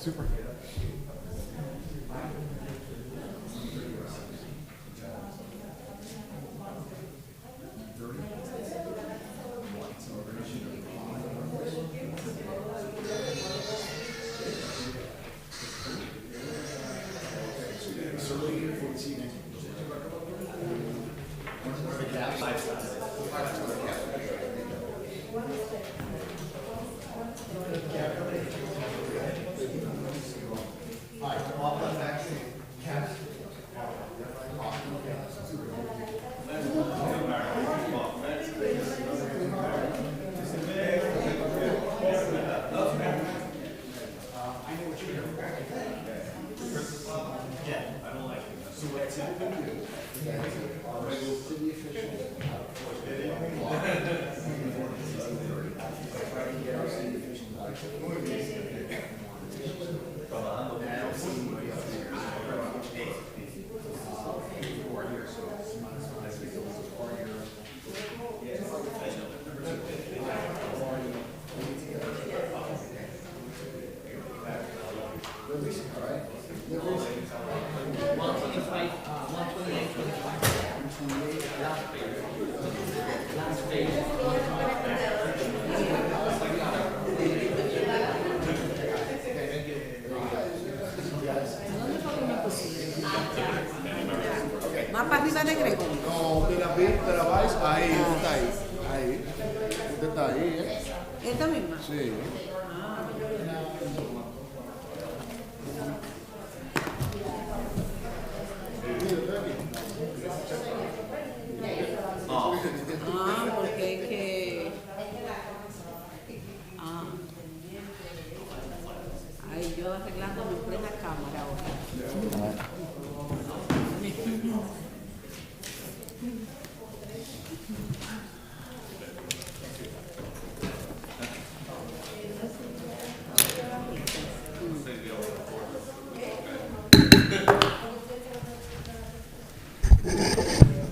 Super. Más para arriba de Gregorio. No, te la vais, ahí, está ahí. Ahí. Usted está ahí, ¿eh? ¿Esta misma? Sí. Porque es que... Ay, yo arreglando mi plena cámara ahora.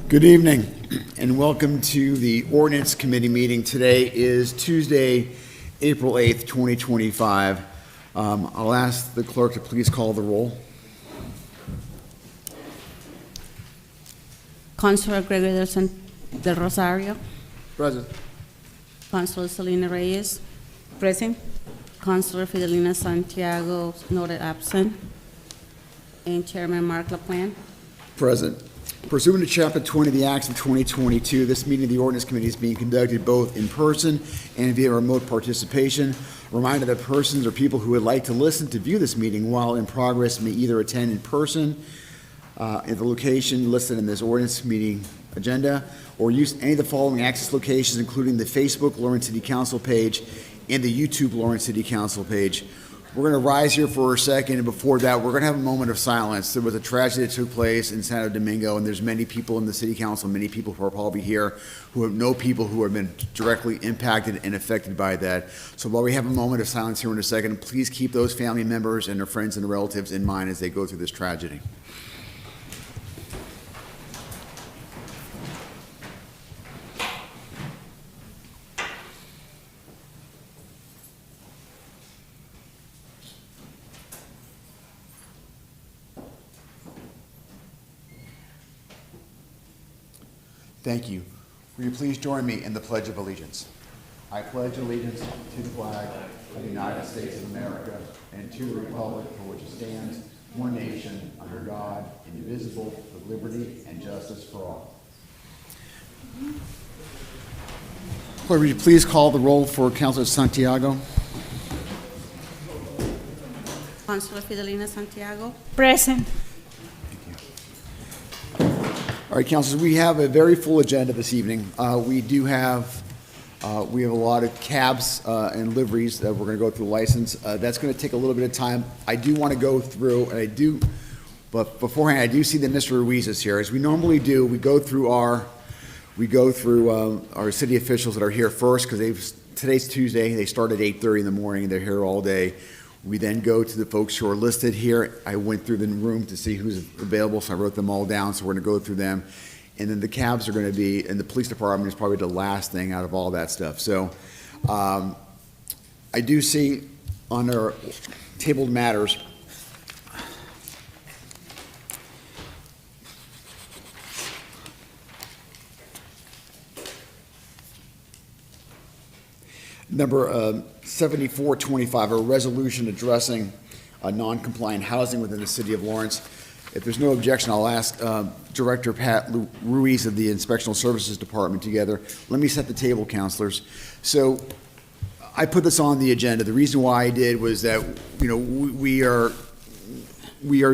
Good evening, and welcome to the Ordinance Committee meeting. Today is Tuesday, April 8th, 2025. I'll ask the clerk to please call the roll. Councilor Gregory del Rosario, Present. Councilor Selena Reyes, present. Councilor Fidelina Santiago, noted absent. And Chairman Mark LaPlante. Present. Pursuant to Chapter 20 of the Acts of 2022, this meeting of the Ordinance Committee is being conducted both in person and via remote participation. Reminder that persons or people who would like to listen to view this meeting while in progress may either attend in person at the location listed in this ordinance meeting agenda, or use any of the following access locations, including the Facebook Lawrence City Council page and the YouTube Lawrence City Council page. We're going to rise here for a second, and before that, we're going to have a moment of silence. There was a tragedy that took place in Santo Domingo, and there's many people in the city council, many people who are probably here, who know people who have been directly impacted and affected by that. So while we have a moment of silence here in a second, please keep those family members and their friends and relatives in mind as they go through this tragedy. Thank you. Will you please join me in the Pledge of Allegiance? I pledge allegiance to the flag of the United States of America and to the republic for which it stands, one nation, under God, indivisible, with liberty and justice for all. Clerk, will you please call the roll for Councilor Santiago? Councilor Fidelina Santiago, Present. All right, councilors, we have a very full agenda this evening. We have a lot of cabs and liveries that we're going to go through license. That's going to take a little bit of time. I do want to go through, but beforehand, I do see that Mr. Ruiz is here. As we normally do, we go through our city officials that are here first, because today's Tuesday. They start at 8:30 in the morning. They're here all day. We then go to the folks who are listed here. I went through the room to see who's available, so I wrote them all down, so we're going to go through them. And then the cabs are going to be, and the police department is probably the last thing out of all that stuff. So I do see on our tabled matters. Number 7425, a resolution addressing non-compliant housing within the city of Lawrence. If there's no objection, I'll ask Director Pat Ruiz of the Inspectional Services Department together. Let me set the table, councilors. So I put this on the agenda. The reason why I did was that, you know, we are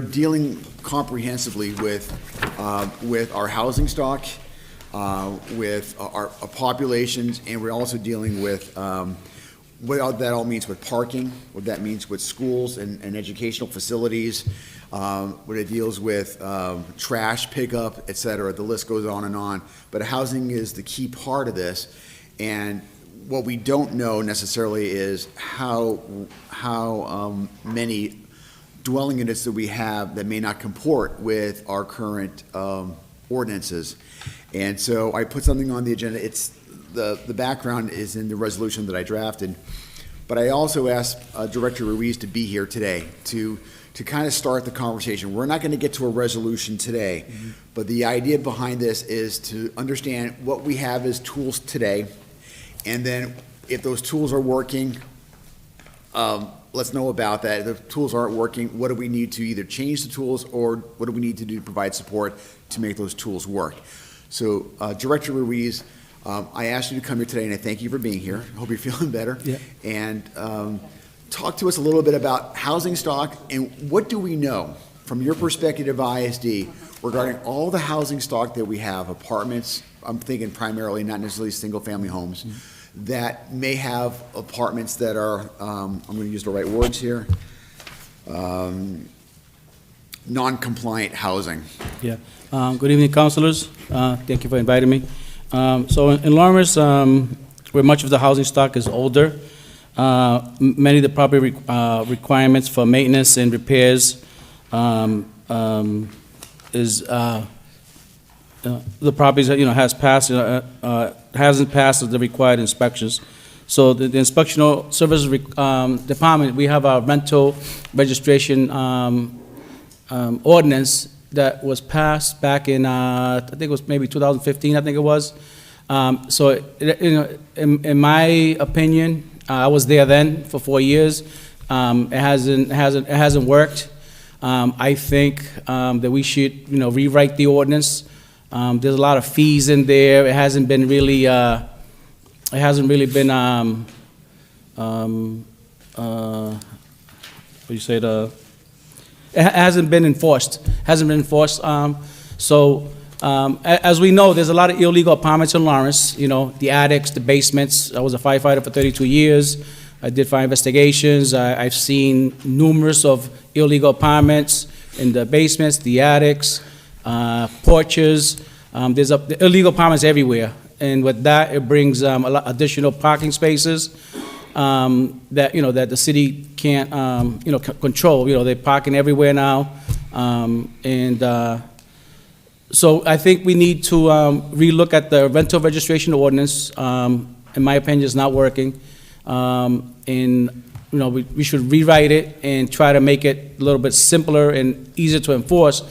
dealing comprehensively with our housing stock, with our populations, and we're also dealing with what that all means with parking, what that means with schools and educational facilities, what it deals with trash pickup, et cetera. The list goes on and on. But housing is the key part of this, and what we don't know necessarily is how many dwelling units that we have that may not comport with our current ordinances. And so I put something on the agenda. It's the background is in the resolution that I drafted, but I also asked Director Ruiz to be here today to kind of start the conversation. We're not going to get to a resolution today, but the idea behind this is to understand what we have as tools today, and then if those tools are working, let's know about that. If the tools aren't working, what do we need to either change the tools, or what do we need to do to provide support to make those tools work? So, Director Ruiz, I asked you to come here today, and I thank you for being here. I hope you're feeling better. Yeah. And talk to us a little bit about housing stock, and what do we know from your perspective of ISD regarding all the housing stock that we have, apartments, I'm thinking primarily, not necessarily single-family homes, that may have apartments that are, I'm going to use the right words here, non-compliant housing. Yeah. Good evening, councilors. Thank you for inviting me. So in Lawrence, where much of the housing stock is older, many of the property requirements for maintenance and repairs the properties that, has passed, hasn't passed the required inspections. So the Inspectional Services Department, we have a rental registration ordinance that was passed back in, I think it was maybe 2015, I think it was. So, in my opinion, I was there then for 4 years. It hasn't worked. I think that we should, rewrite the ordinance. There's a lot of fees in there. It hasn't been really, what do you say, it hasn't been enforced. As we know, there's a lot of illegal apartments in Lawrence, the attics, the basements. I was a firefighter for 32 years. I did fire investigations. I've seen numerous of illegal apartments in the basements, the attics, porches. There's illegal apartments everywhere. And with that, it brings a lot additional parking spaces that the city can't control. They're parking everywhere now, so I think we need to relook at the rental registration ordinance. In my opinion, it's not working, and we should rewrite it and try to make it a little bit simpler and easier to enforce.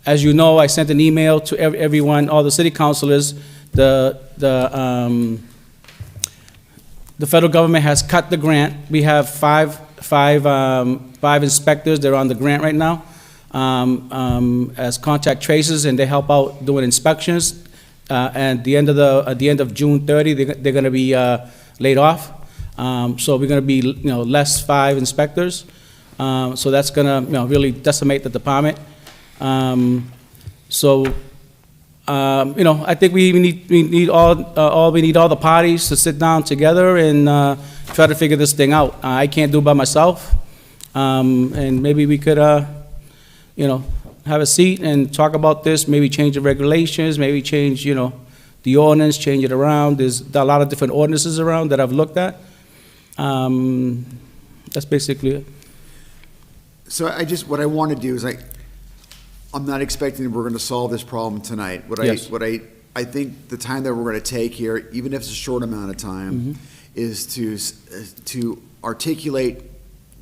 As you know, I sent an email to everyone, all the city councilors. The federal government has cut the grant. We have five inspectors that are on the grant right now as contact tracers, and they help out doing inspections. At the end of June 30, they're going to be laid off. So we're going to be less 5 inspectors. So that's going to really decimate the department. I think we need all the parties to sit down together and try to figure this thing out. I can't do it by myself, and maybe we could, have a seat and talk about this. Maybe change the regulations. Maybe change, the ordinance. Change it around. There's a lot of different ordinances around that I've looked at. That's basically it. So what I want to do is I'm not expecting that we're going to solve this problem tonight. Yes. I think the time that we're going to take here, even if it's a short amount of time, is to articulate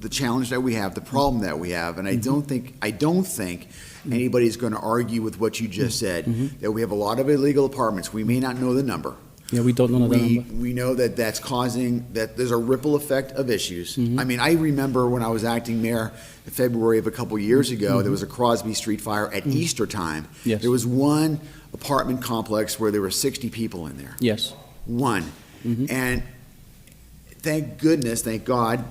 the challenge that we have, the problem that we have, and I don't think anybody's gonna argue with what you just said, that we have a lot of illegal apartments. We may not know the number. Yeah, we don't know the number. We know that that's causing, that there's a ripple effect of issues. I mean, I remember when I was acting mayor in February of a couple years ago, there was a Crosby Street fire at Easter time. Yes. There was one apartment complex where there were 60 people in there. Yes. One. And thank goodness, thank God,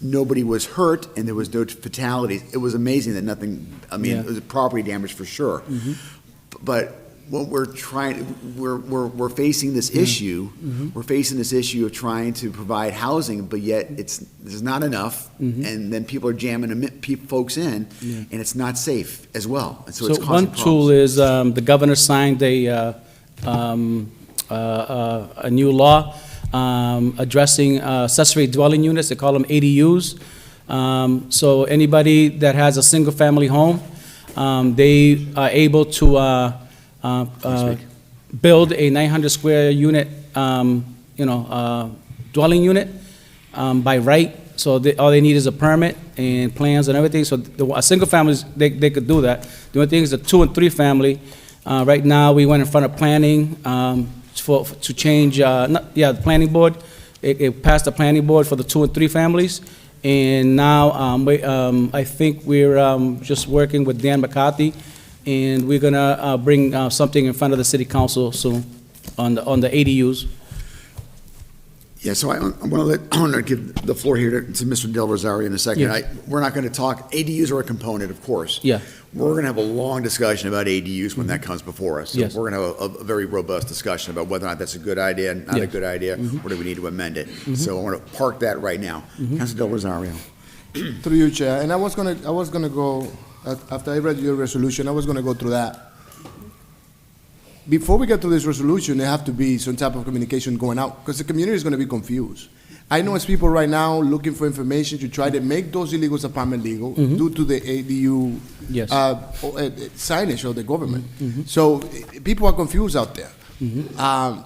nobody was hurt and there was no fatalities. It was amazing that nothing, I mean, Yeah. it was property damage for sure. But what we're we're facing this issue, we're facing this issue of trying to provide housing, but yet there's not enough, and then people are jamming folks in, and it's not safe as well. And so it's causing one tool problems. is, the governor signed a new law addressing accessory dwelling units. They call them ADUs. So anybody that has a single-family home, they are able to build a 900 square unit, dwelling unit by right. So all they need is a permit and plans and everything. So a single family, they could do that. The only thing is the 2 and 3 family. Right now, we went in front of planning to change, the planning board. It passed the planning board for the 2 and 3 families. And now, I think we're just working with Dan McCarthy, and we're gonna bring something in front of the city council soon on the ADUs. Yeah, so I want to give the floor here to Mr. Del Rosario in a second. Yes. We're not going to talk, ADUs are a component, of course. Yeah. We're going to have a long discussion about ADUs when that comes before us. So Yes. we're going to have a very robust discussion about whether or not that's a good idea, not a Yes. good idea, or do we need to amend it. So I want to park that right now. Councilor Del Rosario. Through you, Chair. And I was gonna go, after I read your resolution, I was gonna go through that. Before we get to this resolution, there have to be some type of communication going out, because the community is gonna be confused. I know it's people right now looking for information to try to make those illegal apartments legal due to the ADU Yes. signage of the government. So people are confused out there.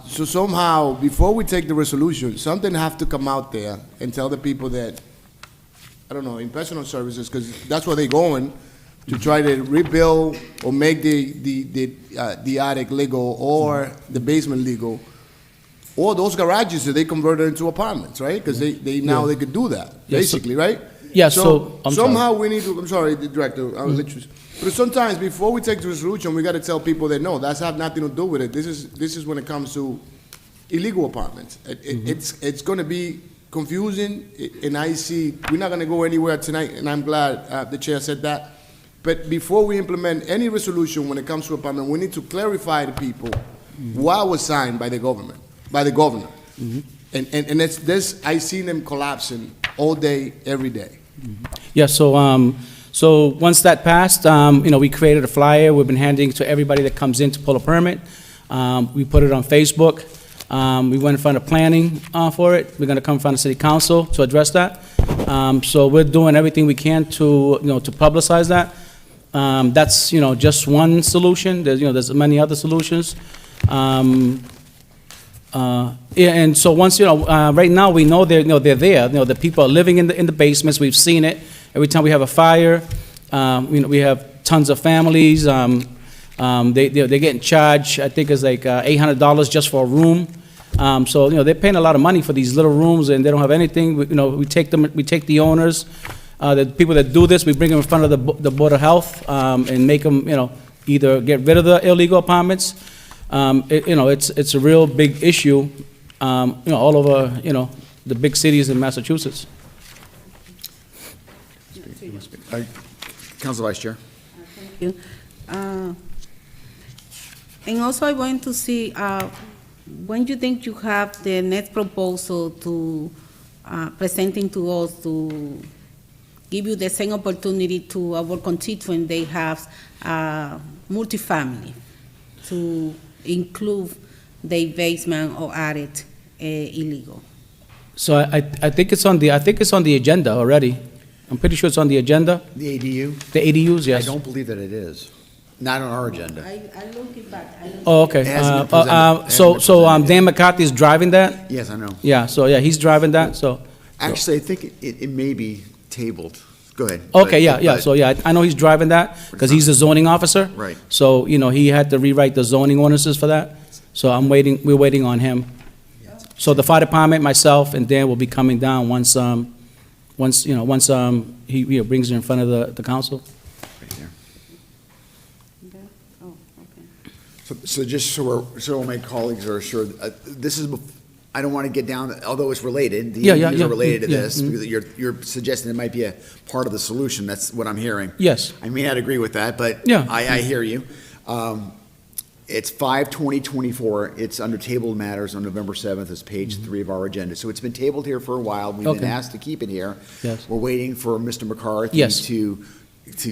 So somehow, before we take the resolution, something have to come out there and tell the people that, I don't know, in personal services, because that's where they're going, to try to rebuild or make the attic legal or the basement legal, or those garages that they converted into apartments, right? Because they now they could do that, Yes, so- basically, right? Yeah, so- I'm sorry. somehow we need to, I'm sorry, the Director, I'll let you, but sometimes before we take the resolution, we gotta tell people that, no, that's have nothing to do with it. This is when it comes to illegal apartments. It's gonna be confusing, and I see, we're not gonna go anywhere tonight, and I'm glad the chair said that. But before we implement any resolution when it comes to apartment, we need to clarify to people what was signed by the government, by the governor. And it's this, I seen them collapsing all day, every day. Yeah, so once that passed, we created a flyer. We've been handing to everybody that comes in to pull a permit. We put it on Facebook. We went in front of planning for it. We're going to come in front of city council to address that. So we're doing everything we can to publicize that. That's, just one solution. There's many other solutions. And so once, right now we know they're there. The people are living in the basements. We've seen it. Every time we have a fire, we have tons of families. They're getting charged, I think it's like $800 just for a room. So, they're paying a lot of money for these little rooms, and they don't have anything. We take the owners, the people that do this, we bring them in front of the Board of Health, and make them, either get rid of the illegal apartments. It's a real big issue, all over, the big cities in Massachusetts. Council Vice Chair. Thank you. And also I want to see, when do you think you have the next proposal to, presenting to us to give you the same opportunity to our constituent, they have multifamily, to include the basement or attic illegal? So I think it's on the agenda already. I'm pretty sure it's on the agenda. The ADU? The ADUs, yes. I don't believe that it is. Not on our agenda. I look it back. Oh, okay. It hasn't been presented. So Dan McCarthy is driving that? Yes, I know. Yeah, so, yeah, he's driving that, so. Actually, I think it may be tabled. Go ahead. Okay, yeah, But- so yeah, I know he's driving that, because he's the zoning officer. Right. So, he had to rewrite the zoning ordinances for that, so we're waiting on him. So the fire department, myself, and Dan will be coming down once he brings it in front of the council. Right there. Oh, okay. So just so my colleagues are assured, this is, I don't want to get down, although it's related, the Yeah, ADUs yeah, are related to yeah, this, because you're suggesting it might be a part of the solution, that's what I'm hearing. Yes, I may not agree with that, but Yeah. I hear you. It's 5/20/24, it's under tabled matters on November 7th, it's page 3 of our agenda. So it's been tabled here for a while, we've been Okay. asked to keep it here. Yes. We're waiting for Mr. McCarthy Yes. to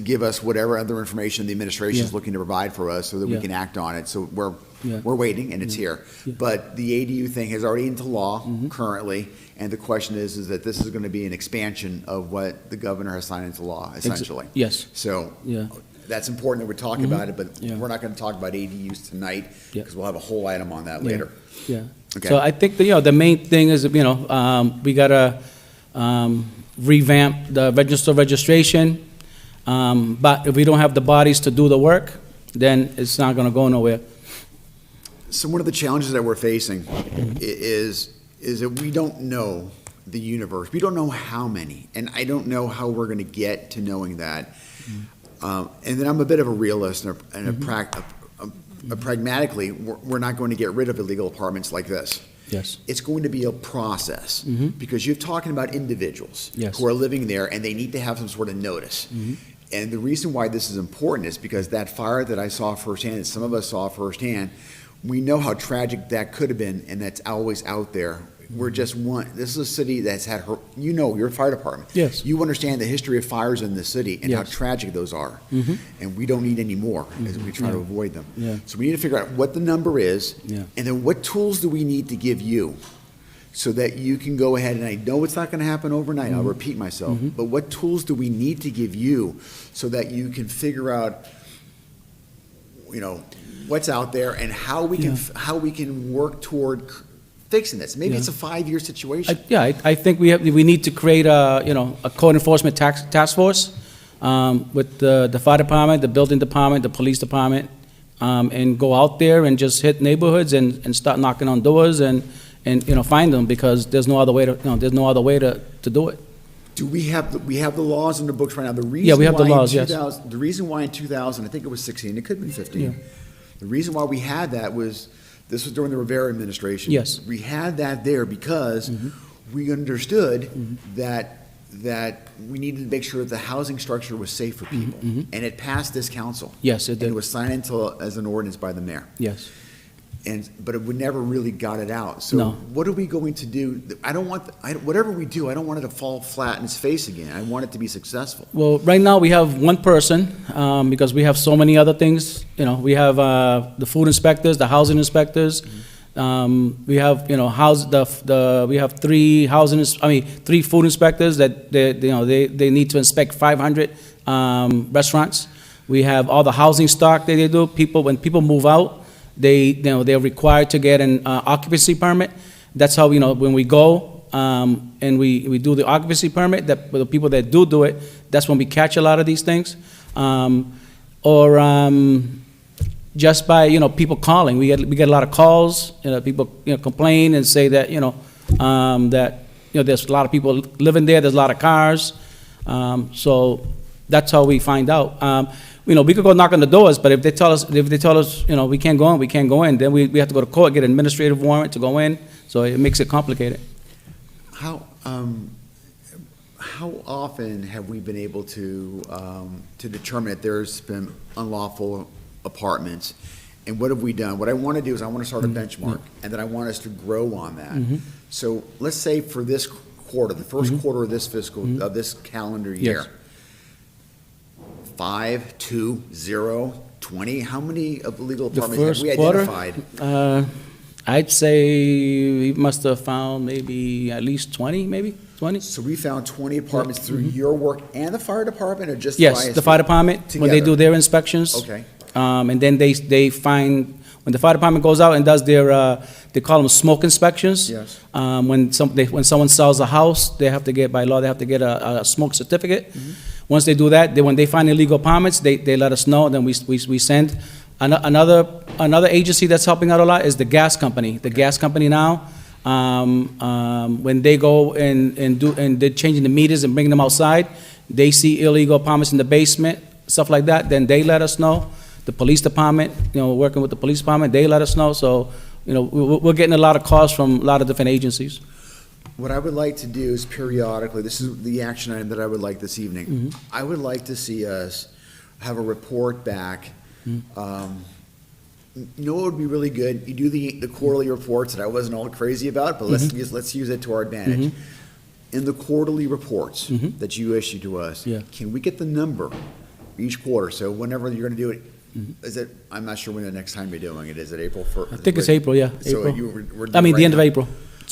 give us whatever other information the administration is Yeah. looking to provide for us so that we Yeah. can act on it. So we're Yeah. waiting, and it's here. Yeah. But the ADU thing is already into law currently, and the question is that this is going to be an expansion of what the governor has signed into law, essentially. yes, So yeah, that's important that we're talking about it, but Yeah. we're not going to talk about ADUs tonight Yeah. because we'll have a whole item on that Yeah. later. yeah. Okay. So I think, the main thing is, we gotta revamp the registration, but if we don't have the bodies to do the work, then it's not gonna go nowhere. So one of the challenges that we're facing is that we don't know the universe. We don't know how many, and I don't know how we're going to get to knowing that. And then I'm a bit of a realist and pragmatically, we're not going to get rid of illegal apartments like this. Yes, It's going to be a process because you're talking about individuals Yes. who are living there and they need to have some sort of notice. And the reason why this is important is because that fire that I saw firsthand, and some of us saw firsthand, we know how tragic that could have been, and that's always out there. We're just this is a city that's had your fire department. Yes. You understand the history of fires in the city and how Yes. tragic those are. And we don't need any more as we try to avoid them. Yeah. So we need to figure out what the number is, Yeah. and then what tools do we need to give you so that you can go ahead, and I know it's not going to happen overnight, I'll repeat myself, but what tools do we need to give you so that you can figure out, what's out there and how we can work toward fixing this? Maybe it's a 5-year situation. I think we need to create a code enforcement task force, with the fire department, the building department, the police department, and go out there and just hit neighborhoods and start knocking on doors and find them, because there's no other way to do it. Do we have the laws in the books right now? The reason Yeah, we have the why in laws, yes. 2000 The reason why in 2000, I think it was 16, it could have been 15. The reason why we had that was, this was during the Rivera administration. Yes. We had that there because we understood that we needed to make sure that the housing structure was safe for people. And it passed this council. Yes, it And did. it was signed into as an ordinance by the mayor. Yes. But we never really got it out. So No. what are we going to do? Whatever we do, I don't want it to fall flat in its face again. I want it to be successful. Well, right now, we have one person, because we have so many other things. We have the food inspectors, the housing inspectors. We have, we have three food inspectors that they need to inspect 500 restaurants. We have all the housing stock that they do. When people move out, they're required to get an occupancy permit. That's how, when we go, and we do the occupancy permit, that for the people that do it, that's when we catch a lot of these things. Just by, people calling. We get a lot of calls, people, complain and say that, there's a lot of people living there, there's a lot of cars. So that's how we find out. We could go knock on the doors, but if they tell us, we can't go in, we can't go in, then we have to go to court, get an administrative warrant to go in, so it makes it complicated. How often have we been able to determine that there's been unlawful apartments? And what have we done? What I want to do is I want to start a benchmark, and then I want us to grow on that. So let's say for this quarter, the first quarter of this of this calendar year, Yes. 5, 2, 0, 20, how many of illegal The apartments have we first quarter, identified? I'd say we must have found maybe at least 20, maybe 20. So we found 20 apartments through your work and the fire department, or just the Yes, the fire department, when they Together. do their inspections. Okay. And then they find, when the fire department goes out and does their, they call them smoke inspections. Yes. When someone sells a house, they have to get, by law, they have to get a smoke certificate. Once they do that, when they find illegal apartments, they let us know, then we send. Another agency that's helping out a lot is the gas company. The gas company now, when they go and they're changing the meters and bringing them outside, they see illegal apartments in the basement, stuff like that, then they let us know. The police department, working with the police department, they let us know. So, we're getting a lot of calls from a lot of different agencies. What I would like to do is periodically, this is the action item that I would like this evening. I would like to see us have a report back. What would be really good? You do the quarterly reports that I wasn't all crazy about, but let's use it to our advantage. In the quarterly reports that you issue to us, Yeah. can we get the number each quarter? So whenever you're going to do it, is it? I'm not sure when the next time you're doing it. Is it April 1st? I think it's April, yeah. So April. we're I mean, right the end of now. April.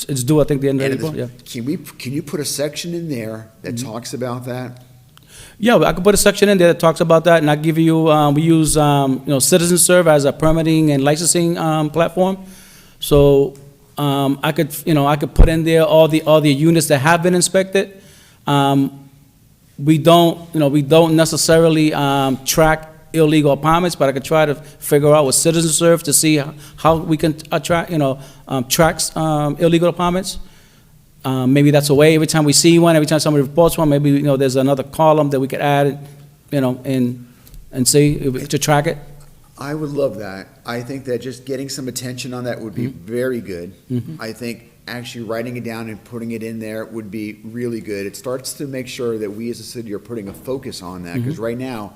It's due, I think, the end of End of April, this- yeah. Can you put a section in there that talks about that? Yeah, I could put a section in there that talks about that, and I give you, we use, Citizen Serve as a permitting and licensing, platform. So, I could put in there all the units that have been inspected. We don't necessarily, track illegal apartments, but I could try to figure out with Citizen Serve to see how we can tracks, illegal apartments. Maybe that's a way, every time we see one, every time somebody reports one, maybe, there's another column that we could add, and see, to track it. I would love that. I think that just getting some attention on that would be very good. I think actually writing it down and putting it in there would be really good. It starts to make sure that we as a city are putting a focus on that, because right now,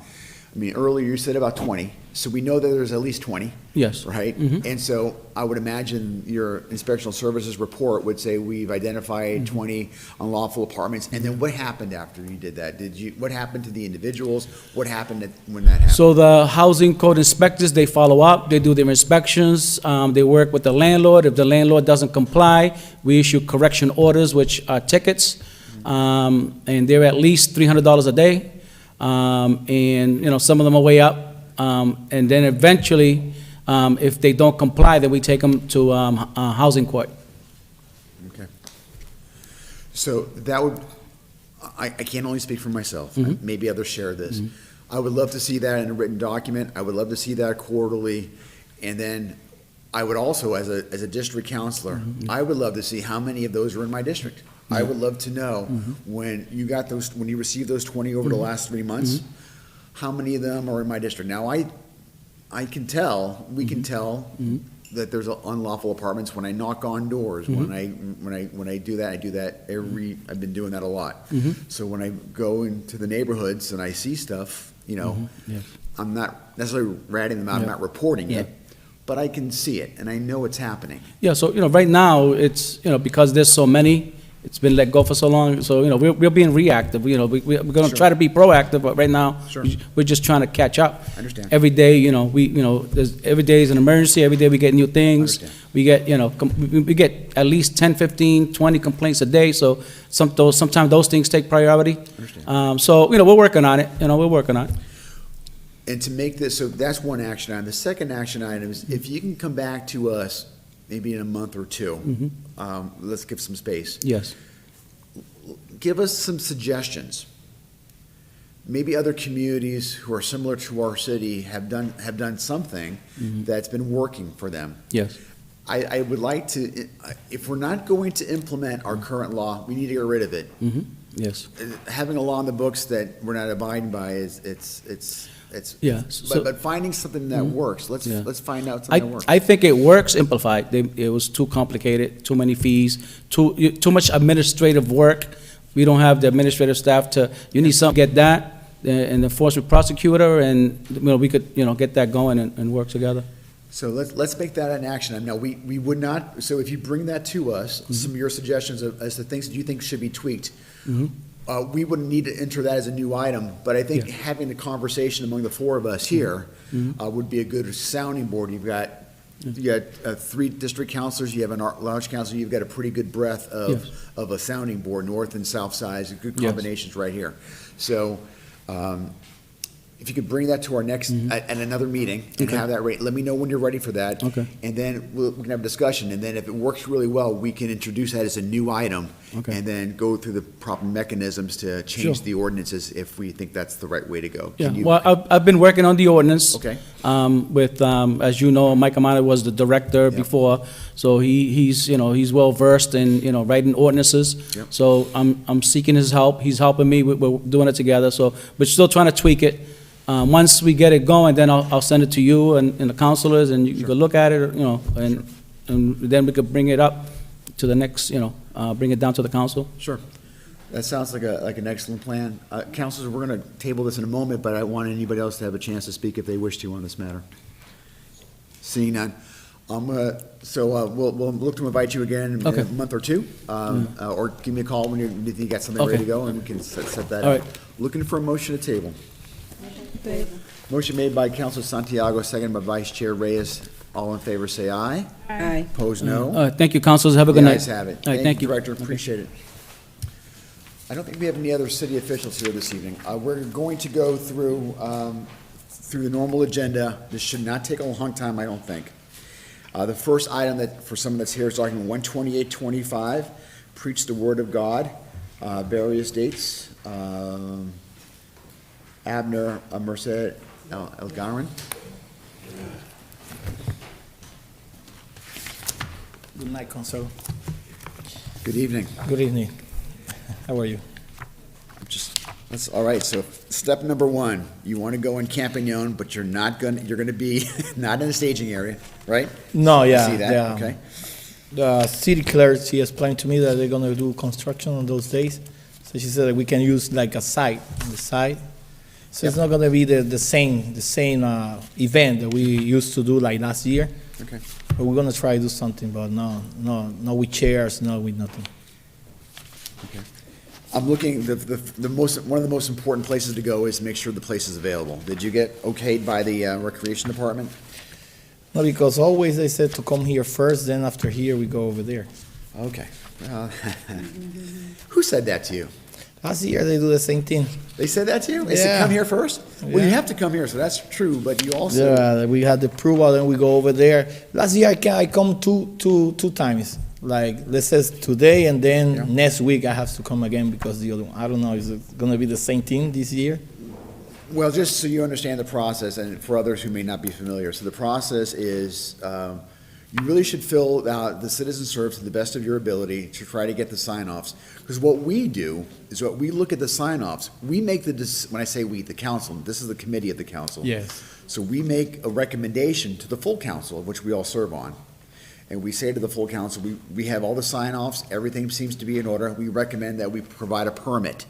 I mean, earlier you said about 20, so we know that there's at least 20. Yes. Right? And so I would imagine your inspectional services report would say we've identified 20 unlawful apartments, and then what happened after you did that? What happened to the individuals? What happened when that happened? So the housing code inspectors, they follow up, they do their inspections, they work with the landlord. If the landlord doesn't comply, we issue correction orders, which are tickets, and they're at least $300 a day. And, some of them are way up. And then eventually, if they don't comply, then we take them to housing court. Okay. So that would, I can only speak for myself. Maybe others share this. I would love to see that in a written document. I would love to see that quarterly. And then I would also, as a district counselor, I would love to see how many of those are in my district. I would love to know when you received those 20 over the last 3 months, how many of them are in my district. Now, I can tell, we can tell that there's unlawful apartments when I knock on doors, when I do that, I've been doing that a lot. So when I go into the neighborhoods and I see stuff, Yes. I'm not necessarily ratting them out, I'm not reporting it, but I can see it and I know it's happening. Yeah, so, right now, it's, because there's so many, it's been let go for so long, so, we're being reactive, we're gonna try to be proactive, but right now, Sure. we're just trying to catch up. I understand. Every day, every day is an emergency, every day we get new things. Understand. We get, we get at least 10, 15, 20 complaints a day, so sometimes those things take priority. Understand. So, we're working on it, we're working on it. And to make this, so that's one action item. The second action item is if you can come back to us maybe in a month or two, let's give some space. Yes. Give us some suggestions. Maybe other communities who are similar to our city have done something that's been working for them. Yes. I would like to, if we're not going to implement our current law, we need to get rid of it. Yes. Having a law in the books that we're not abiding by it's Yeah, so- but finding something that works. Let's find out something that works. I think it works simplified. It was too complicated, too many fees, too much administrative work. We don't have the administrative staff you need something to get that, and the enforcement prosecutor, and, we could, get that going and work together. So let's make that an action item. Now, we would not, so if you bring that to us, some of your suggestions as to things that you think should be tweaked, we wouldn't need to enter that as a new item, but I think having the conversation among the four of us here would be a good sounding board. You got 3 district counselors, you have an large council, you've got a pretty good breadth of a sounding board, north and south sides, good combinations right here. So if you could bring that to our next, at another meeting, and Okay. have that rate, let me know when you're ready for that. Okay. And then we can have a discussion, and then if it works really well, we can introduce that as a new item. Okay. And then go through the proper mechanisms to change Sure. the ordinances if we think that's the right way to go. Yeah, Can you- well, I've been working on the ordinance. Okay. With, as you know, Mike Amata was the director Yep. before, so he's, he's well-versed in, writing ordinances. Yep. So I'm seeking his help, he's helping me, we're doing it together, so, we're still trying to tweak it. Once we get it going, then I'll send it to you and the councilors, and you can look at it, and then we could bring it up to the next, bring it down to the council. Sure. That sounds like an excellent plan. Councilors, we're going to table this in a moment, but I want anybody else to have a chance to speak if they wish to on this matter. Seeing none. We'll look to invite you again in Okay. a month or two, or give me a call when you think you got something Okay. ready to go, and we can set that All up. right. Looking for a motion to table. Motion made by Councilor Santiago, seconded by Vice Chair Reyes. All in favor, say aye. Aye. Opposed, no. Thank you, councilors, have a good The night. ayes have it. All right, thank you. Director, appreciate it. I don't think we have any other city officials here this evening. We're going to go through the normal agenda. This should not take a long time, I don't think. The first item that, for someone that's here, is document 12825, Preach the Word of God, various dates. Abner Merced Elgarin. Good night, Consul. Good evening. Good evening. How are you? That's all right. So step number one, you want to go in Campagnon, but you're going to be not in the staging area, right? No, You yeah, See that? yeah. Okay. The city clerk, she explained to me that they're gonna do construction on those days. So she said that we can use like a site on the side. So it's not gonna be the same event that we used to do like last year. Okay. But we're gonna try to do something, but no with chairs, no with nothing. I'm looking, one of the most important places to go is make sure the place is available. Did you get okayed by the Recreation Department? No, because always they said to come here first, then after here we go over there. Okay. Who said that to you? Last year they do the same thing. They said that to you? They said, Yeah. come here first? Well, you Yeah. have to come here, so that's true, but you also, Yeah, we had the approval, then we go over there. Last year I come two times. Like, let's say today and then Yeah. next week I have to come again because the other one, I don't know, is it gonna be the same thing this year? well, just so you understand the process, and for others who may not be familiar, so the process is, you really should fill out the citizen service to the best of your ability to try to get the sign-offs. Because what we do is what we look at the sign-offs, we make when I say we, the council, this is the committee of the council. Yes. So we make a recommendation to the full council, of which we all serve on. And we say to the full council, we have all the sign-offs, everything seems to be in order. We recommend that we provide a permit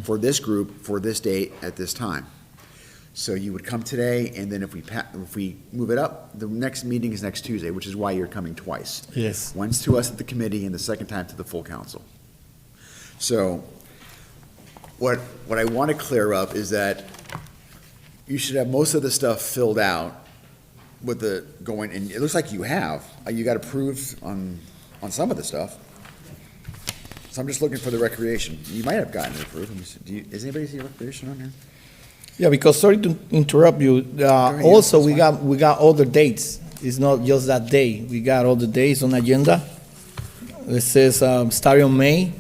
for this group, for this date, at this time. So you would come today, and then if we move it up, the next meeting is next Tuesday, which is why you're coming twice. Yes. Once to us at the committee, and the second time to the full council. So, what I want to clear up is that you should have most of the stuff filled out with the going, and it looks like you have. You got approved on some of the stuff. So I'm just looking for the recreation. You might have gotten it approved. Let me see. Is anybody see recreation on here? Yeah, because sorry to interrupt you, ahead, also that's we got other dates. It's not just that day. We got all the days on the agenda. It says starting on May.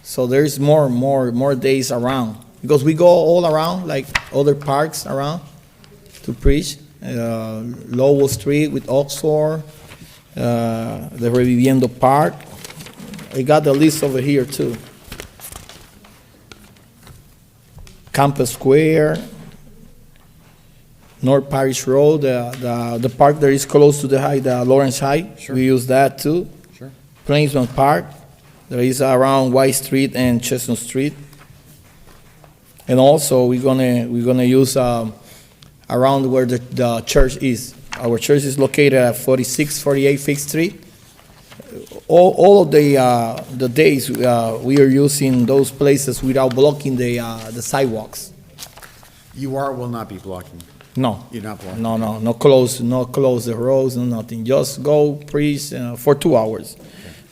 So there's more days around. Because we go all around, like other parks around, to preach. Lowell Street with Oxford, the Reviviendo Park. I got the list over here too. Campus Square, North Parish Road, the park that is close to the high, the Lawrence High. Sure. We use that too. Sure. Plainsman Park, that is around White Street and Chestnut Street. And also, we're gonna use around where the church is. Our church is located at 4648 Fifth Street. All of the days we are using those places without blocking the sidewalks. You will not be blocking. No. You're not blocking. No close the roads, no nothing. Just go preach for 2 hours.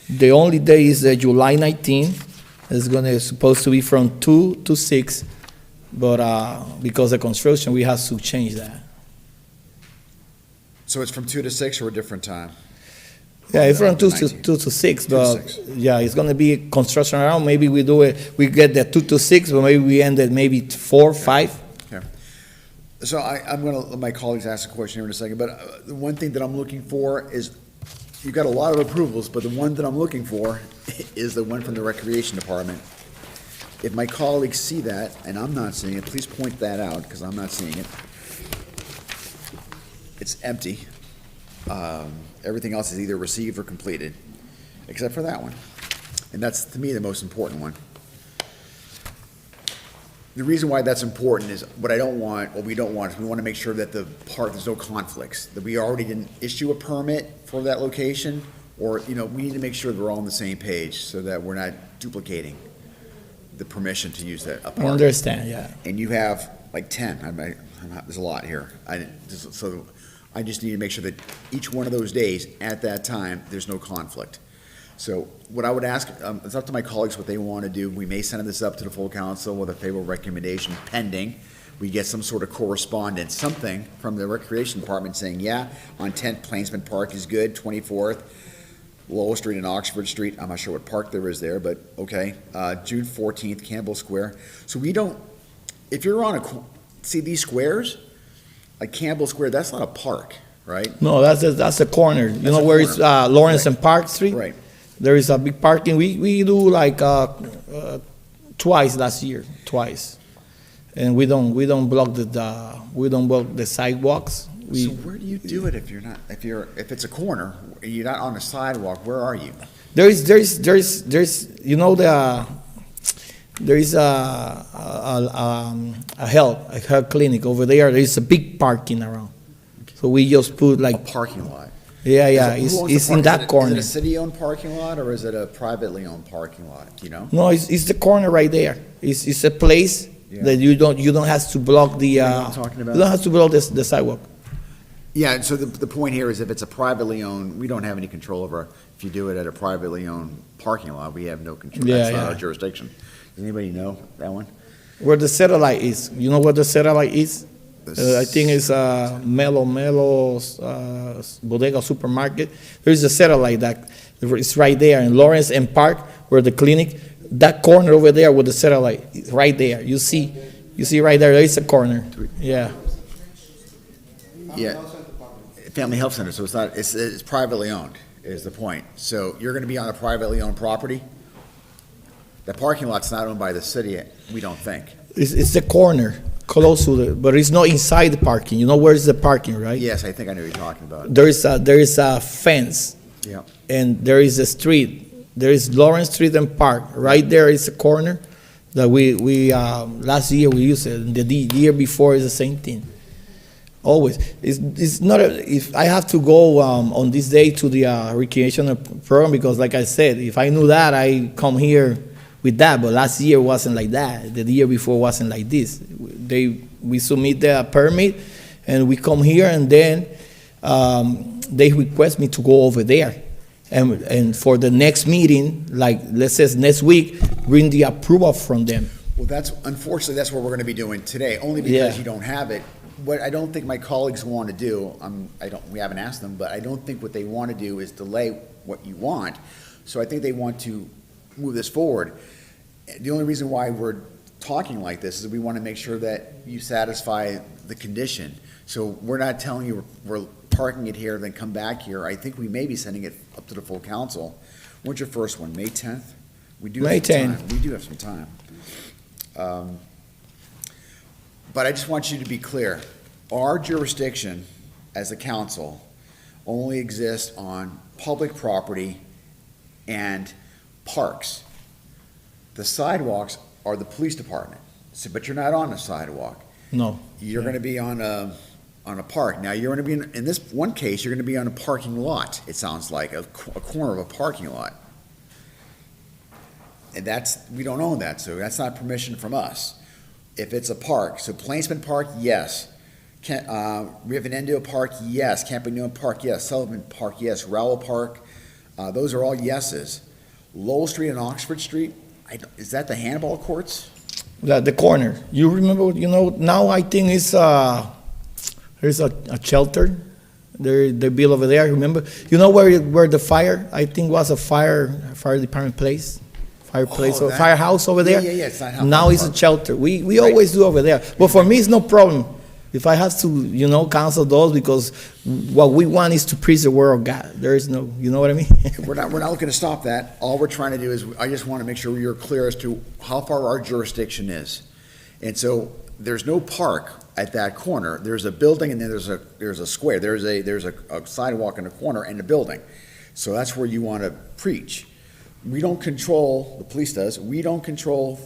The only day is July 19th. It's supposed to be from 2 to 6 But because of construction, we have to change that. So it's from 2 to 6 or a different time? Yeah, it's from 2 to 19. 2 to 6, 2 to but 6. yeah, it's gonna be construction around. Maybe we do it, we get the 2 to 6, but maybe we end at maybe 4, 5. So I'm going to let my colleagues ask a question here in a second, but the one thing that I'm looking for is, you've got a lot of approvals, but the one that I'm looking for is the one from the Recreation Department. If my colleagues see that, and I'm not seeing it, please point that out, because I'm not seeing it. It's empty. Everything else is either received or completed, except for that one. And that's, to me, the most important one. The reason why that's important is what I don't want, what we don't want, is we want to make sure that the park, there's no conflicts, that we already didn't issue a permit for that location, or, you know, we need to make sure that we're all on the same page, so that we're not duplicating the permission to use that I park. understand, yeah. And you have like 10, there's a lot here. So I just need to make sure that each one of those days, at that time, there's no conflict. So what I would ask, it's up to my colleagues what they want to do. We may send this up to the full council with a favorable recommendation pending. We get some sort of correspondence, something from the Recreation Department saying, yeah, on 10th, Plainsman Park is good, 24th, Lowell Street and Oxford Street, I'm not sure what park there is there, but okay. June 14th, Campbell Square. So we don't, if you're on see these squares, like Campbell Square, that's not a park, right? No, that's a corner. You know a where it's corner. Lawrence Right. and Park Street? Right. There is a big parking. We do like twice last year, twice. And we don't block the sidewalks. So where do you do it if you're not, if it's a corner, you're not on a sidewalk, where are you? There's you know there is a health clinic over there. There is a big parking around. So we just put A like parking lot? yeah, Who owns the it's in park- that Is corner. it a city-owned parking lot, or is it a privately owned parking lot, do you know? No, it's the corner right there. It's a place Yeah. that you don't have to block the You know what I'm talking about? you don't have to block the sidewalk. Yeah, so the point here is if it's a privately owned, we don't have any control over, if you do it at a privately owned parking lot, we have no control. Yeah, That's not yeah. our jurisdiction. Does anybody know that one? Where the satellite is, you know where the satellite is? I think it's Melo's Bodega Supermarket. There's a satellite that it's right there in Lawrence and Park, where the clinic. That corner over there with the satellite, is right there. You see right there. There is a corner. Yeah. Yeah. Family Health Center, so it's privately owned, is the point. So you're gonna be on a privately owned property? The parking lot's not owned by the city, we don't think. It's the corner close to the, but it's not inside the parking. You know where is the parking, right? Yes, I think I know what you're talking about. There is a fence. Yeah. And there is a street. There is Lawrence Street and Park. Right there is a corner that we last year we used it. And the year before is the same thing. Always. It's not if I have to go on this day to the recreational program, because like I said, if I knew that, I come here with that. But last year wasn't like that. The year before wasn't like this. We submit the permit and we come here, and then they request me to go over there. And for the next meeting, like let's say next week, bring the approval from them. Well, unfortunately, that's what we're gonna be doing today, only because Yeah. you don't have it. What I don't think my colleagues want to do, we haven't asked them, but I don't think what they want to do is delay what you want. So I think they want to move this forward. The only reason why we're talking like this is we want to make sure that you satisfy the condition. So we're not telling you we're parking it here, then come back here. I think we may be sending it up to the full council. When's your first one, May 10th? We do have May some 10th. time. We do have some time. But I just want you to be clear. Our jurisdiction as a council only exists on public property and parks. The sidewalks are the police department, but you're not on the sidewalk. No. You're gonna be on a park. Now, you're gonna be, in this one case, you're gonna be on a parking lot, it sounds like, a corner of a parking lot. And we don't own that, so that's not permission from us. If it's a park, so Plainsman Park, yes. Rivenendo Park, yes. Campanile Park, yes. Sullivan Park, yes. Rowell Park, those are all yeses. Lowell Street and Oxford Street, is that the handball courts? The corner. You remember, now I think it's, there's a shelter. They built over there, remember? You know where the fire, I think was a fire department place? Fireplace or that- firehouse over there? Yeah, it's not how- Now it's a shelter. We always do over there. But for me, it's no problem. If I have to, cancel those, because what we want is to preach the word of God. There is no, you know what I mean? We're not looking to stop that. All we're trying to do is, I just want to make sure you're clear as to how far our jurisdiction is. And so, there's no park at that corner. There's a building and then there's a square. There's a sidewalk in the corner and a building. So that's where you want to preach. We don't control, the police does, we don't control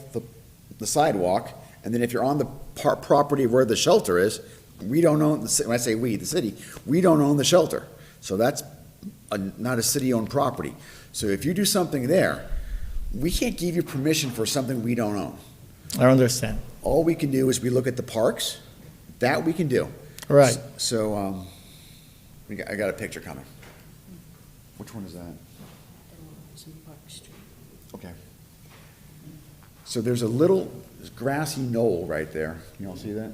the sidewalk. And then if you're on the property where the shelter is, we don't own, when I say we, the city, we don't own the shelter. So that's not a city-owned property. So if you do something there, we can't give you permission for something we don't own. I understand. All we can do is we look at the parks, that we can do. Right. So, I got a picture coming. Which one is that? Okay. So there's a little grassy knoll right there. You all see that?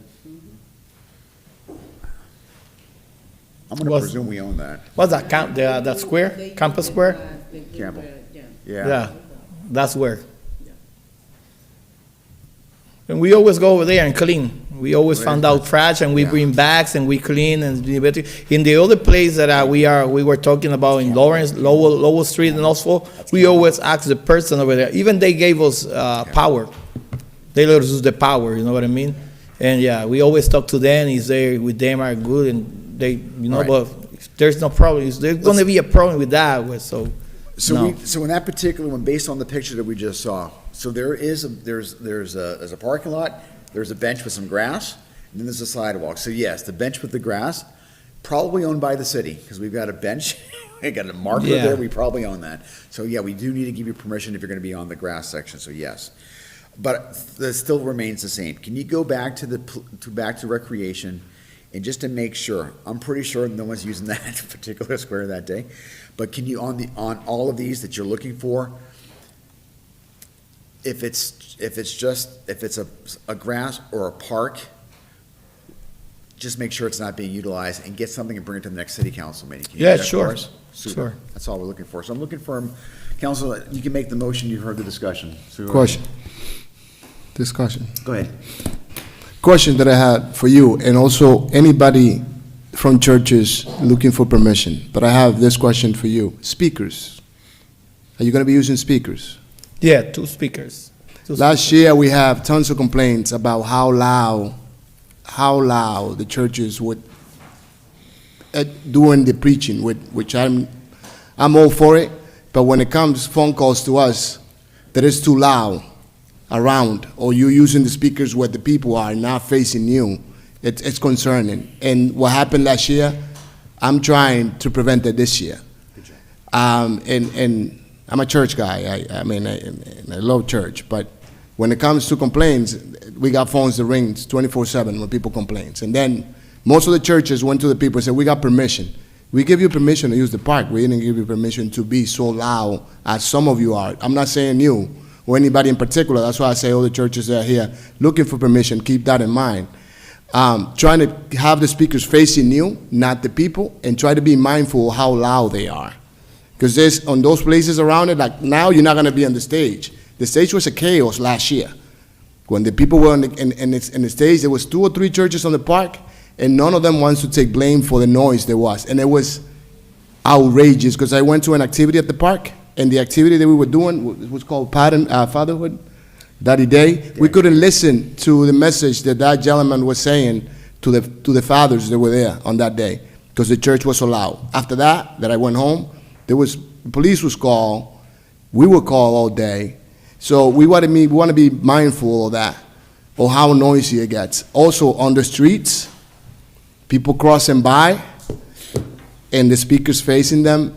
I'm gonna Was- presume we own that. What's that, that square, campus square? Campbell. Yeah, that's where. And we always go over there and clean. We always found out trash and we Yeah. bring bags and we clean and do better. In the other place that we were talking about in Lawrence, Lowell Street and also, we always ask the person over there. Even they gave us power. They let us use the power, you know what I mean? And yeah, we always talk to them. Is they with them are good and they, Right. but there's no problem. There's going to be a problem with that. So no. So in that particular one, based on the picture that we just saw, so there's a parking lot, there's a bench with some grass, and then there's a sidewalk. So yes, the bench with the grass, probably owned by the city, because we've got a bench, we got a marker Yeah. there, we probably own that. So yeah, we do need to give you permission if you're gonna be on the grass section, so yes. But it still remains the same. Can you go back to recreation, and just to make sure, I'm pretty sure no one's using that particular square that day, but can you, on all of these that you're looking for, if it's a grass or a park, just make sure it's not being utilized and get something and bring it to the next city council meeting. Can you do Yeah, that for sure. us? Super. Sure. That's all we're looking for. So I'm looking for, council, you can make the motion, you heard the discussion. So- Question. Discussion. Go ahead. Question that I had for you, and also anybody from churches looking for permission. But I have this question for you. Speakers. Are you going to be using speakers? Yeah, two speakers. Last year, we have tons of complaints about how loud the churches would doing the preaching, which I'm all for it. But when it comes phone calls to us that it's too loud around, or you using the speakers where the people are not facing you, it's concerning. And what happened last year, I'm trying to prevent it this year. And I'm a church guy. I mean, I love church, but when it comes to complaints, we got phones that ring 24/7 when people complain. And then most of the churches went to the people and said, "We got permission. We give you permission to use the park. We didn't give you permission to be so loud as some of you are." I'm not saying you or anybody in particular. That's why I say all the churches that are here looking for permission. Keep that in mind. Trying to have the speakers facing you, not the people, and try to be mindful of how loud they are. Because there's, on those places around it, like now you're not going to be on the stage. The stage was a chaos last year. When the people were on the stage, there was 2 or 3 churches on the park, and none of them wants to take blame for the noise there was. And it was outrageous, because I went to an activity at the park, and the activity that we were doing was called Fatherhood, Daddy Day. We couldn't listen to the message that gentleman was saying to the fathers that were there on that day, because the church was so loud. After that I went home, police was called, we were called all day. So we want to be mindful of that, or how noisy it gets. Also on the streets, people crossing by, and the speakers facing them,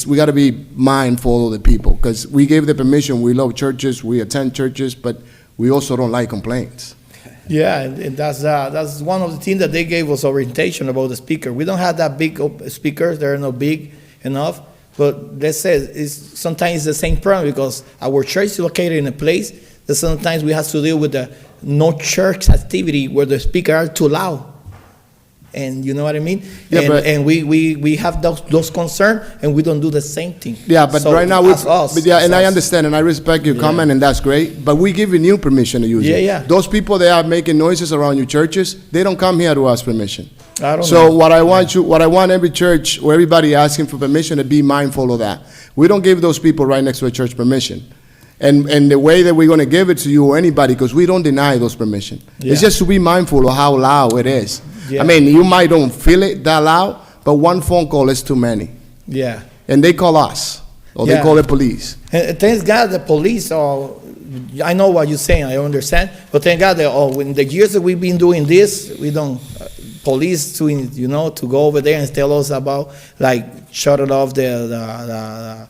we got to be mindful of the people, because we gave the permission. We love churches, we attend churches, but we also don't like complaints. Yeah, and that's one of the things that they gave us orientation about the speaker. We don't have that big speakers; they're not big enough. But they say sometimes it's the same problem, because our church is located in a place And sometimes we have to deal with the no church activity where the speakers are too loud. And you know what I mean? Yeah, and, but- and we have those concerns, and we don't do the same thing. Yeah, but So, right now, as us, but yeah, as and I us. understand, and I respect your comment, and that's great, but we giving you permission to use it. Yeah, yeah. Those people that are making noises around your churches, they don't come here to ask permission. I don't So know. what I want every church or everybody asking for permission to be mindful of that. We don't give those people right next to a church permission. And the way that we're gonna give it to you or anybody, because we don't deny those permission. It's Yeah. just to be mindful of how loud it is. Yeah. I mean, you might don't feel it that loud, but one phone call is too many. Yeah. And they call us, or they Yeah. call the police. And thank God the police are, I know what you're saying, I understand, but thank God that, in the years that we've been doing this, we don't, police to, to go over there and tell us about, like, shut it off the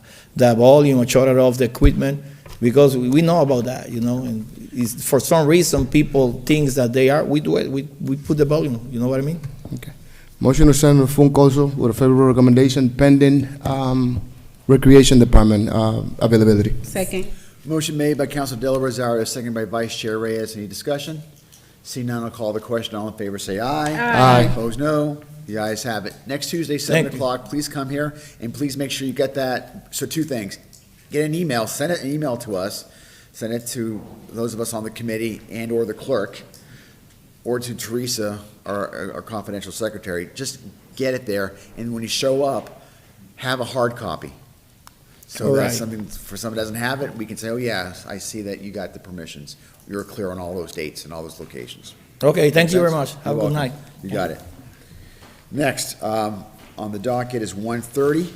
volume or shut it off the equipment, because we know about that, and it's, for some reason, people think that they are, we do it, we put the volume, you know what I mean? Okay. Motion to send a phone call with a favorable recommendation pending Recreation Department availability. Second. Motion made by Council Del Rosario, seconded by Vice Chair Reyes. Any discussion? Seeing none, I'll call the question. All in favor, say aye. Aye. Opposed, no. The ayes have it. Next Tuesday, 7 Thank you. o'clock, please come here, and please make sure you get that. So two things. Get an email, send an email to us, send it to those of us on the committee and/or the clerk, or to Teresa, our confidential secretary. Just get it there, and when you show up, have a hard copy. So All that's right. something, for someone who doesn't have it, we can say, oh, yeah, I see that you got the permissions. You're clear on all those dates and all those locations. Okay, thank you very much. You're Have a good welcome. night. You got it. Next, on the docket is 1:30.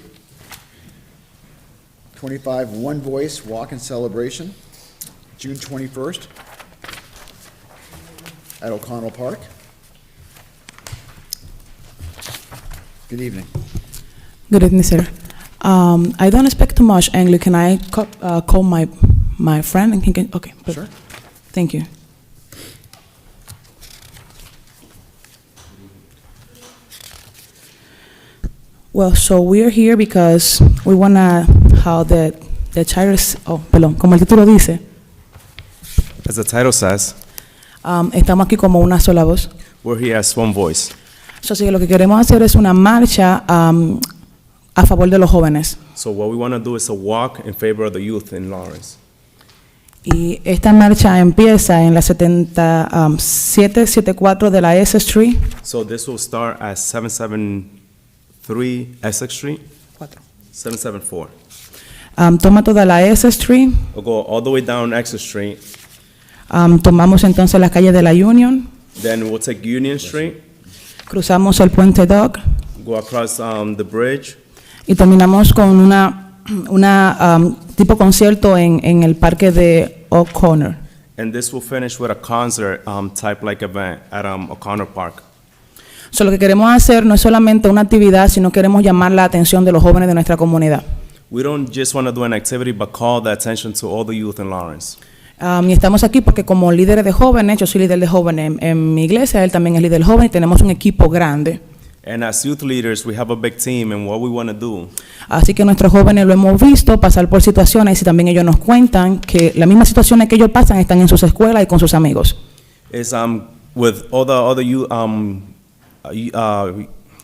25 One Voice Walk and Celebration, June 21st at O'Connell Park. Good evening. Good evening, sir. I don't expect too much English. Can I call my friend and he can? Okay. Sure. Thank you. Well, so we are here because we wanna how the child is. Oh, perdón. Como el título dice, As the title says, estamos aquí como una sola voz. we're here as one voice. So, así que lo que queremos hacer es una marcha a favor de los jóvenes. So what we want to do is a walk in favor of the youth in Lawrence. Y esta marcha empieza en la 774 de la S Street. So this will start at 773 Essex Street, 774. Toma toda la S Street. We'll go all the way down Essex Street. Tomamos entonces la calle de la Union. Then we'll take Union Street, Cruzamos el puente Dock. go across the bridge, Y terminamos con una tipo concierto en el parque de O'Connor. and this will finish with a concert type like event at O'Connor Park. So, lo que queremos hacer no es solamente una actividad, sino queremos llamar la atención de los jóvenes de nuestra comunidad. We don't just want to do an activity, but call the attention to all the youth in Lawrence. Y estamos aquí porque como líderes de jóvenes, yo soy líder de jóvenes en mi iglesia, él también es líder joven y tenemos un equipo grande. And as youth leaders, we have a big team, and what we want to do Así que nuestros jóvenes lo hemos visto pasar por situaciones y también ellos nos cuentan que las mismas situaciones que ellos pasan están en sus escuelas y con sus amigos. is with all the other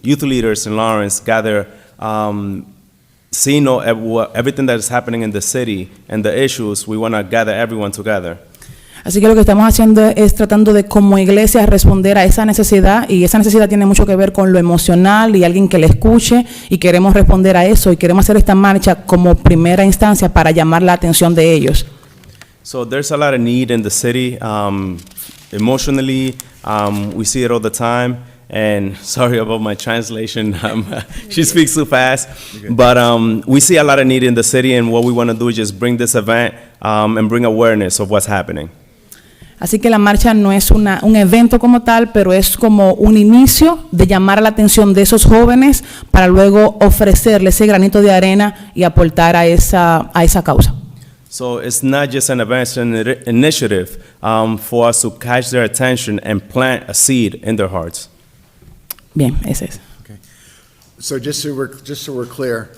youth leaders in Lawrence gather, seeing everything that is happening in the city and the issues. We want to gather everyone together. Así que lo que estamos haciendo es tratando de como iglesia responder a esa necesidad y esa necesidad tiene mucho que ver con lo emocional y alguien que le escuche y queremos responder a eso y queremos hacer esta marcha como primera instancia para llamar la atención de ellos. So there's a lot of need in the city, emotionally. We see it all the time. And sorry about my translation. She speaks too fast. But we see a lot of need in the city, and what we want to do is just bring this event and bring awareness of what's happening. Así que la marcha no es un evento como tal, pero es como un inicio de llamar la atención de esos jóvenes para luego ofrecerle ese granito de arena y aportar a esa causa. So it's not just an event, it's an initiative for us to catch their attention and plant a seed in their hearts. Bien, ese es. So just so we're clear,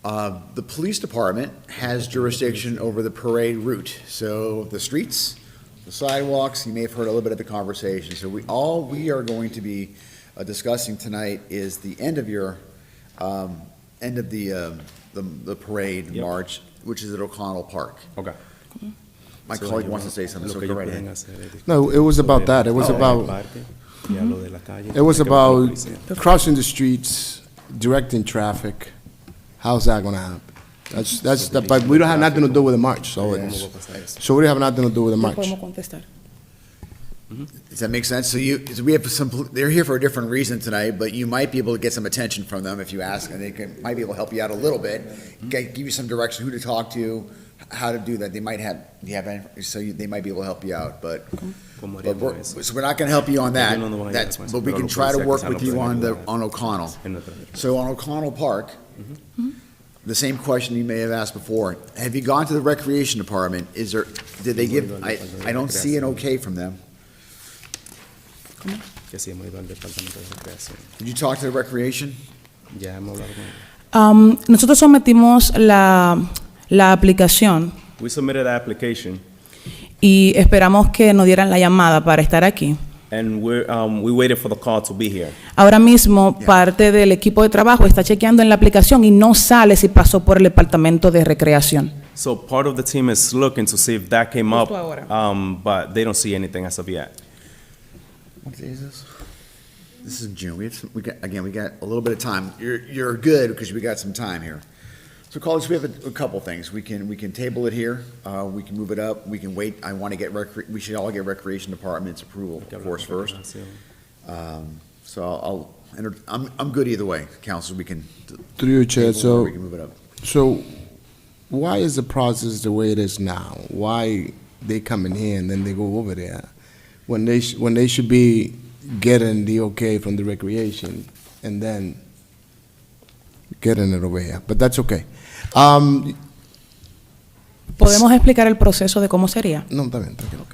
The police department has jurisdiction over the parade route. So the streets, the sidewalks, you may have heard a little bit of the conversation. So all we are going to be discussing tonight is the end of your, end of the parade Yep. march, which is at O'Connell Park. Okay. My colleague wants to say something, so go right ahead. No, it was about that. It was about crossing the streets, directing traffic. How's that gonna happen? But we don't have nothing to do with the march, so we don't have nothing to do with the march. Podemos contestar. Does that make sense? So we have they're here for a different reason tonight, but you might be able to get some attention from them if you ask, and might be able to help you out a little bit, give you some direction, who to talk to, how to do that. They might have, they might be able to help you out, so we're not gonna help you on that. But we can try to work with you on O'Connell. So on O'Connell Park, the same question you may have asked before, have you gone to the recreation department? Did they give, I don't see an okay from them. Did you talk to the recreation? Nosotros sometimos la aplicación We submitted an application, y esperamos que nos dieran la llamada para estar aquí. and we waited for the call to be here. Ahora mismo parte del equipo de trabajo está chequeando en la aplicación y no sale si pasó por el departamento de recreación. So part of the team is looking to see if that came up, Justo ahora. but they don't see anything as of yet. What day is this? This is June. We got a little bit of time. You're good because we got some time here. So colleagues, we have a couple things. We can table it here. We can move it up. We can wait. I want to get we should all get recreation department's approval, of course, first. So I'm good either way, council. We can. Through your chair, table or so, we can move it up. so why is the process the way it is now? Why they come in here and then they go over there? When they should be getting the okay from the recreation and then getting it over here, but that's okay. ¿Podemos explicar el proceso de cómo sería? No, está bien, tranquilo.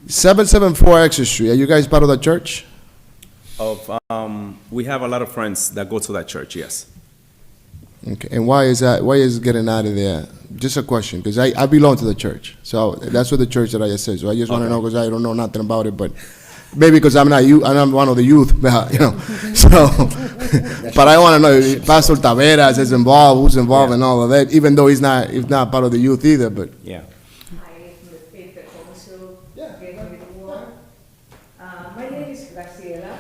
774 Exeter Street, are you guys part of the church? We have a lot of friends that go to that church, yes. Okay, and why is that, why is getting out of there? Just a question, because I belong to the church, so that's what the church that I just said, so I just want to know, because I don't know nothing about it, but maybe because I'm not you, I'm one of the youth, you know, so, but I want to know if Pastor Taveras is involved, who's involved in all of that, even though he's not part of the youth either, but. Yeah. My name is Graciela,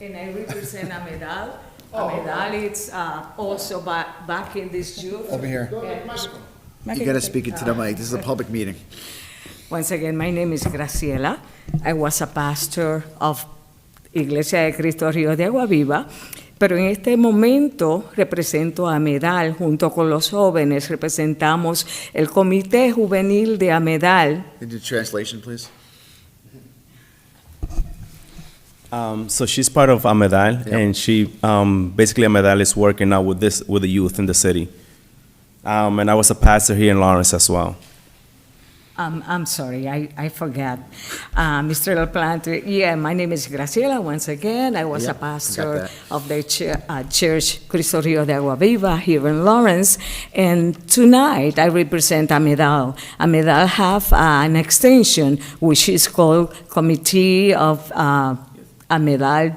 and I represent Amedal. Amedal is also back in this youth. Over here. You got to speak it to the mic. This is a public meeting. Once again, my name is Graciela. I was a pastor of Iglesia de Cristo Río de Agua Viva, pero en este momento represento a Amedal junto con los jóvenes. Representamos el Comité Juvenil de Amedal. Can you do translation, please? So she's part of Amedal, Yep. and she basically Amedal is working out with the youth in the city. And I was a pastor here in Lawrence as well. I'm sorry, I forgot. Mr. Del Plante, yeah, my name is Graciela once again. I was Yep, a got pastor that. of the church Cristo Río de Agua Viva here in Lawrence. And tonight I represent Amedal. Amedal have an extension which is called Committee of Amedal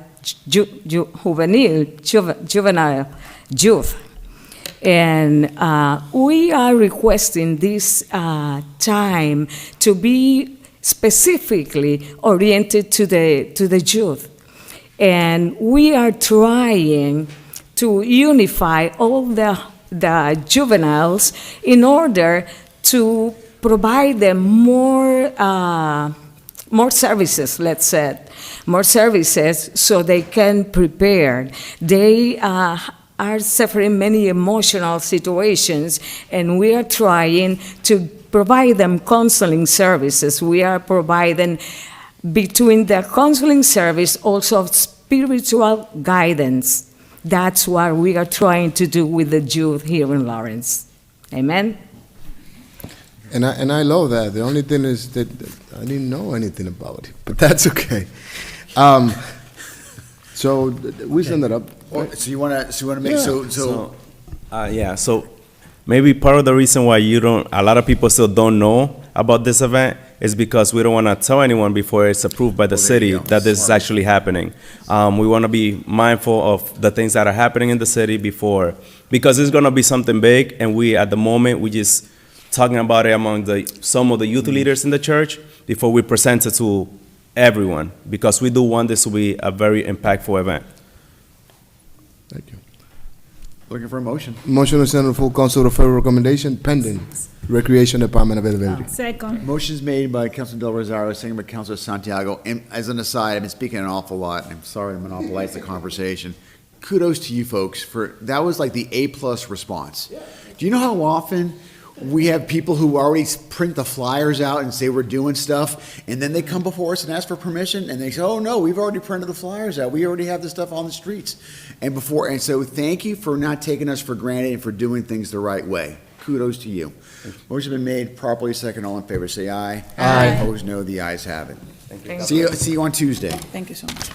Juvenile Youth. And we are requesting this time to be specifically oriented to the youth. And we are trying to unify all the juveniles in order to provide them more services, let's say, more services so they can prepare. They are suffering many emotional situations, and we are trying to provide them counseling services. We are providing, between the counseling service, also spiritual guidance. That's what we are trying to do with the youth here in Lawrence. Amen? And I love that. The only thing is that I didn't know anything about it, but that's okay. So we send that up. So you want to make, So maybe part of the reason why a lot of people still don't know about this event is because we don't want to tell anyone before it's approved by the Well, there you city go. that this is Smart. actually happening. We want to be mindful of the things that are happening in the city before, because it's going to be something big, and at the moment, we just talking about it among some of the youth leaders in the church before we present it to everyone, because we do want this to be a very impactful event. Thank you. Looking for a motion. Motion to send to full council referral recommendation pending Recreation Department availability. Second. Motion's made by Councilor Del Rosario, seconded by Councilor Santiago. And as an aside, I've been speaking an awful lot. I'm sorry to monopolize the conversation. Kudos to you folks that was like the A-plus response. Do you know how often we have people who already print the flyers out and say we're doing stuff, and then they come before us and ask for permission, and they say, oh, no, we've already printed the flyers out. We already have this stuff on the streets. And so thank you for not taking us for granted and for doing things the right way. Kudos to you. Motion been made, properly second. All in favor, say aye. Aye. Opposed, no. The ayes have it. Thank See you on Tuesday. Thank you so much.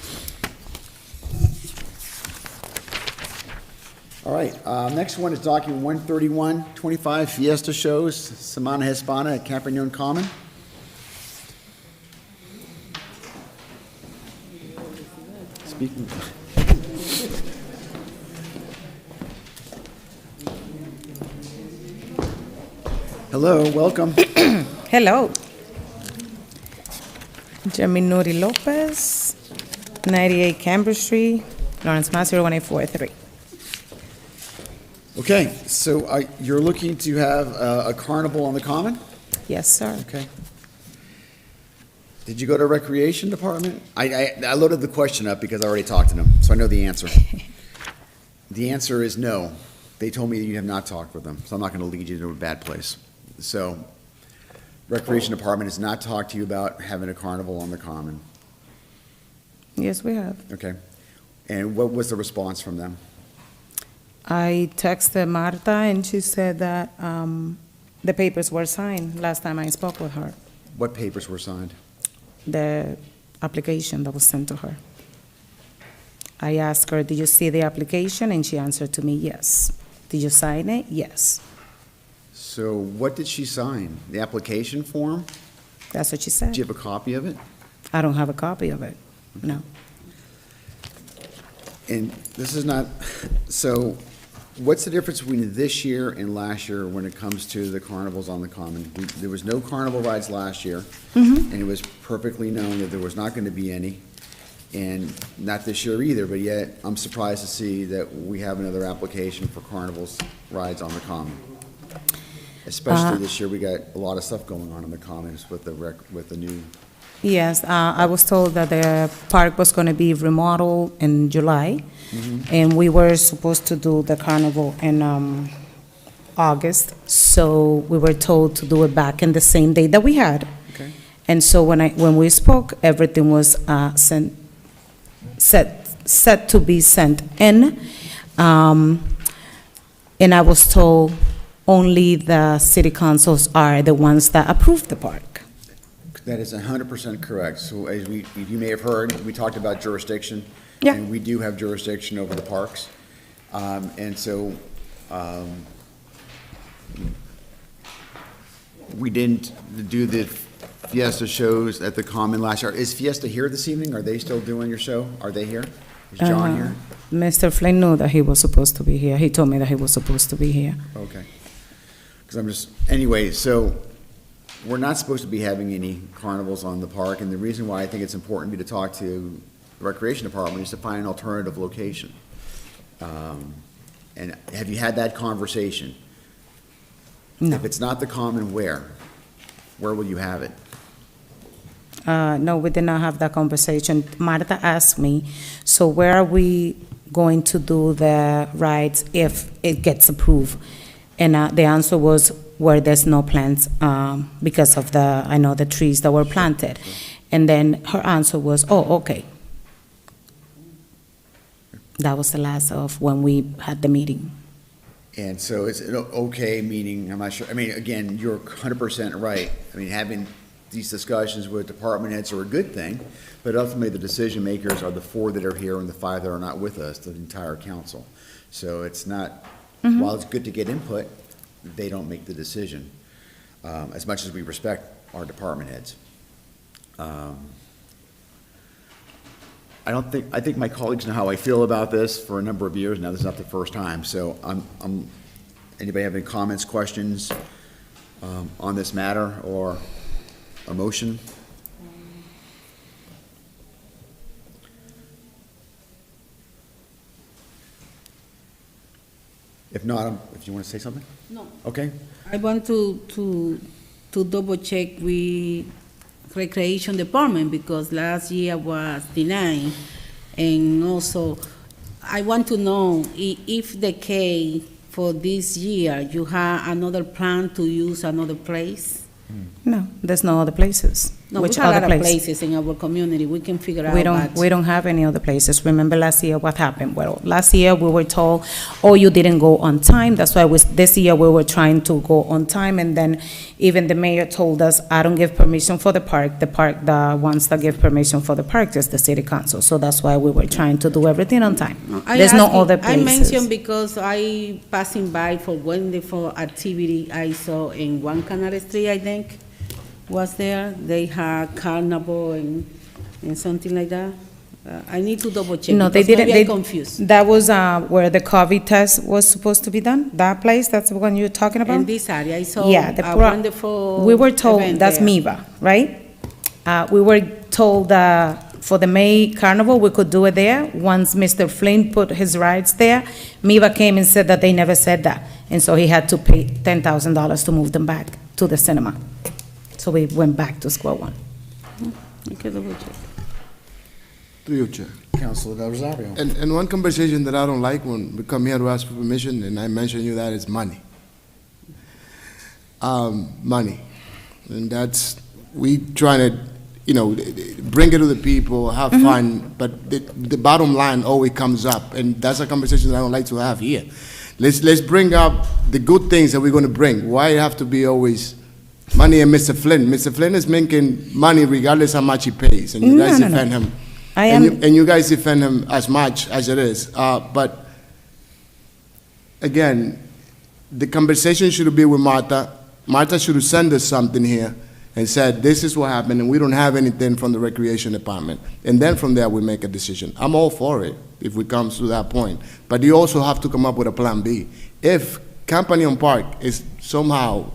All right, next one is document 13125, Fiesta Shows, Semana Hispana at Campagnon Common. Speaking. Hello, welcome. Hello. Jaminuri Lopez, 98 Cambridge Street, Lawrence, Mass. 01843. Okay, so you're looking to have a carnival on the common? Yes, sir. Okay. Did you go to Recreation Department? I loaded the question up because I already talked to them, so I know the answer. The answer is no. They told me you have not talked with them, so I'm not going to lead you to a bad place. So, Recreation Department has not talked to you about having a carnival on the common, Yes, we have. okay? And what was the response from them? I texted Marta, and she said that the papers were signed last time I spoke with her, What papers were signed? the application that was sent to her. I asked her, did you see the application? And she answered to me, yes. Did you sign it? Yes. So what did she sign? The application form? That's what she said. Do you have a copy of it? I don't have a copy of it, no. And this is not, so what's the difference between this year and last year when it comes to the carnivals on the common? There was no carnival rides last year, and it was perfectly known that there was not going to be any, and not this year either, but yet I'm surprised to see that we have another application for carnivals rides on the common. Especially this year, we got a lot of stuff going on in the commons with the new. Yes, I was told that the park was going to be remodeled in July, and we were supposed to do the carnival in August, so we were told to do it back in the same day that we had. Okay. And so when we spoke, everything was set to be sent in, and I was told only the city councils are the ones that approve the park. That is 100% correct. So as you may have heard, we talked about jurisdiction. Yeah. And we do have jurisdiction over the parks. And so, we didn't do the Fiesta shows at the Common last year. Is Fiesta here this evening? Are they still doing your show? Are they here? Is John here? Mr. Flynn knew that he was supposed to be here. He told me that he was supposed to be here. Okay. Because anyway, so we're not supposed to be having any carnivals on the park, and the reason why I think it's important for me to talk to the Recreation Department is to find an alternative location. And have you had that conversation? No. If it's not the common, where? Where will you have it? No, we did not have that conversation. Marta asked me, so where are we going to do the rides if it gets approved? And the answer was where there's no plants because of the trees that were planted. And then her answer was, oh, okay. That was the last of when we had the meeting. And so it's an okay, meaning, I'm not sure, I mean, again, you're 100% right. I mean, having these discussions with department heads are a good thing, but ultimately the decision makers are the 4 that are here and the 5 that are not with us, the entire council. So it's not, while it's good to get input, they don't make the decision, as much as we respect our department heads. I think my colleagues know how I feel about this for a number of years now. This is not the first time, so anybody have any comments, questions, on this matter or a motion? If not, if you want to say something? No. Okay. I want to double check with Recreation Department because last year was denied. And also, I want to know if the case for this year, you have another plan to use another place? No, there's no other places. No, Which we have a other lot of place? places in our community, we can figure out. We don't have any other places. Remember last year what happened? Well, last year we were told, oh, you didn't go on time. That's why this year we were trying to go on time. And then even the mayor told us, I don't give permission for the park. The ones that give permission for the park is the city council. So that's why we were trying to do everything on time. There's no other places. I mentioned because I passing by for wonderful activity I saw in One Canal Street, I think, was there. They had carnival and something like that. I need to double check. No, they because didn't. maybe I'm confused. That was where the COVID test was supposed to be done? That place, that's the one you're talking about? In this area, I saw Yeah, a wonderful we were told, event that's there. MIVA, right? We were told for the May Carnival, we could do it there. Once Mr. Flynn put his rides there, MIVA came and said that they never said that. And so he had to pay $10,000 to move them back to the cinema. So we went back to square one. Okay, double check. To you, Chair. Councilor Del Rosario. And one conversation that I don't like when we come here to ask for permission, and I mention you that, is money. Money. And that's, we trying to, bring it to the people, have fun, but the bottom line always comes up, and that's a conversation that I don't like to have here. Let's bring up the good things that we're going to bring. Why it have to be always money and Mr. Flynn? Mr. Flynn is making money regardless how much he pays, and you guys defend him. And you guys defend him as much as it is. But again, the conversation should be with Martha. Martha should send us something here and said, this is what happened, and we don't have anything from the Recreation Department. And then from there, we make a decision. I'm all for it if we come to that point. But you also have to come up with a plan B. If Company Park is somehow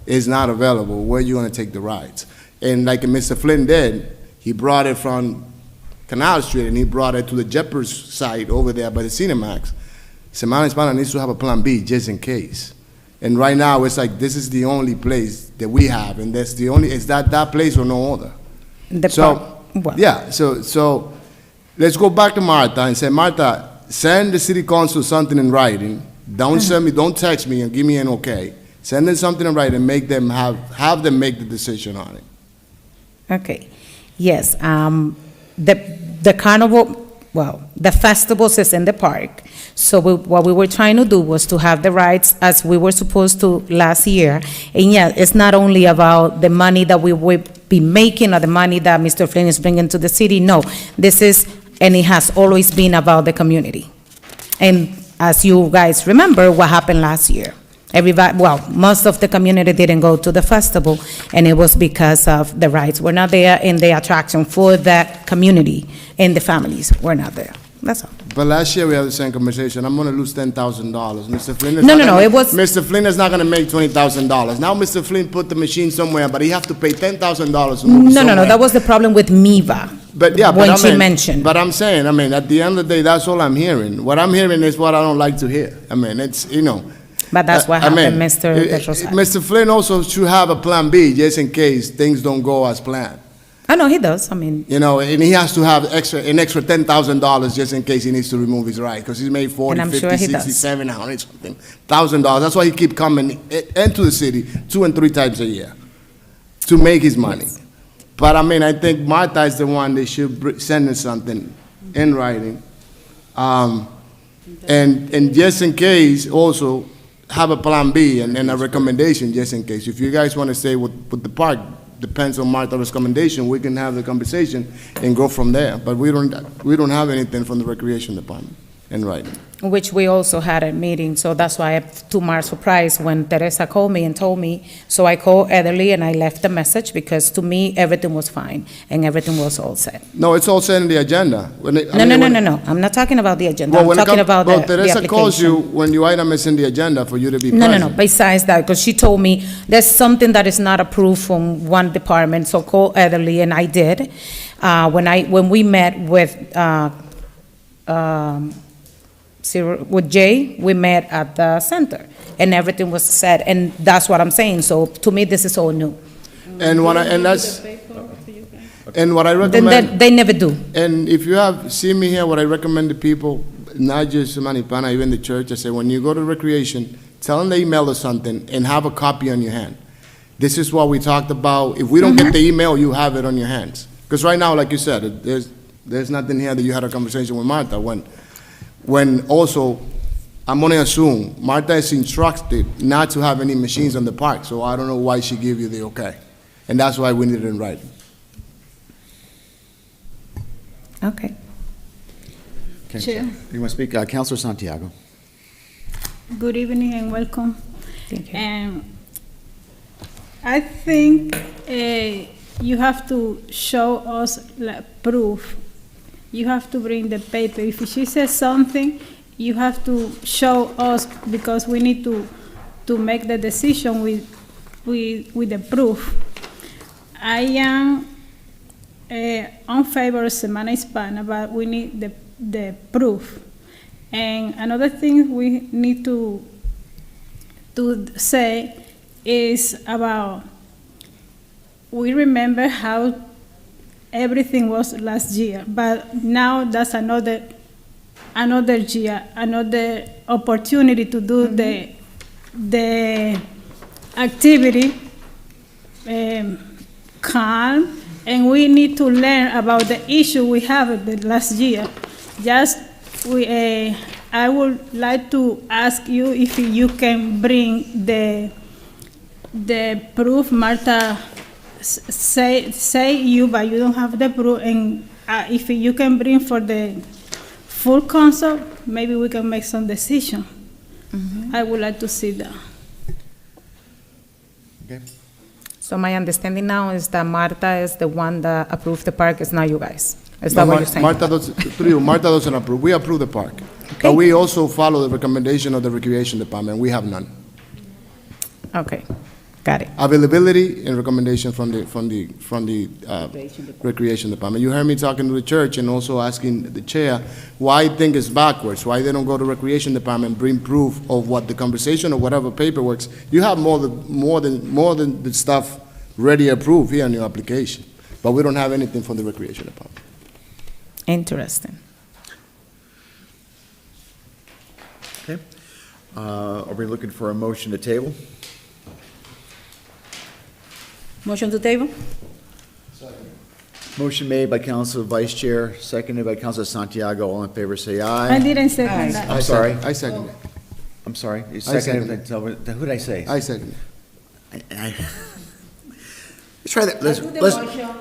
is not available, where are you going to take the rides? And like Mr. Flynn did, he brought it from Canal Street, and he brought it to the Jeppers side over there by the Cinemax. Semana Hispana needs to have a plan B just in case. And right now, it's like, this is the only place that we have, and that's the only, is that place or no other. So let's go back to Martha and say, Martha, send the city council something in writing. Don't send me, don't text me and give me an okay. Send them something in writing and make them have them make the decision on it. Okay, yes, the carnival, well, the festivals is in the park. So what we were trying to do was to have the rides as we were supposed to last year. And yeah, it's not only about the money that we will be making or the money that Mr. Flynn is bringing to the city. No, this is, and it has always been about the community. And as you guys remember, what happened last year. Everybody, well, most of the community didn't go to the festival, and it was because of the rides were not there, and the attraction for that community and the families were not there. That's all. But last year we had the same conversation. I'm going to lose $10,000. Mr. Flynn is Mr. Flynn is not going to make $20,000. Now Mr. Flynn put the machine somewhere, but he have to pay $10,000 to move No, that was the problem with MIVA. But yeah, when she mentioned. But I'm saying, at the end of the day, that's all I'm hearing. What I'm hearing is what I don't like to hear. It's, But that's what happened, Mr. Petros. Mr. Flynn also should have a plan B just in case things don't go as planned. I know he does. And he has to have an extra $10,000 just in case he needs to remove his ride, because he's made 40, 50, sure 60, 700 something, $1,000. That's why he keep coming into the city 2 and 3 times a year to make his money. Yes. But I think Martha is the one that should send us something in writing, and just in case also have a plan B and a recommendation just in case. If you guys want to stay with the park, depends on Martha's recommendation, we can have the conversation and go from there. But we don't have anything from the Recreation Department. in writing. Which we also had a meeting, so that's why to my surprise, when Teresa called me and told me, so I called Ederly and I left the message, because to me, everything was fine, and everything was all set. No, it's all set in the agenda. No, I'm not talking about the agenda, Well, I'm when it talking comes, about well, the Teresa calls you application. when your item is in the agenda for you to be No, present. besides that, because she told me there's something that is not approved from one department, so call Ederly, and I did. When we met with, with Jay, we met at the center, and everything was set, and that's what I'm saying, so to me, this is all new. And what I Then recommend, they never do. and if you have seen me here, what I recommend to people, not just Manipana, even the church, I say, when you go to recreation, tell them to email us something and have a copy on your hand. This is what we talked about. If we don't get the email, you have it on your hands. Because right now, like you said, there's nothing here that you had a conversation with Martha when also, I'm gonna assume, Martha is instructed not to have any machines on the park, so I don't know why she gave you the okay. And that's why we need it in writing. Okay. Okay. Chair. You want to speak? Councilor Santiago. Good evening and welcome. Thank you. I think you have to show us like, proof. You have to bring the paper. If she says something, you have to show us, because we need to make the decision with the proof. I am on favor of Semana Hispana, but we need the proof. And another thing we need to say is about, we remember how everything was last year, but now that's another year, another opportunity to do the activity calm, and we need to learn about the issue we have the last year. I would like to ask you if you can bring the proof. Martha say you, but you don't have the proof, and if you can bring for the full council, maybe we can make some decision. I would like to see that. Okay. So my understanding now is that Marta is the one that approved the park, it's not you guys. Is that what you're saying? Martha doesn't approve. We approve the park. But we also follow the recommendation of the recreation department. We have none. Okay, got it. Availability and recommendation from the recreation department. You heard me talking to the church and also asking the chair why I think it's backwards, why they don't go to recreation department, bring proof of what the conversation or whatever paperwork. You have more than the stuff ready approved here in your application, but we don't have anything from the recreation department. Interesting. Okay. Are we looking for a motion to table? Motion to table? Motion made by Council Vice Chair, seconded by Councilor Santiago. All in favor, say I aye. didn't second that. I'm sorry. I second it. I'm sorry. You second seconded. Who did I say? I second it. Let's try that.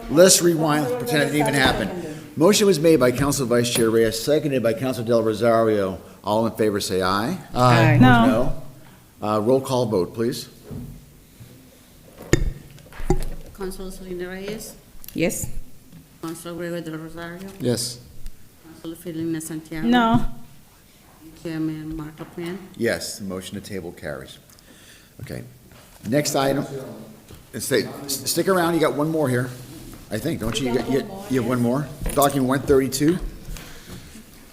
Let's rewind, pretend it didn't even happen. Motion was made by Council Vice Chair Reyes, seconded by Council Del Rosario. All in favor, say aye. Aye. No. No. Roll call vote, please. Councilor Selena Reyes, Yes? Councilor Gregorio del Rosario, Yes. Councilor Filina Santiago. No. Chairman Martha Plan. Yes, the motion to table carries. Okay. Next item. Stick around, you got one more here, I think, don't you? You have one more? Document 132.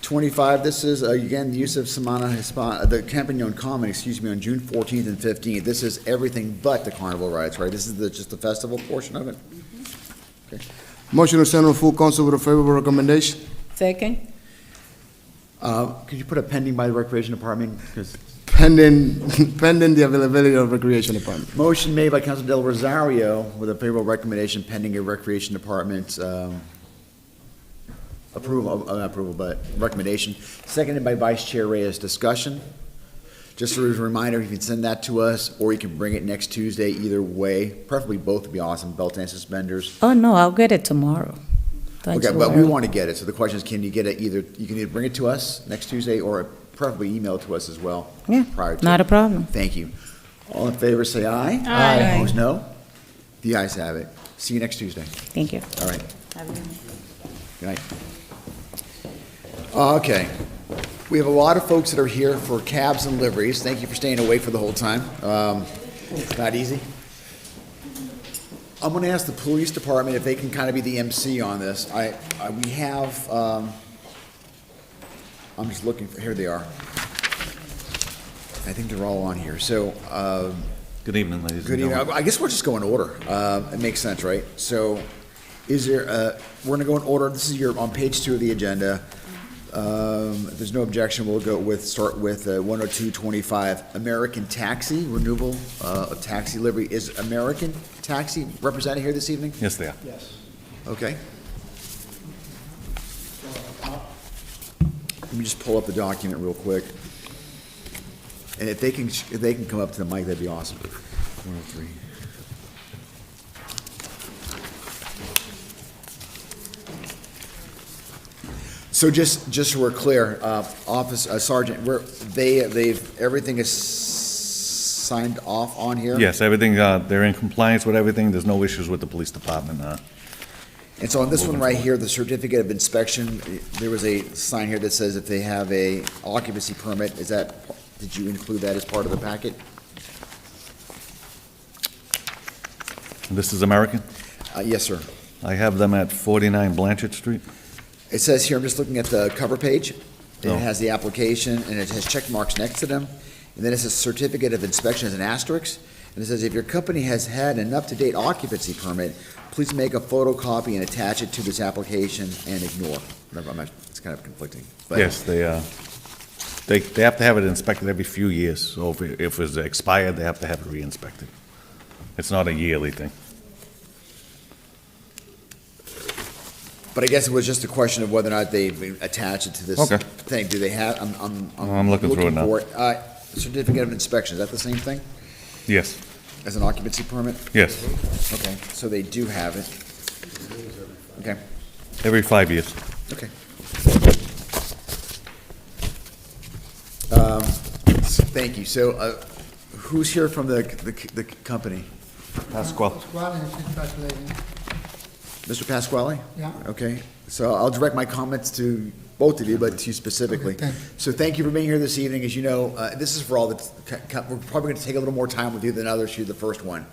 25, this is, again, the use of Semana Hispana, the Campagnon Common, on June 14th and 15th. This is everything but the carnival rides, right? This is just the festival portion of it? Okay. Motion to send on full council with a favorable recommendation. Second? Could you put a pending by the Recreation Department? 'Cause Pending the availability of recreation department. motion made by Council Del Rosario with a favorable recommendation pending a Recreation Department approval, but recommendation. Seconded by Vice Chair Reyes. Discussion. Just as a reminder, you can send that to us, or you can bring it next Tuesday, either way. Preferably both would be awesome, belt and suspenders. Oh, no, I'll get it tomorrow. Don't Okay, you but we worry. want to get it, so the question is, can you get it either, you can either bring it to us next Tuesday, or preferably email it to us as well? Yeah, Prior to. not a problem. Thank you. All in favor, say aye. Aye. Opposed, no? The ayes have it. See you next Tuesday. Thank you. All right. Good night. Okay. We have a lot of folks that are here for cabs and liveries. Thank you for staying awake for the whole time. It's not easy. I'm going to ask the police department if they can kind of be the MC on this. We have, I'm just looking for, here they are. I think they're all on here. So, Good evening, ladies good and evening. gentlemen. I guess we'll just go in order. It makes sense, right? So, is there, we're gonna go in order. This is on page 2 of the agenda. If there's no objection, we'll start with 10225, American Taxi, renewal of taxi livery. Is American Taxi represented here this evening? Yes, they are. Okay. Let me just pull up the document real quick. And if they can come up to the mic, that'd be awesome. 103. So just so we're clear, Sergeant, everything is signed off on here? Yes, everything, they're in compliance with everything. There's no issues with the police department. And so on this one right here, the certificate of inspection, there was a sign here that says if they have a occupancy permit, did you include that as part of the packet? This is American. Yes, sir. I have them at 49 Blanchard Street. It says here, I'm just looking at the cover page, and Oh. it has the application, and it has check marks next to them, and then it says certificate of inspection as an asterisk, and it says if your company has had an up-to-date occupancy permit, please make a photocopy and attach it to this application and ignore. It's kind of conflicting. but- Yes, they have to have it inspected every few years. So if it's expired, they have to have it re-inspected. It's not a yearly thing. But I guess it was just a question of whether or not they've attached it to this Okay. thing. Do they have, I'm looking through it now. for it. Certificate of inspection, is that the same thing Yes, as an occupancy permit? yes, Okay, so they do have it. Okay, every 5 years. okay. Thank you. So, who's here from the company? Pasquale. Mr. Pasquale? Yeah. Okay, so I'll direct my comments to both of you, but to you specifically. Okay, thank So thank you for being here this evening. As you know, this is for all we're probably going to take a little more time with you than others. You're the first one.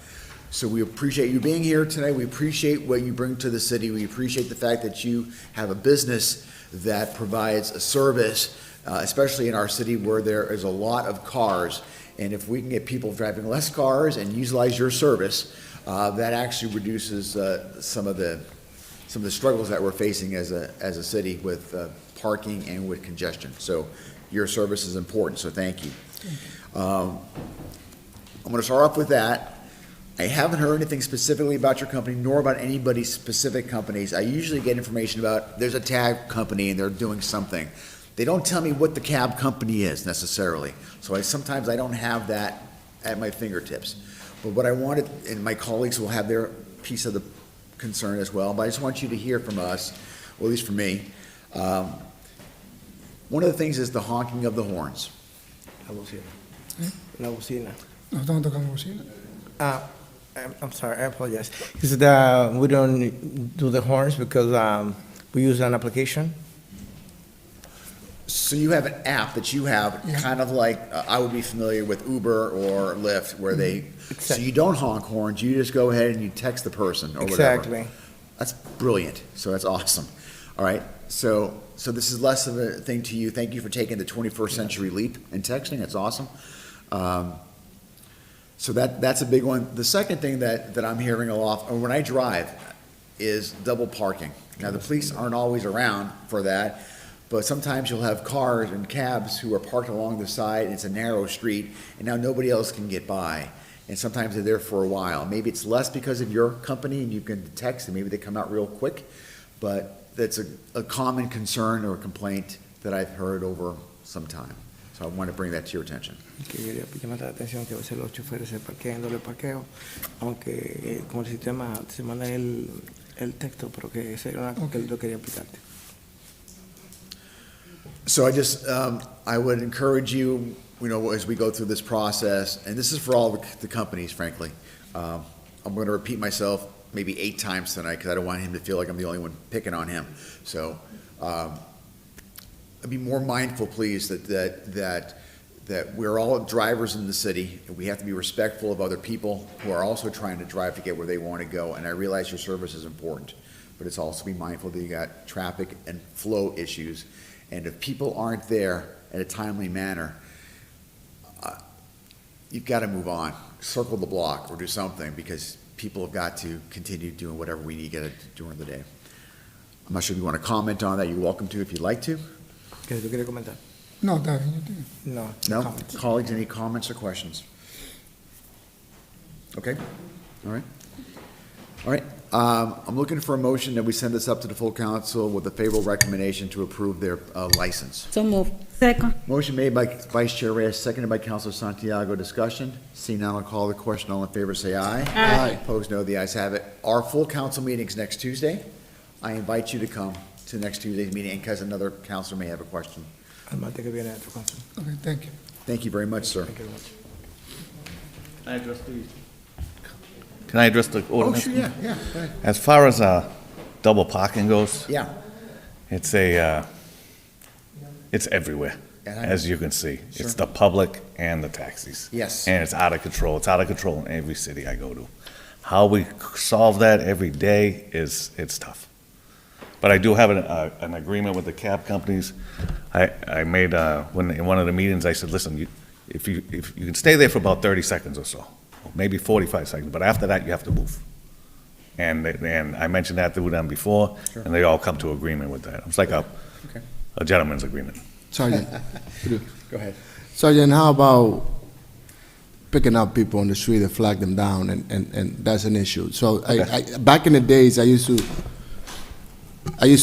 So we appreciate you being here tonight. We appreciate what you bring to the city. We appreciate the fact that you have a business that provides a service, especially in our city where there is a lot of cars. And if we can get people driving less cars and utilize your service, that actually reduces some of the struggles that we're facing as a city with parking and with congestion. So your service is important, so thank you. I'm going to start off with that. I haven't heard anything specifically about your company, nor about anybody's specific companies. I usually get information about there's a cab company and they're doing something. They don't tell me what the cab company is necessarily, so sometimes I don't have that at my fingertips. But what I wanted, and my colleagues will have their piece of the concern as well, but I just want you to hear from us, or at least from me. One of the things is the honking of the horns. La bocina. La bocina. No estamos tocando bocina. I'm sorry, I apologize. Is that we don't do the horns because we use an application? So you have an app that you have, Yeah. kind of like, I would be familiar with Uber or Lyft, where so Exactly. you don't honk horns, you just go ahead and you text the person or whatever. Exactly. That's brilliant, so that's awesome. All right, so this is less of a thing to you. Thank you for taking the 21st century leap in texting, that's awesome. So that's a big one. The second thing that I'm hearing a lot, or when I drive, is double parking. Now, the police aren't always around for that, but sometimes you'll have cars and cabs who are parked along the side, and it's a narrow street, and now nobody else can get by. And sometimes they're there for a while. Maybe it's less because of your company and you can text, and maybe they come out real quick, but that's a common concern or complaint that I've heard over some time. So I want to bring that to your attention. Que quería llamar la atención que a veces los choferes se parquean en doble parqueo, aunque con el sistema se manda el texto, pero que ese era una que yo quería explicarte. So I just, I would encourage you, as we go through this process, and this is for all the companies, frankly. I'm going to repeat myself maybe 8 times tonight because I don't want him to feel like I'm the only one picking on him. So, be more mindful, please, that we're all drivers in the city, and we have to be respectful of other people who are also trying to drive to get where they want to go. And I realize your service is important, but it's also be mindful that you got traffic and flow issues. And if people aren't there in a timely manner, you've got to move on, circle the block or do something, because people have got to continue doing whatever we need to get during the day. I'm not sure if you want to comment on that. You're welcome to if you'd like to. ¿Que tú quieres comentar? No, está bien, yo tengo. No. No? comments. Colleagues, any comments or questions? Okay, all right. All right, I'm looking for a motion that we send this up to the full council with a favorable recommendation to approve their license. So move. Second. Motion made by Vice Chair Reyes, seconded by Councilor Santiago. Discussion? Seeing none, I'll call the question. All in favor, say aye. Aye. Opposed, no. The ayes have it. Our full council meeting's next Tuesday. I invite you to come to next Tuesday's meeting in case another councilor may have a question. Al martes que viene a tu council. Okay, thank you. Thank you very much, sir. Thank you very much. Can I address the Oh, ordinance? sure, yeah, go ahead. As far as double parking goes, Yeah, it's it's everywhere, Yeah, I know. as you can see. Sure. It's the public and the taxis. Yes. And it's out of control. It's out of control in every city I go to. How we solve that every day it's tough. But I do have an agreement with the cab companies. I made, in one of the meetings, I said, listen, if you can stay there for about 30 seconds or so, maybe 45 seconds, but after that, you have to move. And I mentioned that to them before, Sure. and they all come to agreement with that. It's like a gentleman's agreement. Sergeant, go ahead. Sergeant, how about picking up people on the street and flag them down, and that's an issue. So back in the days, I used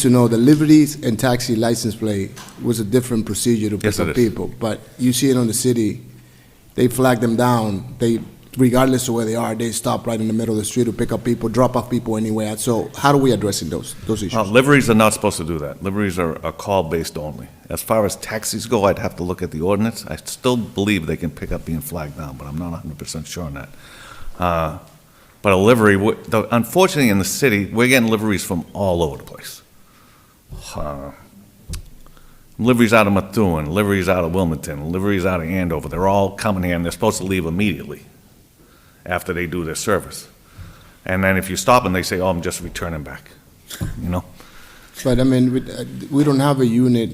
to know the liveries and taxi license plate was a different procedure to Yes, pick it up is. people. But you see it on the city, they flag them down, regardless of where they are, they stop right in the middle of the street to pick up people, drop off people anywhere. So how do we addressing those issues? Liveries are not supposed to do that. Liveries are call-based only. As far as taxis go, I'd have to look at the ordinance. I still believe they can pick up being flagged down, but I'm not 100% sure on that. But a livery, unfortunately, in the city, we're getting liveries from all over the place. Liveries out of Methuen, liveries out of Wilmington, liveries out of Andover, they're all coming here, and they're supposed to leave immediately after they do their service. And then if you stop them, they say, oh, I'm just returning back, you know? But I mean, we don't have a unit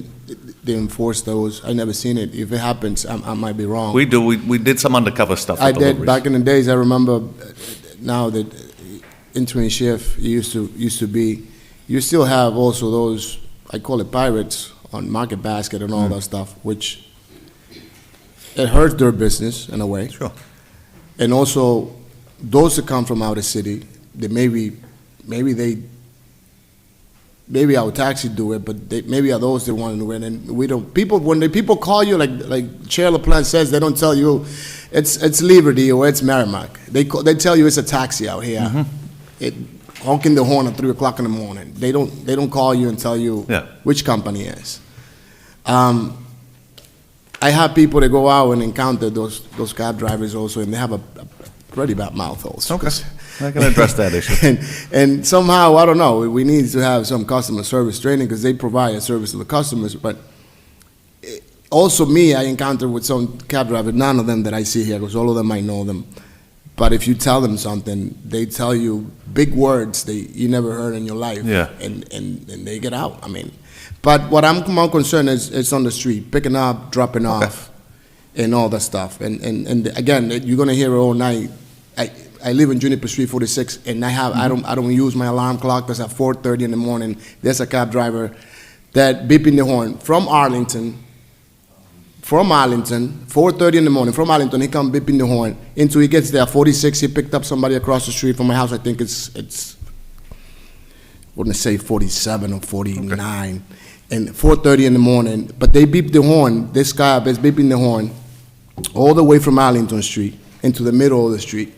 to enforce those. I never seen it. If it happens, I might be wrong. We do, we did some undercover stuff I with the did, liveries. back in the days, I remember, now that interim shift used to be, you still have also those, I call it pirates, on Market Basket and all that stuff, which it hurts their business in a way. Sure. And also, those that come from out of city, they maybe our taxi do it, but maybe are those that want to do it, and we don't. When the people call you, like Chair LaPlante says, they don't tell you it's Liberty or it's Merrimack. They tell you it's a taxi out here. It honking the horn at 3 o'clock in the morning. They don't call you and tell you Yeah. which company it is. I have people that go out and encounter those cab drivers also, and they have a pretty bad mouth also. Okay, I can address that issue. And somehow, I don't know, we need to have some customer service training because they provide a service to the customers. But also me, I encounter with some cab drivers, none of them that I see here, because all of them I know them. But if you tell them something, they tell you big words that you never heard in your life. Yeah. And they get out. I mean, but what I'm more concerned is on the street, picking up, dropping off, and all that stuff. And again, you're gonna hear it all night. I live in Juniper Street 46, and I don't use my alarm clock because at 4:30 in the morning, there's a cab driver that beeping the horn from Arlington, 4:30 in the morning, from Arlington, he come beeping the horn until he gets there. 46, he picked up somebody across the street from my house. I think it's wouldn't say 47 or 49, and 4:30 in the morning. But they beep the horn. This cab is beeping the horn all the way from Arlington Street into the middle of the street.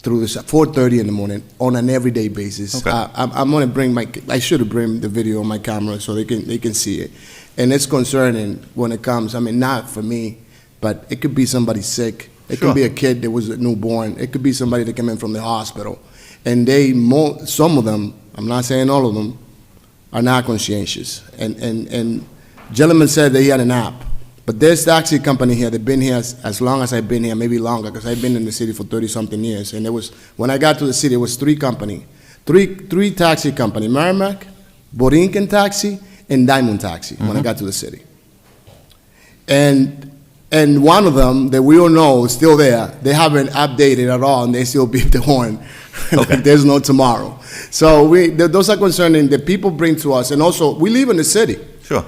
through this at 4:30 in the morning on an everyday basis. Okay. I'm gonna bring I should have bring the video on my camera so they can see it. And it's concerning when it comes, I mean, not for me, but it could be somebody sick. It Sure. could be a kid that was a newborn. It could be somebody that came in from the hospital. And some of them, I'm not saying all of them, are not conscientious. And gentleman said that he had an app. But there's taxi company here, they've been here as long as I've been here, maybe longer, because I've been in the city for 30-something years. And when I got to the city, it was three taxi company, Merrimack, Borinquen Taxi, and Diamond Taxi, when I got to the city. And one of them that we all know is still there. They haven't updated at all, and they still beep the horn. Like there's no tomorrow. So those are concerning that people bring to us. And also, we live in the city. Sure.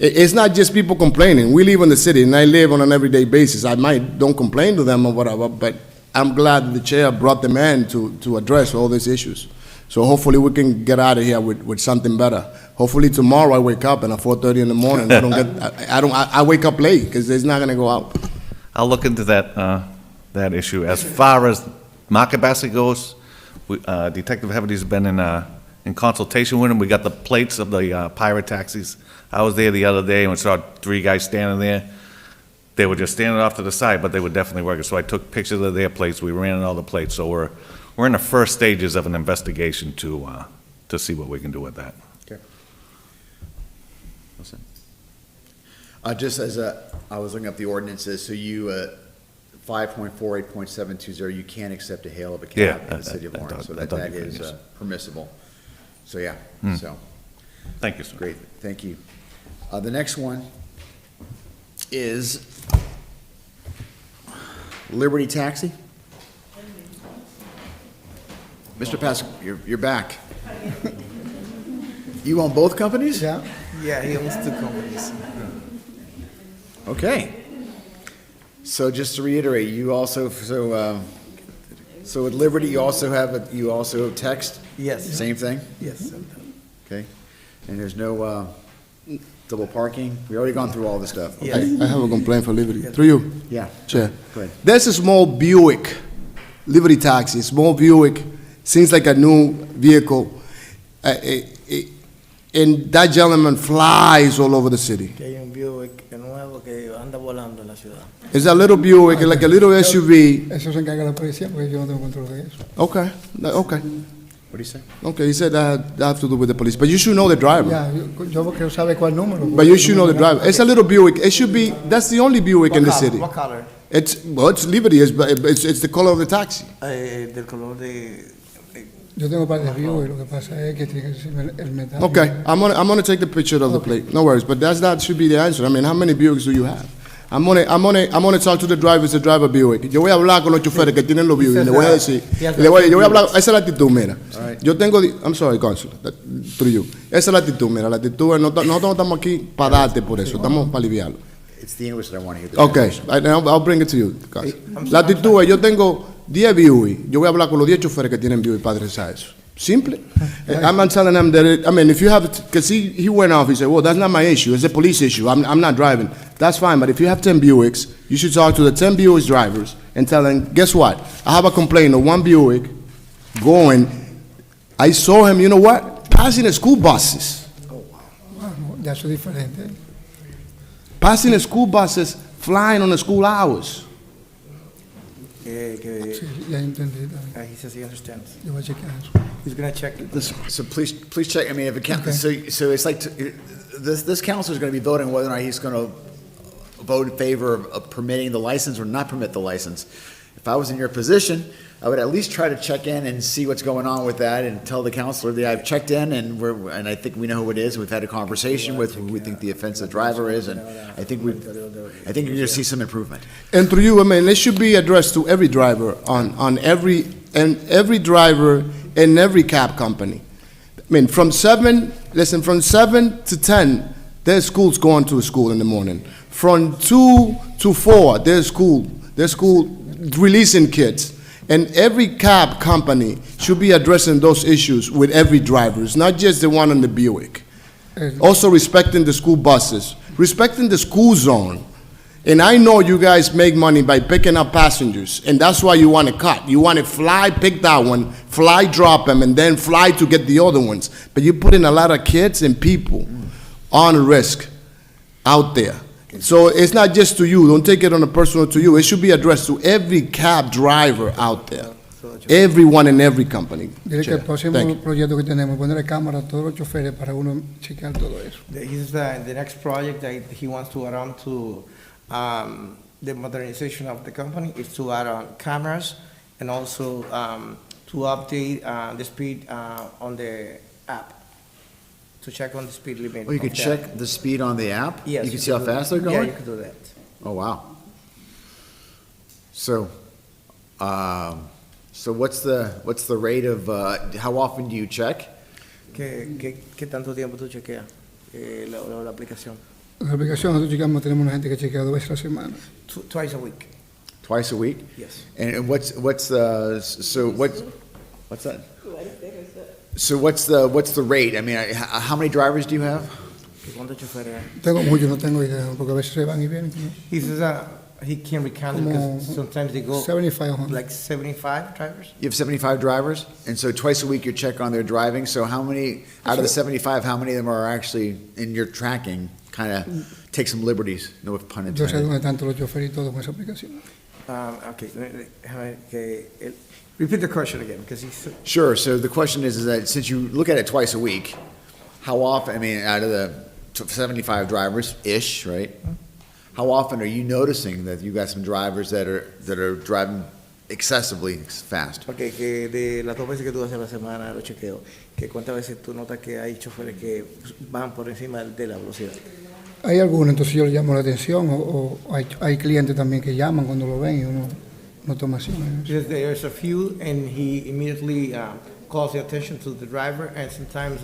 It's not just people complaining. We live in the city, and I live on an everyday basis. I don't complain to them or whatever, but I'm glad that the chair brought them in to address all these issues. So hopefully we can get out of here with something better. Hopefully tomorrow I wake up and at 4:30 in the morning I wake up late because it's not gonna go out. I'll look into that issue. As far as market basket goes, Detective Heavity's been in consultation with him. We got the plates of the pirate taxis. I was there the other day and we saw three guys standing there. They were just standing off to the side, but they were definitely working. So I took pictures of their plates. We ran all the plates. So we're in the first stages of an investigation to see what we can do with that. Okay. Just as I was looking up the ordinances, so you, 5.48.720, you can't accept a hail of a cab Yeah, in the city of I Lawrence, thought- so I that thought you is could, yes. permissible. So, yeah, so, Thank you, sir. great, thank you. The next one is Liberty Taxi. Mr. Pascal, you're back. You own both companies? Yeah, he owns two companies. Okay. So just to reiterate, you also, so at Liberty, you also text? Yes. Same thing? Yes. Okay. And there's no double parking? We already gone through all this stuff. Yes. I have a complaint for Liberty. Through you, Yeah. Chair. Go ahead. There's a small Buick, Liberty Taxi, small Buick, seems like a new vehicle. And that gentleman flies all over the city. Que hay un Buick nuevo que anda volando en la ciudad. It's a little Buick, like a little SUV. Eso se encarga la policía porque yo no tengo control de eso. Okay, okay, What do you say? okay. He said that have to do with the police, but you should know the driver. Ya, yo quiero saber cuál número. But you should know the driver. It's a little Buick. It should be. That's the only Buick in the city. What color? It's Liberty. It's the color of the taxi. Del color de... Yo tengo par de views y lo que pasa es que tiene que ser el metal. Okay, I'm gonna take the picture of the plate. No worries, but that should be the answer. I mean, how many Buicks do you have? I'm gonna talk to the drivers that drive a Buick. Yo voy a hablar con los choferes que tienen los Buick. Le voy a decir, yo voy a hablar. Esa es la actitud, mira. Yo tengo, I'm sorry, Consul, through you. Esa es la actitud, mira. La actitud es nosotros no estamos aquí para darte por eso, estamos para aliviarlo. It's the English that I want to hear. The Okay, translation. I'll bring it to you. Consul. La actitud es, yo tengo 10 Buick. Yo voy a hablar con los 10 choferes que tienen Buick para adresar eso. Simple. I'm not telling them that, I mean, if you have, because he went off, he said, well, that's not my issue, it's a police issue, I'm not driving. That's fine, but if you have 10 Buicks, you should talk to the 10 Buicks drivers and tell them, guess what? I have a complaint of one Buick going, I saw him, you know what? Passing the school buses. Ah, no, ya eso es diferente. Passing the school buses, flying on the school hours. Sí, ya entendí también. He says he understands. Yo voy a chequear eso. He's gonna check. So please check, I mean, if it can, so it's like, this council is going to be voting whether or not he's going to vote in favor of permitting the license or not permit the license. If I was in your position, I would at least try to check in and see what's going on with that and tell the counselor that I've checked in and I think we know who it is. We've had a conversation with who we think the offensive driver is, and I think you're going to see some improvement. And through you, I mean, it should be addressed to every driver on every driver in every cab company. I mean, from 7 to 10, there's schools going to school in the morning. From 2 to 4, there's school releasing kids. And every cab company should be addressing those issues with every driver. It's not just the one on the Buick. Also respecting the school buses, respecting the school zone. And I know you guys make money by picking up passengers, and that's why you want to cut. You want to fly, pick that one, fly, drop them, and then fly to get the other ones. But you're putting a lot of kids and people on risk out there. So it's not just to you. Don't take it on a personal to you. It should be addressed to every cab driver out there. Everyone in every company. Diré que el próximo Thank you. proyecto que tenemos es ponerle cámara a todos los choferes para uno chequear todo eso. The next project that he wants to add on to the modernization of the company is to add on cameras and also to update the speed on the app, to check on the speed limit. Oh, you could of the check app. the speed on the app? Yes. You can see how do fast that. they're Yeah, going? you can do that. Oh, wow. So, so what's the rate of, how often do you check? ¿Qué tanto tiempo tú chequeas la aplicación? La aplicación nosotros chequeamos, tenemos una gente que chequea 2 veces a la semana. Twice a week. Twice a week? Yes. And what's the, so what's that? So what's the rate? I mean, how many drivers do you have? ¿Cuántos choferes hay? Tengo muchos, no tengo idea, porque a veces se van y vienen. ¿No? He says he can't recount it because sometimes they go 75. like 75 drivers. You have 75 drivers? And so twice a week you check on their driving, so how many, out of the 75, how many of them are actually in your tracking, kind of take some liberties, no pun Yo sé intended? dónde están todos los choferes y todo con esa aplicación. Okay, repeat the question again, because he's... Sure, so the question is that since you look at it twice a week, how often, I mean, out of the 75 drivers-ish, right? How often are you noticing that you got some drivers that are driving excessively fast? Okay, que de las 2 veces que tú haces a la semana los chequeos, que cuántas veces tú notas que hay choferes que van por encima de la velocidad. Hay algunos, entonces yo le llamo la atención, o hay clientes también que llaman cuando lo ven y uno no toma acción. Because there's a few, and he immediately calls the attention to the driver, and sometimes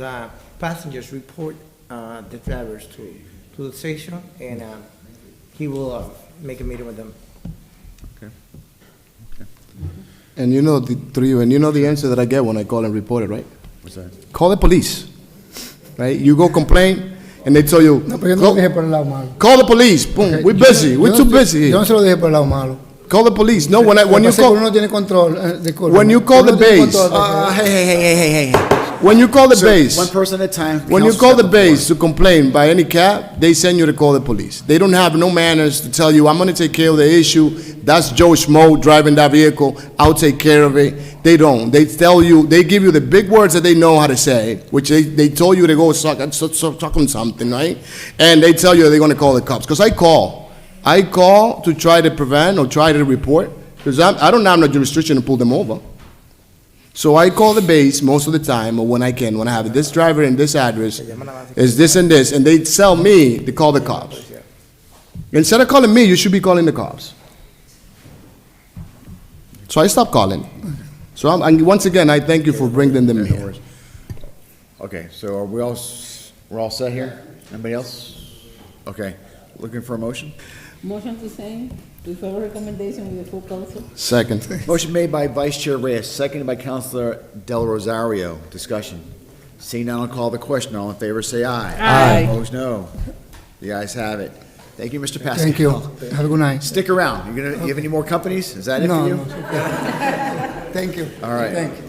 passengers report the drivers to the station, and he will make a meeting with them. And you know the answer that I get when I call and report it, right? What's that? Call the police, right? You go complain, and they tell you, No, pero yo no lo dejé por el lado malo. call the police. Boom, Okay, we're yo busy. no- We're yo too no- busy. Yo no se lo dejé por el lado malo. Call the police. No, when you Lo que pasa es que call, uno no tiene control de curva. when you call Uno the no tiene base, control de que- Hey. when you call the So, base, one person at a time. when you Council call the step before. base to complain by any cab, they send you to call the police. They don't have no manners to tell you, I'm gonna take care of the issue. That's Joe Schmo driving that vehicle. I'll take care of it. They don't. They tell you, they give you the big words that they know how to say, which they told you to go suck on something, right? And they tell you they're gonna call the cops. Because I call to try to prevent or try to report, because I don't have no jurisdiction to pull them over. So I call the base most of the time, or when I can, when I have this driver and this address, is this and this, and they tell me to call the cops. Instead of calling me, you should be calling the cops. So I stopped calling. So and once again, I thank you for bringing them here. Okay, so are we're all set here? Anybody else? Okay, looking for a motion? Motion to send, to favor recommendation with the full council. Second. Motion made by Vice Chair Reyes, seconded by Councilor Del Rosario. Discussion. Seeing none, I'll call the question. All in favor, say aye. Aye. Opposed, no. The ayes have it. Thank you, Mr. Pascal. Thank you. Have a good night. Stick around. You have any more companies? Is that it for No, you? no. Thank you. All right. Thank you.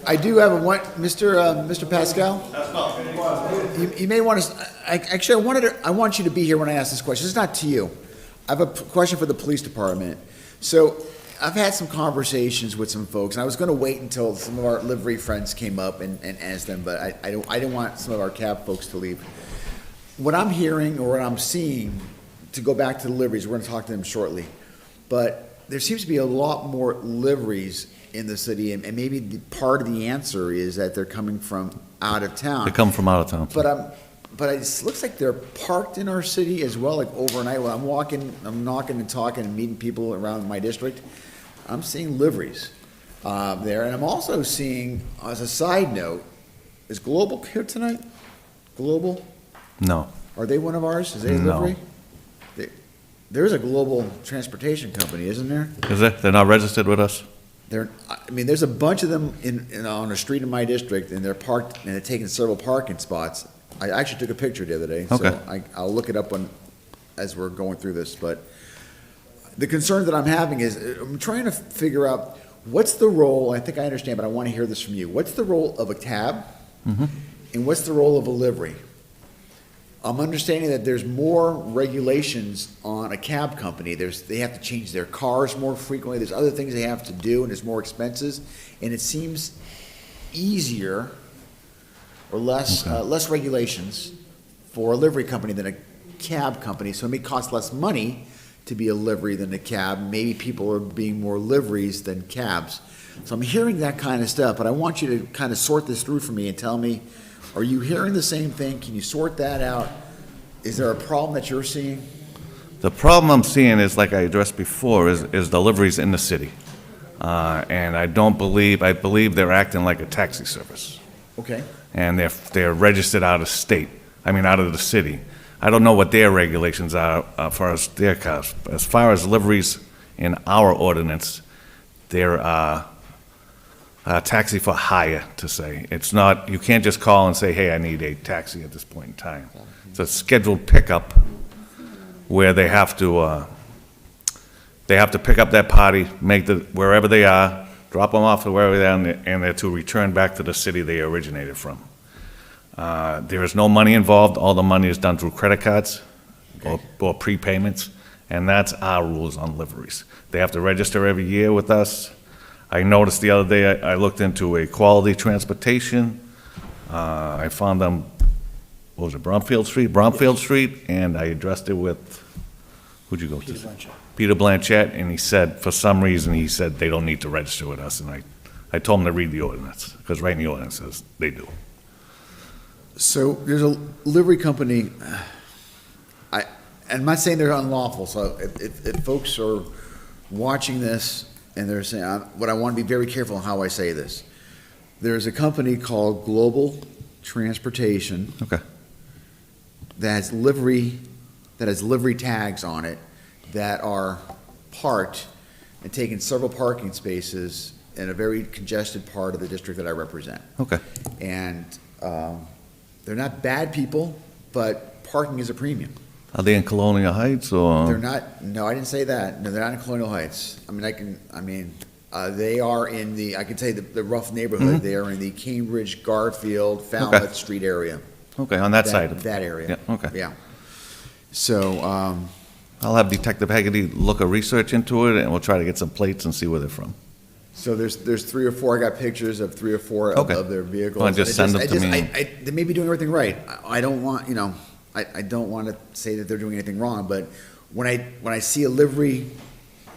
I do have Mr. Pascal? You may want to, actually, I want you to be here when I ask this question. It's not to you. I have a question for the police department. So I've had some conversations with some folks, and I was going to wait until some of our livery friends came up and asked them, but I didn't want some of our cab folks to leave. What I'm hearing or what I'm seeing, to go back to the liveries, we're going to talk to them shortly, but there seems to be a lot more liveries in the city, and maybe part of the answer is that they're coming from out of town. They come from out of town. But it looks like they're parked in our city as well, like overnight. When I'm knocking and talking and meeting people around my district, I'm seeing liveries there. And I'm also seeing, as a side note, is Global here tonight? Global? No. Are they one of ours? Is they a No. livery? There's a Global Transportation Company, isn't there? Is it? They're not registered with us? There's a bunch of them on a street in my district, and they're parked, and they're taking several parking spots. I actually took a picture the other day, Okay. so I'll look it up as we're going through this, but the concern that I'm having is, I'm trying to figure out, what's the role, I think I understand, but I want to hear this from you. What's the role of a cab? And what's the role of a livery? I'm understanding that there's more regulations on a cab company. They have to change their cars more frequently. There's other things they have to do, and there's more expenses. And it seems easier or less regulations for a livery company than a cab company. So it may cost less money to be a livery than a cab. Maybe people are being more liveries than cabs. So I'm hearing that kind of stuff, but I want you to kind of sort this through for me and tell me, are you hearing the same thing? Can you sort that out? Is there a problem that you're seeing? The problem I'm seeing is, like I addressed before, is deliveries in the city. And I believe they're acting like a taxi service. Okay. And they're registered out of state, out of the city. I don't know what their regulations are as far as their cars. As far as liveries in our ordinance, they're taxi for hire, to say. It's not, you can't just call and say, hey, I need a taxi at this point in time. It's a scheduled pickup where they have to pick up that party, wherever they are, drop them off to wherever they are, and they're to return back to the city they originated from. There is no money involved. All the money is done through credit cards or prepayments, and that's our rules on liveries. They have to register every year with us. I noticed the other day, I looked into a quality transportation. I found them, what was it, Bromfield Street, and I addressed it with, who'd you go to? Peter Blanchett. Peter Blanchett, and he said, for some reason, they don't need to register with us, and I told him to read the ordinance, because right in the ordinance says they do. So there's a livery company, I'm not saying they're unlawful, so if folks are watching this and they're saying, what I want to be very careful on how I say this. There's a company called Global Transportation. Okay. That has livery tags on it that are parked and taking several parking spaces in a very congested part of the district that I represent. Okay. And they're not bad people, but parking is a premium. Are they in Colonial Heights, or? They're not, no, I didn't say that. No, they're not in Colonial Heights. They are in the, I can tell you the rough neighborhood. They are in the Cambridge, Garfield, Falmouth Street area. Okay, on that side. That area. Yeah, okay. Yeah. So, I'll have Detective Hagerty look a research into it, and we'll try to get some plates and see where they're from. so there's 3 or 4, I got pictures of 3 or 4 of their vehicles. Well, just send them to me. They may be doing everything right. I don't want, I don't want to say that they're doing anything wrong, but when I see a livery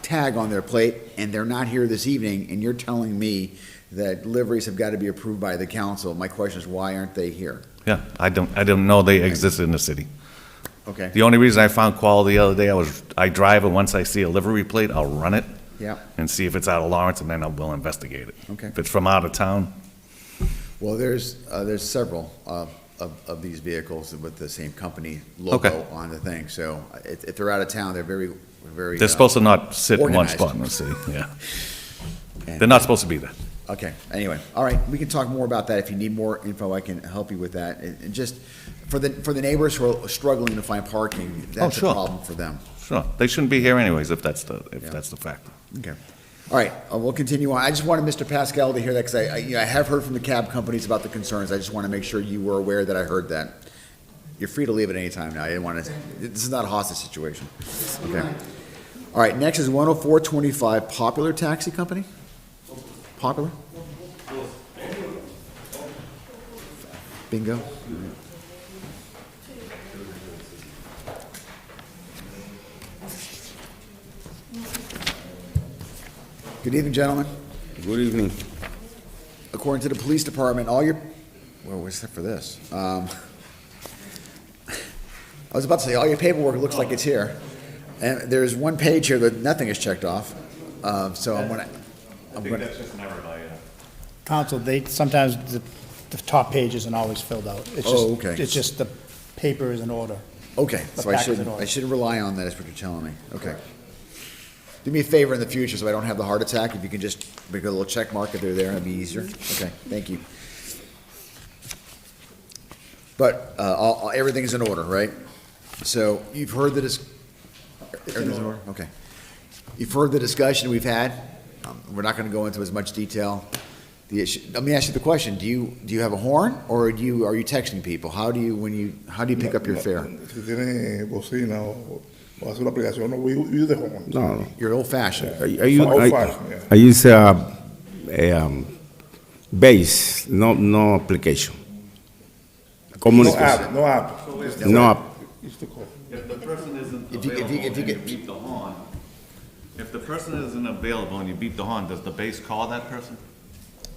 tag on their plate and they're not here this evening, and you're telling me that liveries have got to be approved by the council, my question is, why aren't they here? Yeah, I didn't know they existed in the city. Okay. The only reason I found quality the other day, I drive, and once I see a livery plate, I'll run it. Yeah. And see if it's out of Lawrence, and then we'll investigate it. Okay. If it's from out of town, Well, there's several of these vehicles with the same company logo Okay. on the thing. So if they're out of town, they're very. they're supposed to not sit in one organized. spot in the city, yeah. And- They're not supposed to be there. Okay, anyway, all right, we can talk more about that. If you need more info, I can help you with that. And just, for the neighbors who are struggling to find parking, that's a sure. problem for them. Sure, they shouldn't be here anyways, if that's the fact. Okay. All right, we'll continue on. I just wanted Mr. Pascal to hear that, because I have heard from the cab companies about the concerns. I just want to make sure you were aware that I heard that. You're free to leave at any time now. I didn't want to, this is not a hostage situation. Okay. All right, next is 10425 Popular Taxi Company? Popular? Bingo. Good evening, gentlemen. Good evening. According to the police department, all your, well, what's that for this? I was about to say, all your paperwork looks like it's here. And there's one page here that nothing is checked off. So I'm gonna. That's just an error by, Council, sometimes the top page isn't always filled out. It's Oh, just- okay. It's just the paper is in order. Okay, The so I packet's in shouldn't, order. I shouldn't rely on that, is what you're telling me. Okay. Do me a favor in the future, so I don't have the heart attack, if you can just make a little check mark if they're there, it'd be easier. Okay, thank you. But everything's in order, right? So you've heard everything's in order? Okay. You've heard the discussion we've had. We're not going to go into as much detail. The issue. Let me ask you the question: Do you have a horn, or are you texting people? How do you pick up your fare? Si tiene bocina o hace una aplicación, no, we use the horn. No. You're old-fashioned. I use a base, no application. Communication. No app. No app. It's the call. If the person isn't If you available, get- and you beep the horn, if the person isn't available and you beep the horn, does the base call that person?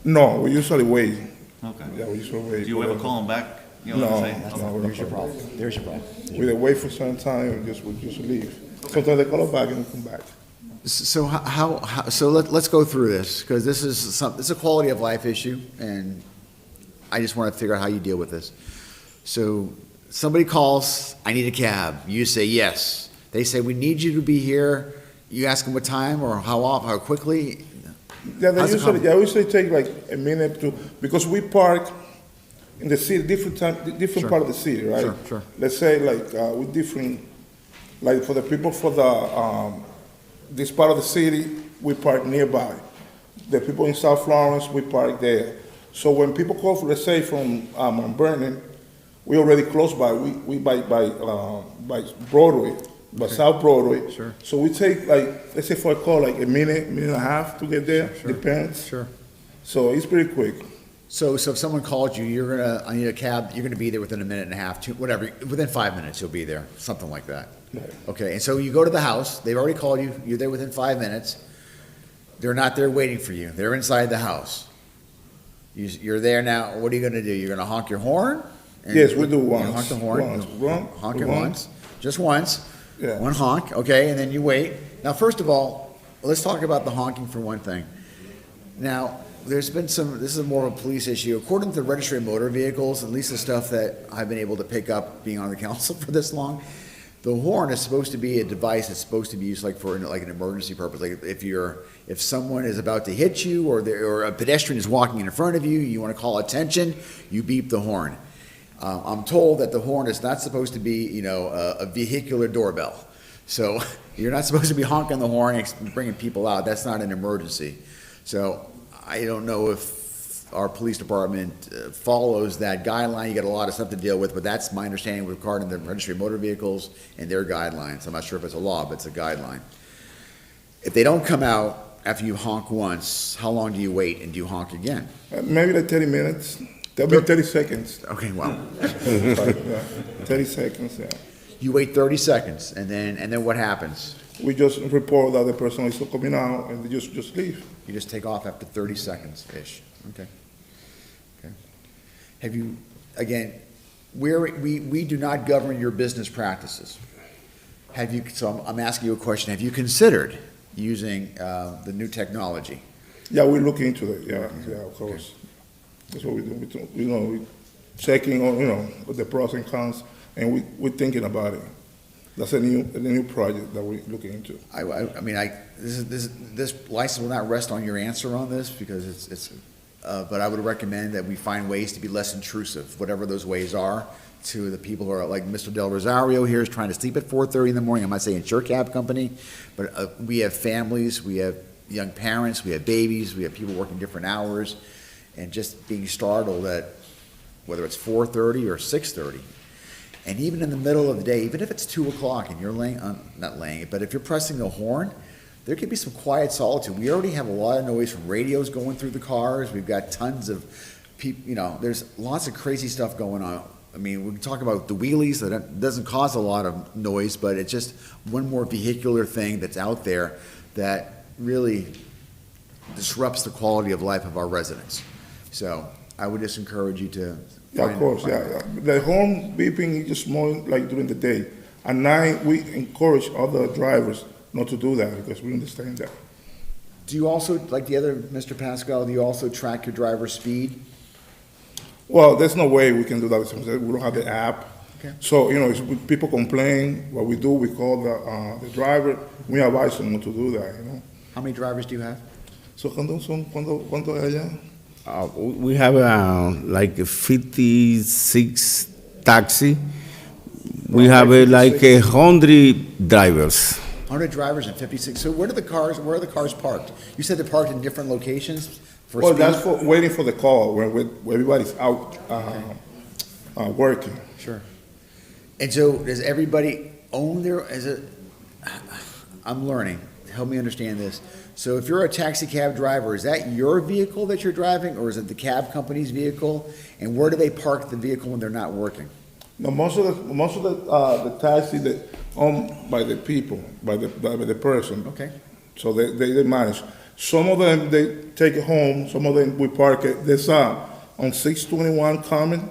No, we usually wait. Okay. Yeah, we usually wait. Do you ever call them back? You know No, what I'm saying? no, we don't There's your call. problem. There's your problem. We either wait for some time and we just leave. Sometimes they call us back and we come back. So so let's go through this, because this is a quality of life issue, and I just want to figure out how you deal with this. So somebody calls, I need a cab. You say yes. They say, we need you to be here. You ask them what time or how often, how quickly. Yeah, they How's it usually, come? yeah, usually take like a minute to, because we park in the city, different Sure. part of the city, right? Sure. Let's say like, with different, like for the people for the, this part of the city, we park nearby. The people in South Florence, we park there. So when people call, for, let's say from, Mount Vernon, we already close by, we by Broadway, by South Broadway. Sure. So we take like, let's say for a call, like a minute and a half to get there, Sure. depends. Sure. So it's pretty quick. So if someone called you, I need a cab, you're gonna be there within a minute and a half, whatever, within 5 minutes you'll be there, something like that. Right. Okay, and so you go to the house, they've already called you, you're there within 5 minutes. They're not there waiting for you, they're inside the house. You're there now, what are you gonna do? You're gonna honk your horn? And Yes, we do you once. honk the horn, Once. you honk it once, just once. Yeah. One honk, okay, and then you wait. Now, first of all, let's talk about the honking for one thing. Now, there's been this is more of a police issue. According to the registry of motor vehicles, at least the stuff that I've been able to pick up being on the council for this long, the horn is supposed to be a device that's supposed to be used like for like an emergency purpose. Like if someone is about to hit you or a pedestrian is walking in front of you, you want to call attention, you beep the horn. I'm told that the horn is not supposed to be, a vehicular doorbell. So you're not supposed to be honking the horn and bringing people out. That's not an emergency. So I don't know if our police department follows that guideline. You got a lot of stuff to deal with, but that's my understanding regarding the registry of motor vehicles and their guidelines. I'm not sure if it's a law, but it's a guideline. If they don't come out after you honk once, how long do you wait and do you honk again? Maybe like 30 minutes. That'll be 30 seconds. Okay, wow. 30 seconds, yeah. You wait 30 seconds, and then what happens? We just report that the person is coming out and they just leave. You just take off after 30 seconds-ish. Okay. Have you, again, we do not govern your business practices. So I'm asking you a question. Have you considered using the new technology? Yeah, we look into it, yeah, of course. That's what we do. We're checking on, the pros and cons, and we're thinking about it. That's a new project that we're looking into. This license will not rest on your answer on this because but I would recommend that we find ways to be less intrusive, whatever those ways are, to the people who are, like Mr. Del Rosario here is trying to sleep at 4:30 in the morning. I'm not saying it's your cab company, but we have families, we have young parents, we have babies, we have people working different hours, and just being startled at whether it's 4:30 or 6:30. And even in the middle of the day, even if it's 2 o'clock and you're not laying it, but if you're pressing a horn, there could be some quiet solitude. We already have a lot of noise from radios going through the cars. We've got tons of people, there's lots of crazy stuff going on. I mean, we can talk about the wheelies, that doesn't cause a lot of noise, but it's just one more vehicular thing that's out there that really disrupts the quality of life of our residents. So I would just encourage you to Yeah, of course, yeah. The horn beeping is just more like during the day. At night, we encourage other drivers not to do that because we understand that. Do you also, like the other Mr. Pascal, do you also track your driver's speed? Well, there's no way we can do that. We don't have the app. Okay. So, if people complain, what we do, we call the driver. We advise them not to do that, How many drivers do you have? So, ¿cuánto hay allá? We have like 56 taxi, we have like 100 drivers. 100 drivers and 56, so where are the cars parked? You said they're parked in different locations for Well, speed? that's for waiting for the call when everybody's out working. Sure. And so does everybody own I'm learning, help me understand this. So if you're a taxi cab driver, is that your vehicle that you're driving, or is it the cab company's vehicle? And where do they park the vehicle when they're not working? No, most of the taxi that owned by the people, by the person. Okay. So they manage. Some of them, they take it home, some of them we park it. There's on 621 Common,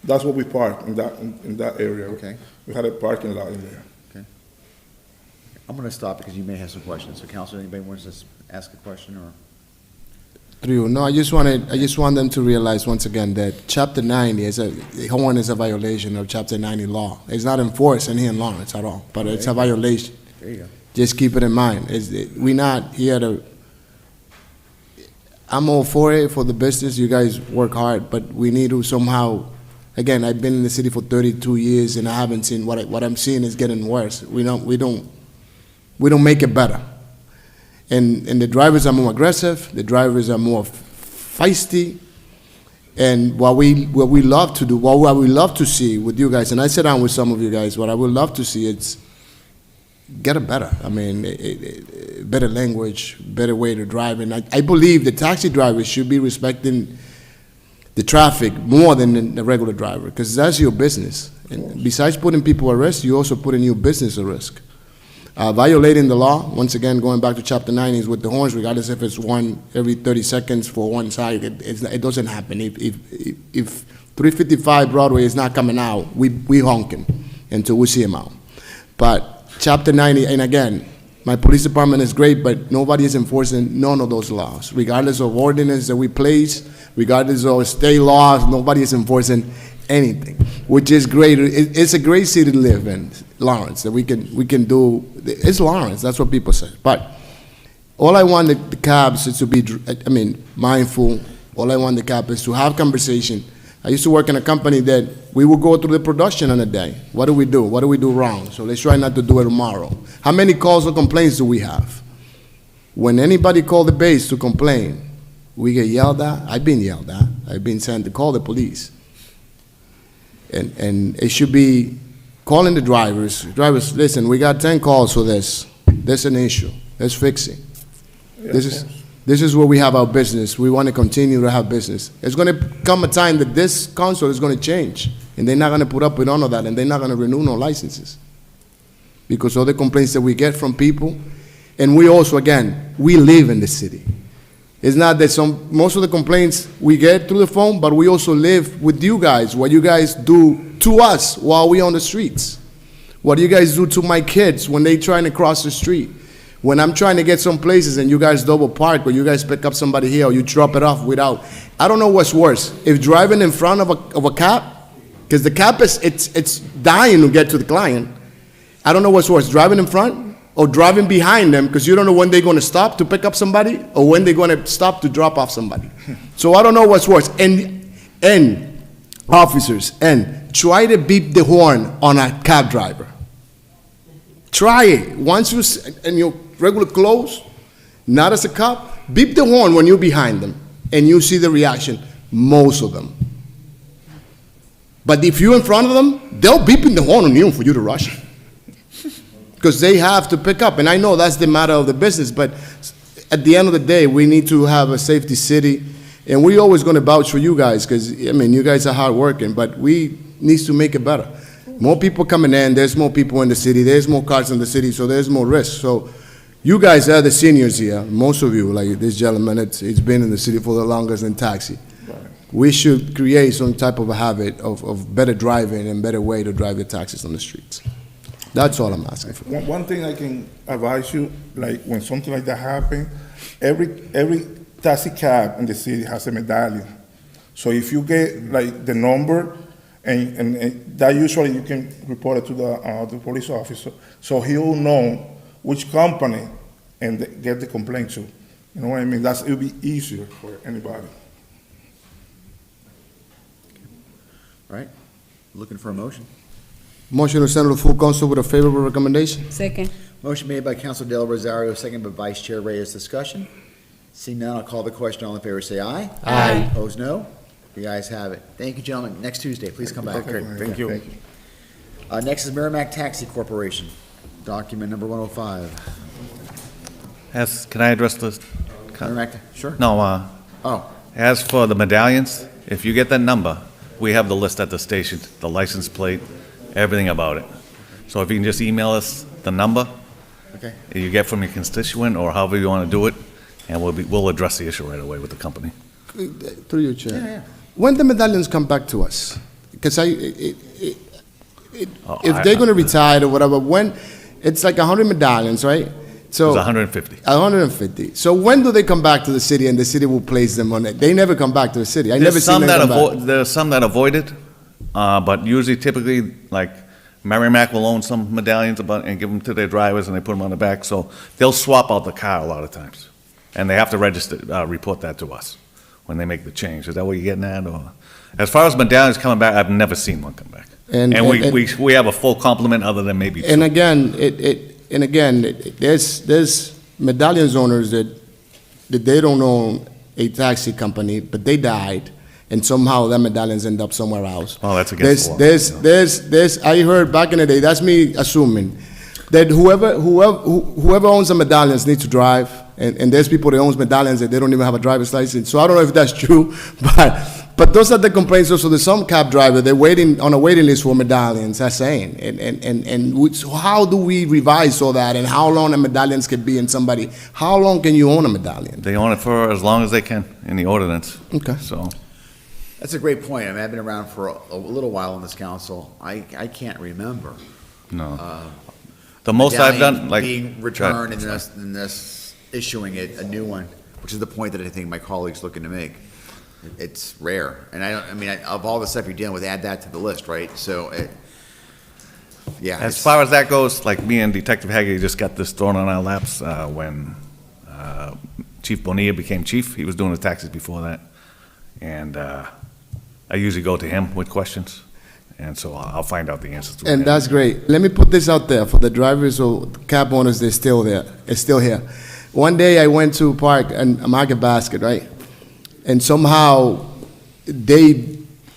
that's what we park in that area. Okay. We had a parking lot in there. Okay. I'm gonna stop because you may have some questions. So Councilor, anybody wants to ask a question or? No, I just want them to realize once again that Chapter 90 the horn is a violation of Chapter 90 law. It's not enforced in here in Lawrence at all, but it's a violation. There you go. Just keep it in mind. We're not here to, I'm all for it, for the business. You guys work hard, but we need to somehow, again, I've been in the city for 32 years and I haven't seen, what I'm seeing is getting worse. We don't make it better. And the drivers are more aggressive, the drivers are more feisty, and what we love to do, what we love to see with you guys, and I sit down with some of you guys, what I would love to see is get it better. I mean, better language, better way to drive, and I believe the taxi drivers should be respecting the traffic more than the regular driver, because that's your business. And besides putting people at risk, you also putting your business at risk. Violating the law, once again, going back to Chapter 90, is with the horns, regardless if it's one every 30 seconds for one side, it doesn't happen. If 355 Broadway is not coming out, we honking until we see him out. But Chapter 90, and again, my police department is great, but nobody is enforcing none of those laws. Regardless of ordinance that we place, regardless of state laws, nobody is enforcing anything, which is great. It's a great city to live in, Lawrence, that we can do. It's Lawrence, that's what people say. But all I want the cabs is to be, mindful. All I want the cab is to have conversation. I used to work in a company that we would go through the production on a day. What do we do? What do we do wrong? So let's try not to do it tomorrow. How many calls or complaints do we have? When anybody call the base to complain, we get yelled at. I've been yelled at. I've been sent to call the police. And it should be calling the drivers. Drivers, listen, we got 10 calls for this. There's an issue. Let's fix it. This is where we have our business. We want to continue to have business. It's going to come a time that this council is going to change, and they're not going to put up with none of that, and they're not going to renew no licenses. Because all the complaints that we get from people, and we also, again, we live in the city. It's not that most of the complaints we get through the phone, but we also live with you guys, what you guys do to us while we're on the streets. What do you guys do to my kids when they're trying to cross the street? When I'm trying to get some places and you guys double park, or you guys pick up somebody here, or you drop it off without, I don't know what's worse. If driving in front of a cab, because the cab it's dying to get to the client. I don't know what's worse, driving in front or driving behind them, because you don't know when they're going to stop to pick up somebody or when they're going to stop to drop off somebody. So I don't know what's worse. And officers, and try to beep the horn on a cab driver. Try it. Once you in your regular clothes, not as a cop, beep the horn when you're behind them, and you see the reaction. Most of them. But if you're in front of them, they'll beeping the horn on you for you to rush. Because they have to pick up. And I know that's the matter of the business, but at the end of the day, we need to have a safety city. And we're always going to vouch for you guys, because, you guys are hardworking, but we need to make it better. More people coming in, there's more people in the city, there's more cars in the city, so there's more risk. So you guys are the seniors here, most of you, like this gentleman, it's been in the city for the longest in taxi. Right. We should create some type of a habit of better driving and better way to drive the taxis on the streets. That's all I'm asking for. One thing I can advise you, like when something like that happens, every taxi cab in the city has a medallion. So if you get like the number, and that usually you can report it to the police officer, so he'll know which company and get the complaint to. You know what I mean? It'll be easier for anybody. Right? Looking for a motion. Motion to send to the full council with a favorable recommendation. Second. Motion made by Council Del Rosario, second by Vice Chair Reyes. Discussion? Seeing none, I'll call the question. All in favor, say aye. Aye. Opposed, no. The ayes have it. Thank you, gentlemen. Next Tuesday, please come back. Okay, thank you. Next is Merrimack Taxi Corporation, document number 105. Can I address this? Merrimack, sure. No, Oh, as for the medallions, if you get that number, we have the list at the station, the license plate, everything about it. So if you can just email us the number okay. you get from your constituent, or however you want to do it, and we'll address the issue right away with the company. Through you, Chair. Yeah. When the medallions come back to us, because if I- they're gonna retire or whatever, when, it's like 100 medallions, right? So It's 150. 150. So when do they come back to the city and the city will place them on it? They never come back to the city. I never seen them come back. There's some that avoided, but usually typically, like, Merrimack will own some medallions and give them to their drivers, and they put them on the back, so they'll swap out the car a lot of times. And they have to register, report that to us when they make the change. Is that what you're getting at, or? As far as medallions coming back, I've never seen one come back. And we have a full complement other than maybe two. And again, there's medallions owners that they don't own a taxi company, but they died, and somehow that medallions end up somewhere else. Oh, that's against the law. I heard back in the day, that's me assuming, that whoever owns the medallions needs to drive, and there's people that owns medallions that they don't even have a driver's license. So I don't know if that's true, but those are the complaints. Also, there's some cab driver, they're waiting on a waiting list for medallions, that's saying. So how do we revise all that, and how long the medallions can be in somebody? How long can you own a medallion? They own it for as long as they can in the ordinance. Okay. So, That's a great point. I mean, I've been around for a little while in this council. I can't remember. no. The most I've medallion done, like. being returned and this issuing a new one, which is the point that I think my colleague's looking to make. It's rare, and of all the stuff you're dealing with, add that to the list, right? So, yeah. As far as that goes, like me and Detective Hagerty just got this thrown on our laps when Chief Bonilla became chief. He was doing the taxes before that. And I usually go to him with questions, and so I'll find out the answers to it. And that's great. Let me put this out there for the drivers or cab owners, they're still there, it's still here. One day I went to park and Market Basket, right? And somehow I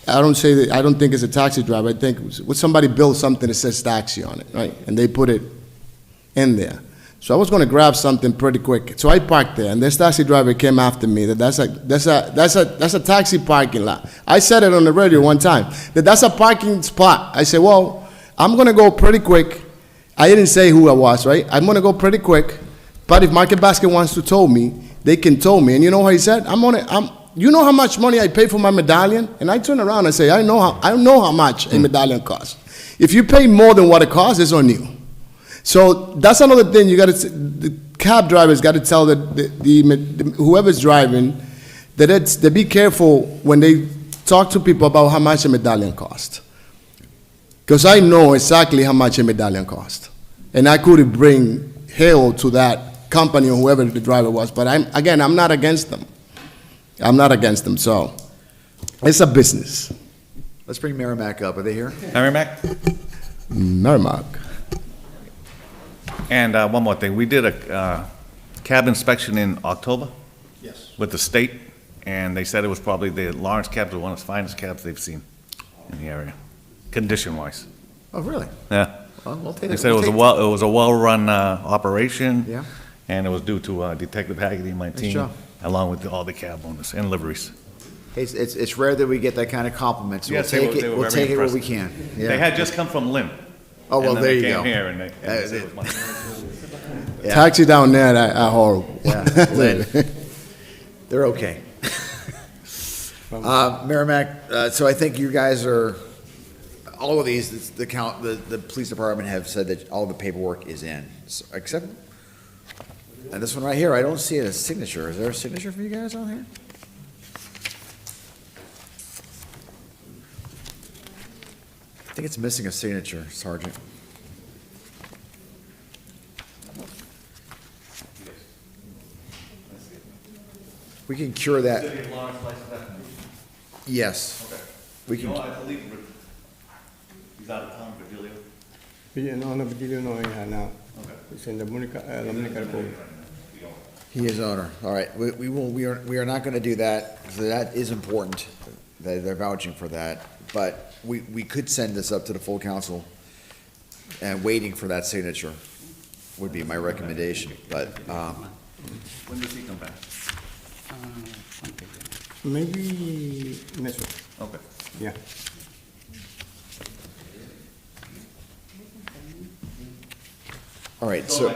don't think it's a taxi driver, I think somebody built something that says taxi on it, right? And they put it in there. So I was gonna grab something pretty quick. So I parked there, and this taxi driver came after me, that's a taxi parking lot. I said it on the radio one time, that's a parking spot. I said, well, I'm gonna go pretty quick. I didn't say who I was, right? I'm gonna go pretty quick, but if Market Basket wants to tow me, they can tow me. And you know what he said? You know how much money I pay for my medallion? And I turn around and say, I know how much a medallion costs. If you pay more than what it costs, it's on you. So that's another thing the cab drivers got to tell whoever's driving that they be careful when they talk to people about how much a medallion costs. Because I know exactly how much a medallion costs. And I could bring hell to that company or whoever the driver was. But I'm not against them. I'm not against them, so it's a business. Let's bring Merrimack up. Are they here? Merrimack? Merrimack. And one more thing, we did a cab inspection in October. Yes. With the state, and they said it was probably the Lawrence cabs were one of the finest cabs they've seen in the area, condition-wise. Oh, really? Yeah. Well, we'll take They said it was a well-run operation. Yeah. And it was due to Detective Hagerty and my team, job. along with all the cab owners and liveries. It's rare that we get that kind of compliment, so Yes, we'll they were we'll very take it where we impressed. can. Yeah. They had just come from Lynn. Oh, well, and then there you they go. came here and they said it was much. Yeah. Taxi down there are horrible. Yeah, Lynn. They're okay. Merrimack, so I think you guys are, all of these, the police department have said that all the paperwork is in, except, and this one right here, I don't see a signature. Is there a signature for you guys on here? I think it's missing a signature, Sergeant. We can cure that. Yes. We can. He's out of town, Virgilio. No, Virgilio no es now. It's in Dominican Republic. He is owner. All right, we are not going to do that, because that is important. They're vouching for that. But we could send this up to the full council, and waiting for that signature would be my recommendation. But, When does he come back? Maybe next week. Okay. Yeah. all right, so.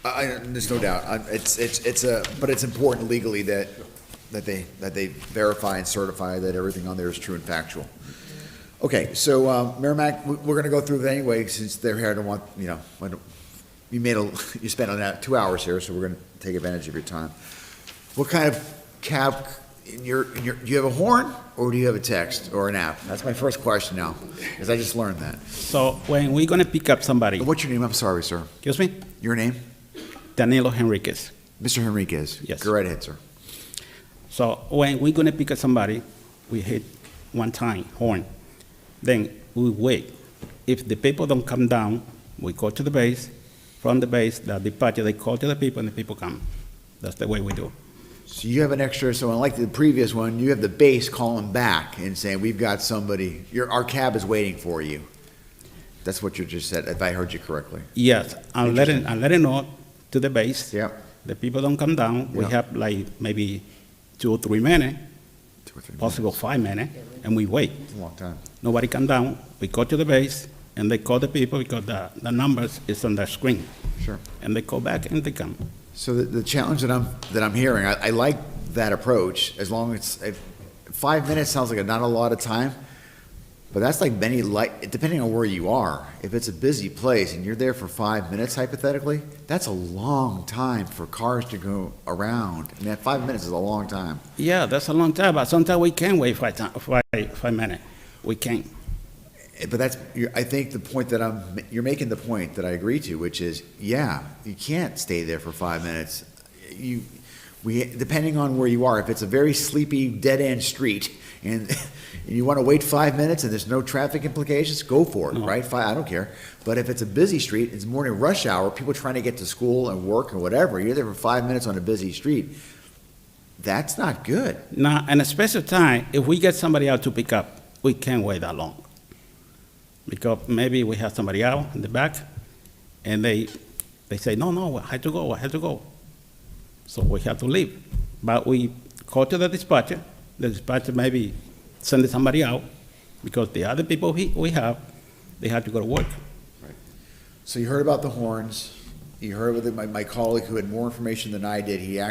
There's no doubt. But it's important legally that they verify and certify that everything on there is true and factual. Okay, so, Merrimack, we're gonna go through it anyway, since they're here. I don't want, you spent on that 2 hours here, so we're gonna take advantage of your time. What kind of cab, do you have a horn, or do you have a text or an app? That's my first question now, because I just learned that. So when we're gonna pick up somebody. What's your name? I'm sorry, sir. Excuse me? Your name? Danilo Henriquez. Mr. Henriquez? Yes. Go right ahead, sir. So when we're gonna pick up somebody, we hit one time, horn. Then we wait. If the people don't come down, we go to the base. From the base, the dispatcher, they call to the people and the people come. That's the way we do. So you have an extra, so unlike the previous one, you have the base calling back and saying, we've got somebody, our cab is waiting for you. That's what you just said, if I heard you correctly. Yes, I'm letting know to the base. Yeah. The people don't come down. We Yeah. have like maybe 2 or 3 minutes, possible 5 minutes, and we wait. It's a long time. Nobody come down. We go to the base, and they call the people because the numbers is on the screen. Sure. And they call back and they come. So the challenge that I'm hearing, I like that approach, as long as, 5 minutes sounds like not a lot of time, but that's like depending on where you are. If it's a busy place and you're there for 5 minutes hypothetically, that's a long time for cars to go around. I mean, 5 minutes is a long time. Yeah, that's a long time, but sometimes we can wait 5 minutes. We can. But I think the point you're making the point that I agree to, which is, yeah, you can't stay there for 5 minutes. Depending on where you are, if it's a very sleepy, dead-end street, and you want to wait 5 minutes and there's no traffic implications, go for it, right? I don't care. But if it's a busy street, it's morning rush hour, people trying to get to school and work or whatever, you're there for 5 minutes on a busy street, that's not good. Now, in a special time, if we get somebody out to pick up, we can't wait that long. Because maybe we have somebody out in the back, and they say, no, I have to go. So we have to leave. But we call to the dispatcher maybe send somebody out, because the other people we have, they have to go to work. Right. So you heard about the horns. You heard with my colleague who had more information than I did. He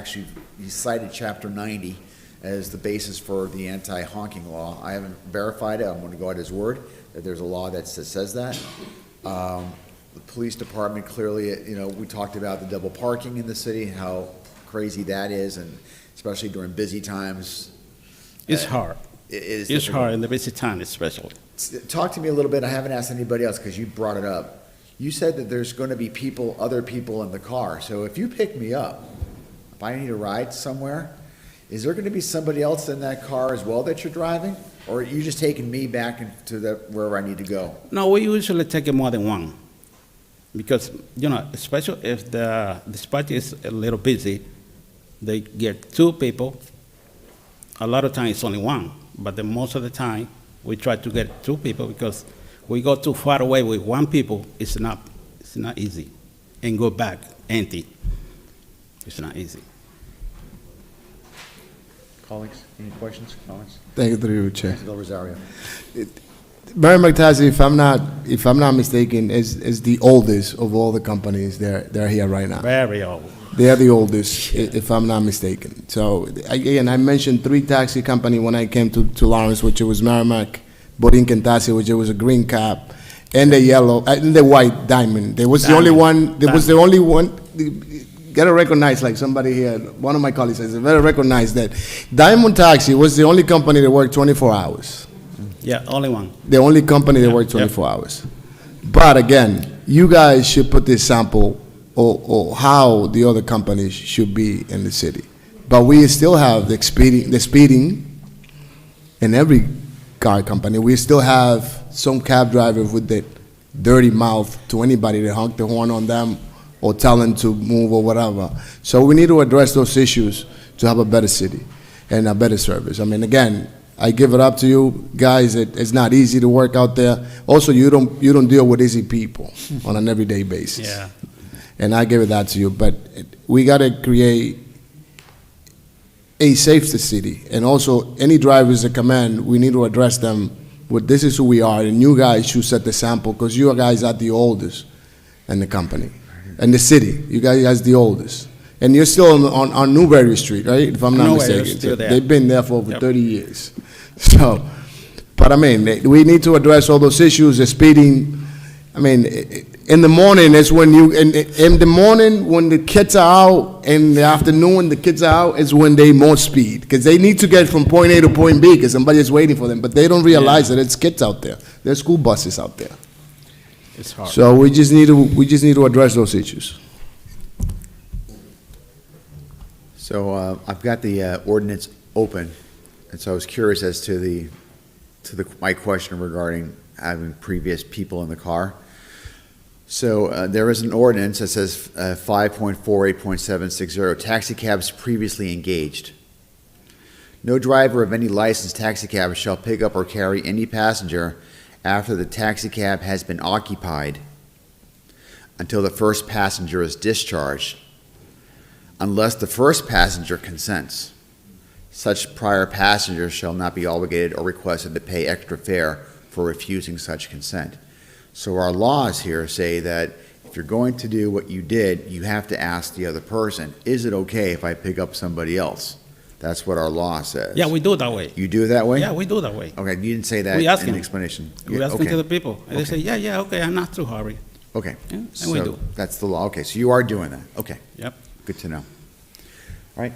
cited Chapter 90 as the basis for the anti-honking law. I haven't verified it. I'm going to go at his word that there's a law that says that. The police department clearly, we talked about the double parking in the city, how crazy that is, and especially during busy times. It's hard. It's hard in the busy time, especially. Talk to me a little bit. I haven't asked anybody else because you brought it up. You said that there's going to be other people in the car. So if you pick me up, if I need a ride somewhere, is there going to be somebody else in that car as well that you're driving? Or are you just taking me back to wherever I need to go? No, we usually take more than one. Because, especially if the dispatch is a little busy, they get 2 people. A lot of times it's only 1, but most of the time we try to get 2 people, because we go too far away with 1 people, it's not easy. And go back empty, it's not easy. Colleagues, any questions, comments? Thank you, through you, Chair. Councilor Rosario. Merrimack Taxi, if I'm not mistaken, is the oldest of all the companies that are here right now. Very old. They are the oldest, if I'm not mistaken. So again, I mentioned 3 taxi company when I came to Lawrence, which was Merrimack, Borinquen Taxi, which was a green cap, and the yellow, and the white Diamond. There was the only one. There was the only one. Gotta recognize, like somebody here, one of my colleagues says, gotta recognize that Diamond Taxi was the only company that worked 24 hours. Yeah, only one. The only company that worked 24 hours. But again, you guys should put this sample or how the other companies should be in the city. But we still have the speeding in every car company. We still have some cab drivers with the dirty mouth to anybody that honk the horn on them or tell them to move or whatever. So we need to address those issues to have a better city and a better service. I mean, again, I give it up to you guys. It's not easy to work out there. Also, you don't deal with easy people on an everyday basis. Yeah. And I give it that to you. But we got to create a safety city. And also, any drivers that come in, we need to address them with this is who we are. And you guys should set the sample because you guys are the oldest in the company. In the city, you guys are the oldest. And you're still on Newberry Street, right? If I'm not Newberry, mistaken. still there. They've been there for over Yep. 30 years. So, but I mean, we need to address all those issues, the speeding. I mean, in the morning is when in the morning when the kids are out, in the afternoon when the kids are out, is when they more speed. Because they need to get from point A to point B because somebody is waiting for them. But they don't realize that it's kids out there. There's school buses out there. It's hard. So we just need to address those issues. So I've got the ordinance open, and so I was curious as to my question regarding having previous people in the car. So there is an ordinance that says 5.48.760, taxi cabs previously engaged. No driver of any licensed taxi cab shall pick up or carry any passenger after the taxi cab has been occupied until the first passenger is discharged, unless the first passenger consents. Such prior passengers shall not be obligated or requested to pay extra fare for refusing such consent. So our laws here say that if you're going to do what you did, you have to ask the other person, is it okay if I pick up somebody else? That's what our law says. Yeah, we do it that way. You do it that way? Yeah, we do it that way. Okay, you didn't say that We ask in the them. explanation. We Yeah, ask them okay. to the people. And they say, yeah, okay, I'm not too hurry. Okay. Yeah, and So we do. that's the law. Okay, so you are doing that. Okay. Yep. Good to know. All right.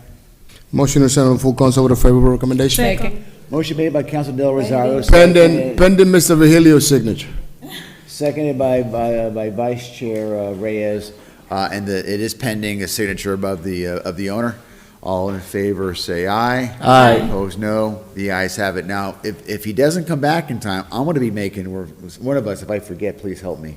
Motion to send on full council with a favorable recommendation. Second. Motion made by Council Del Rosario. Pending Mr. Vigilio's signature. Seconded by Vice Chair Reyes, and it is pending a signature above of the owner. All in favor, say aye. Aye. Opposed, no. The ayes have it. Now, if he doesn't come back in time, I'm going to be making, one of us, if I forget, please help me.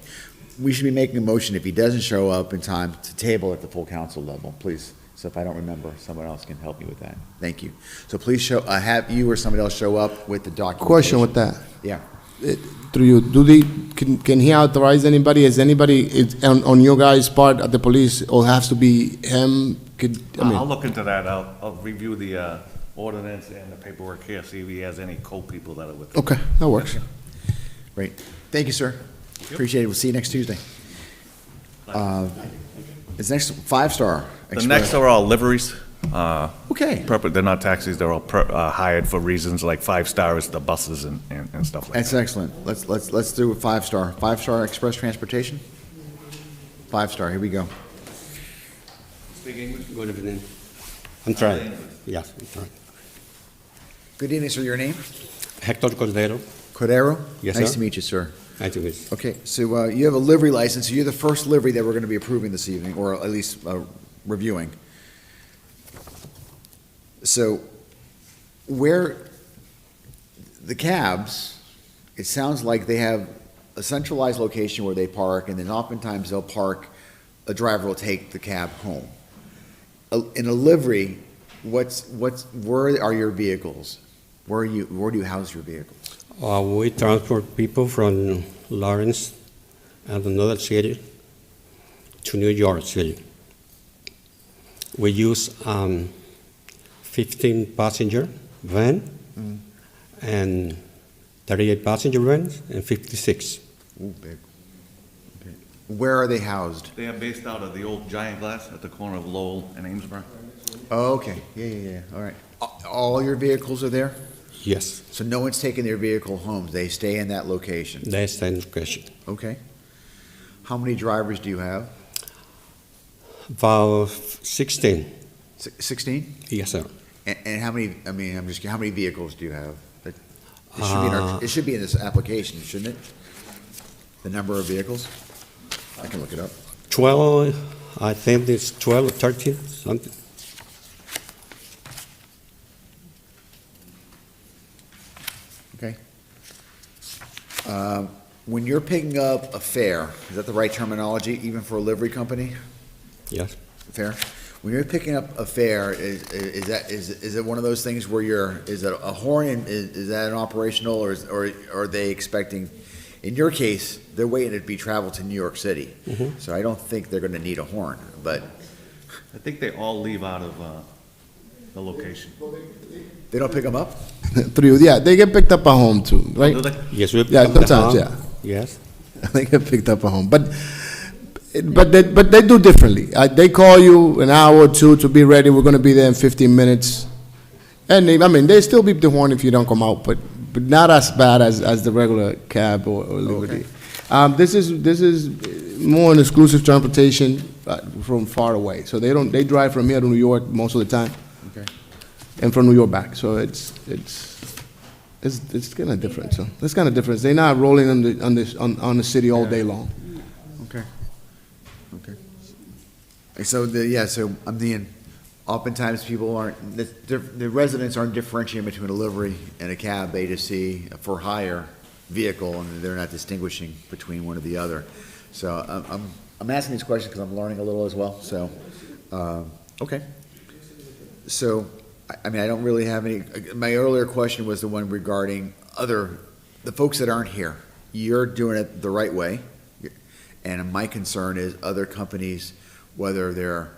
We should be making a motion if he doesn't show up in time to table at the full council level, please. So if I don't remember, someone else can help me with that. Thank you. So please have you or somebody else show up with the documentation. Question with that. Yeah. Through you, can he authorize anybody? Is anybody on your guys' part at the police, or has to be him? I'll look into that. I'll review the ordinance and the paperwork here, see if he has any co-people that are with him. Okay, that works. Great. Thank you, sir. Appreciate it. We'll see you next Tuesday. It's next 5-Star The Express. next are all liveries. Okay. They're not taxis, they're all hired for reasons like 5 stars, the buses and stuff like that. That's excellent. Let's do a 5-Star. 5-Star Express Transportation? 5-Star, here we go. Speak English? Good evening. I'm trying. Yes, I'm trying. Good evening, sir. Your name? Hector Cordero. Cordero? Yes, Nice sir. to meet you, sir. Nice to meet you. Okay, so you have a livery license. You're the first livery that we're going to be approving this evening, or at least reviewing. So where the cabs, it sounds like they have a centralized location where they park, and then oftentimes they'll park, a driver will take the cab home. In a livery, where are your vehicles? Where do you house your vehicles? We transport people from Lawrence and another city to New York City. We use 15 passenger van and 38 passenger vans and 56. Ooh, big. Okay. Where are they housed? They are based out of the old Giant Glass at the corner of Lowell and Amesboro. Oh, okay. Yeah. All right. All your vehicles are there? Yes. So no one's taking their vehicle home. They stay in that location? They stay in location. Okay. How many drivers do you have? About 16. 16? Yes, sir. And how many, how many vehicles do you have? It should be in this application, shouldn't it? The number of vehicles? I can look it up. 12, I think it's 12 or 13, something. Okay. When you're picking up a fare, is that the right terminology, even for a livery company? Yes. Fare? When you're picking up a fare, is it one of those things where is it a horn, and is that an operational, or are they expecting, in your case, they're waiting to be traveled to New York City. Mhm. So I don't think they're gonna need a horn, but I think they all leave out of the location. they don't pick them up? Yeah, they get picked up at home too, right? Do they? Yes, we Yeah, pick up the sometimes, phone. yeah. Yes. They get picked up at home, but they do differently. They call you an hour or two to be ready. We're gonna be there in 15 minutes, and they still beep the horn if you don't come out, but not as bad as the regular cab or Liberty. This is more an exclusive transportation from far away, so they drive from here to New York most of the time, Okay. and from New York back. So it's kind of different. So it's kind of different. They're not rolling on the city all day long. Okay. So so I'm thinking, oftentimes people the residents aren't differentiating between a livery and a cab A to C for hire vehicle, and they're not distinguishing between one or the other. So I'm asking these questions because I'm learning a little as well, so, okay. So, I don't really have any, my earlier question was the one regarding the folks that aren't here. You're doing it the right way, and my concern is other companies, whether they're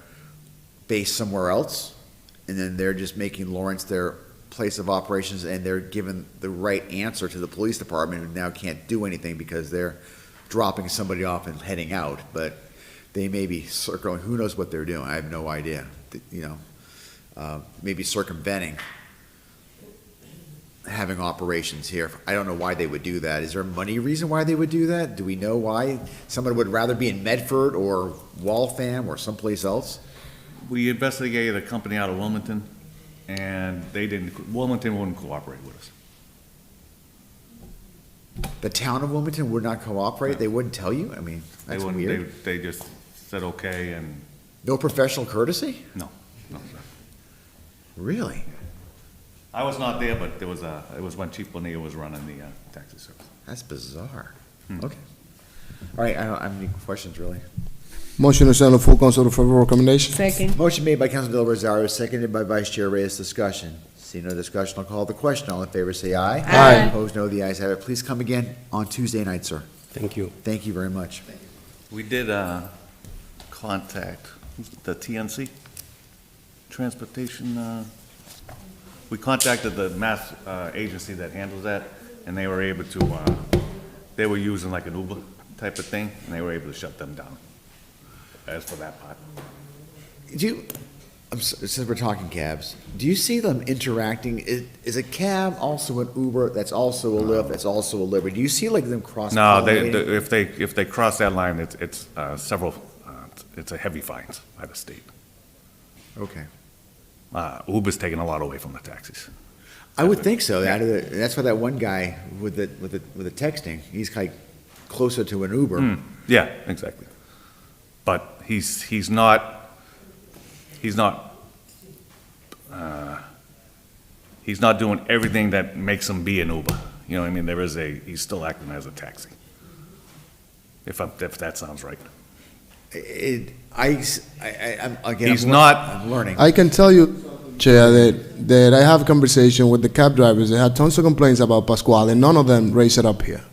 based somewhere else, and then they're just making Lawrence their place of operations, and they're given the right answer to the police department, and now can't do anything because they're dropping somebody off and heading out, but they may be circling, who knows what they're doing, I have no idea, maybe circumventing having operations here. I don't know why they would do that. Is there a money reason why they would do that? Do we know why? Someone would rather be in Medford or Waltham or someplace else? We investigated a company out of Wilmington, and Wilmington wouldn't cooperate with us. The town of Wilmington would not cooperate? They wouldn't tell you? That's weird. They just said okay, and No professional courtesy? no, sir. Really? I was not there, but it was when Chief Bonilla was running the taxi service. That's bizarre. Okay. All right, I don't have any questions, really. Motion to send a full council to favorable recommendation. Second. Motion made by Councilman Del Rosario, seconded by Vice Chair Reyes. Discussion. See no discussion, I'll call the question. All in favor, say aye. Aye. Opposed, no. The ayes have it. Please come again on Tuesday night, sir. Thank you. Thank you very much. We did contact the TNC, Transportation, we contacted the mass agency that handles that, and they were able to, they were using like an Uber type of thing, and they were able to shut them down, as for that part. Since we're talking cabs, do you see them interacting? Is a cab also an Uber that's also a Lyft, that's also a Liberty? Do you see like them cross? No, if they cross that line, it's it's a heavy fines by the state. Okay. Uber's taking a lot away from the taxis. I would think so. That's why that one guy with the texting, he's like closer to an Uber. Yeah, exactly. But he's not doing everything that makes him be an Uber. You know what I mean? He's still acting as a taxi. If that sounds right. I'm learning. I can tell you, Chair, that I have a conversation with the cab drivers. They had tons of complaints about Pascual, and none of them raised it up here.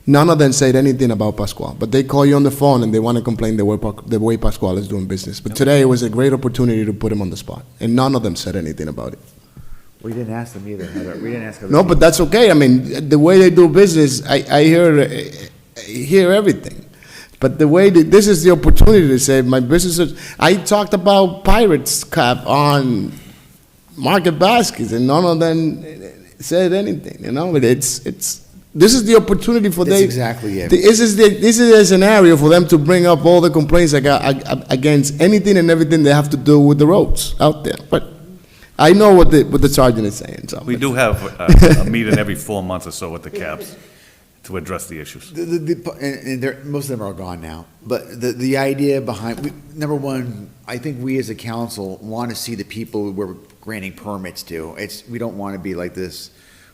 None of them said anything about Pascual, but they call you on the phone and they want to complain the way Pascual is doing business. But today was a great opportunity to put him on the spot, and none of them said anything about it. We didn't ask them either, Heather. We didn't ask them. No, but that's okay. The way they do business, I hear everything. But the way this is the opportunity to say my business. I talked about Pirates Cap on Market Baskets, and none of them said anything. But this is the opportunity for That's exactly it. This is a scenario for them to bring up all the complaints against anything and everything they have to do with the roads out there. But I know what the sergeant is saying. So. We do have a meeting every 4 months or so with the cabs to address the issues. Most of them are gone now. But the idea behind, number one, I think we as a council want to see the people we're granting permits to. We don't want to be like this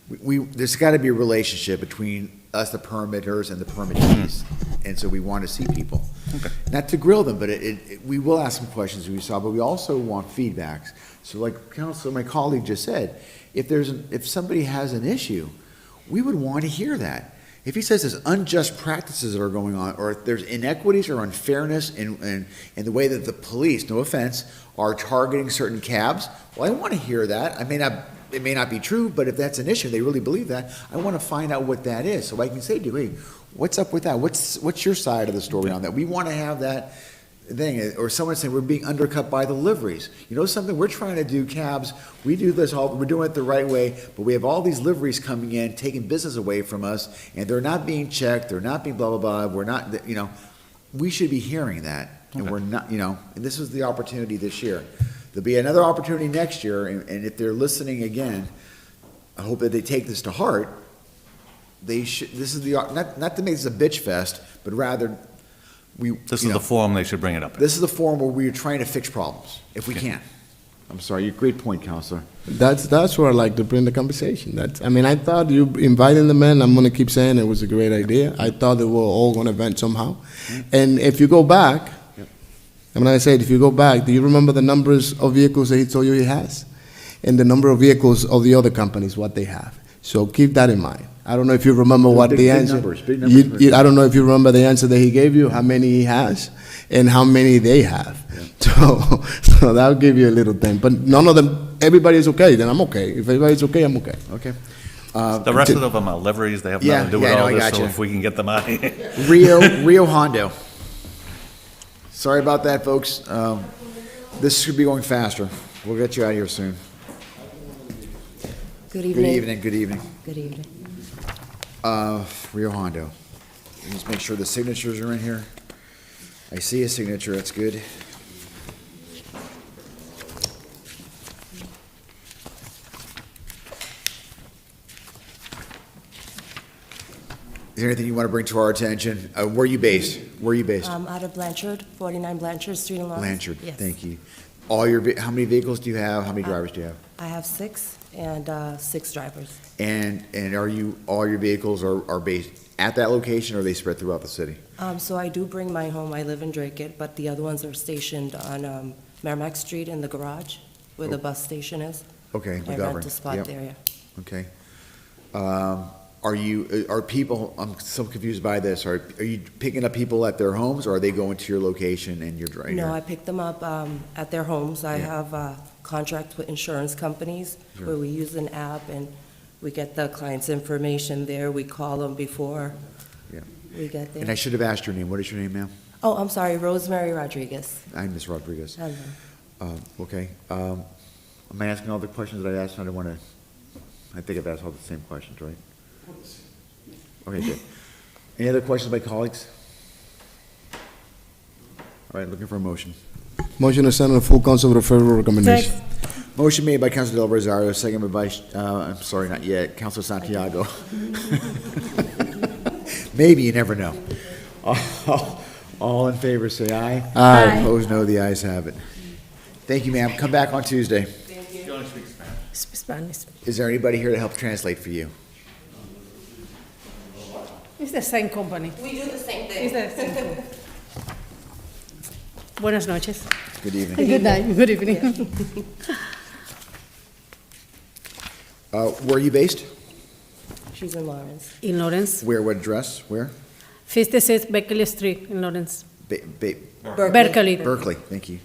there's gotta be a relationship between us, the permitters, and the permittees, and so we want to see people. Okay. Not to grill them, but we will ask them questions we saw, but we also want feedbacks. So like my colleague just said, if somebody has an issue, we would want to hear that. If he says there's unjust practices that are going on, or if there's inequities or unfairness in the way that the police, no offense, are targeting certain cabs, well, I want to hear that. It may not be true, but if that's an issue, they really believe that, I want to find out what that is. So I can say to you, hey, what's up with that? What's your side of the story on that? We want to have that thing, or someone saying we're being undercut by the liveries. You know something, we're trying to do cabs, we do this we're doing it the right way, but we have all these liveries coming in, taking business away from us, and they're not being checked, they're not being blah, blah, blah, we're not, we should be hearing that, and we're not, and this is the opportunity this year. There'll be another opportunity next year, and if they're listening again, I hope that they take this to heart. This is not to make this a bitch fest, but rather, This is the forum they should bring it up in. this is the forum where we are trying to fix problems, if we can. I'm sorry, great point, Counselor. That's where I like to bring the conversation. I thought you inviting the men, I'm gonna keep saying it was a great idea. I thought they were all gonna vent somehow. And if you go back, I'm gonna say it, if you go back, do you remember the numbers of vehicles that he told you he has? And the number of vehicles of the other companies, what they have. So keep that in mind. I don't know if you remember what the answer. Big numbers. I don't know if you remember the answer that he gave you, how many he has, and how many they have. So that'll give you a little thing. But none of them, everybody is okay, then I'm okay. If everybody's okay, I'm okay. Okay. The rest of them are liveries, they have nothing to do with all this, so if we can get them out of here. Rio Hondo. Sorry about that, folks. This should be going faster. We'll get you out of here soon. Good evening. Good evening. Good evening. Rio Hondo. Just make sure the signatures are in here. I see a signature, that's good. Is there anything you want to bring to our attention? Where are you based? Out of Blanchard, 49 Blanchard Street in Lawrence. Blanchard, Yes. thank you. How many vehicles do you have? How many drivers do you have? I have 6 and 6 drivers. And all your vehicles are based at that location, or are they spread throughout the city? So I do bring mine home. I live in Drake, but the other ones are stationed on Merrimack Street in the garage where the bus station is. Okay, I McGovern. rent a spot Yep. there, yeah. Okay. Are people, I'm so confused by this, are you picking up people at their homes, or are they going to your location and you're driving? No, I pick them up at their homes. I Yeah. have a contract with insurance companies Sure. where we use an app and we get the client's information there. We call them before Yeah. we get And I there. should have asked your name. What is your name, ma'am? Oh, I'm sorry, Rosemary Rodriguez. I'm Ms. Rodriguez. Hello. Okay. Am I asking all the questions that I asked? I don't want to, I think I've asked all the same questions, right? Okay, good. Any other questions by colleagues? All right, looking for a motion. Motion to send on the full council with a favorable recommendation. Motion made by Councilor Del Rosario, second by I'm sorry, not yet, Councilor Santiago. Maybe, you never know. All in favor, say aye. Aye. Opposed, no, the ayes have it. Thank you, ma'am. Come back on Tuesday. Spanish. Is there anybody here to help translate for you? It's the same company. We do the same thing. It's the same thing. Buenas noches. Good evening. Good night. Good evening. Where are you based? She's in Lawrence. In Lawrence. Where, what address? Where? 56 Berkeley Street in Lawrence. Berkeley. Berkeley, thank you.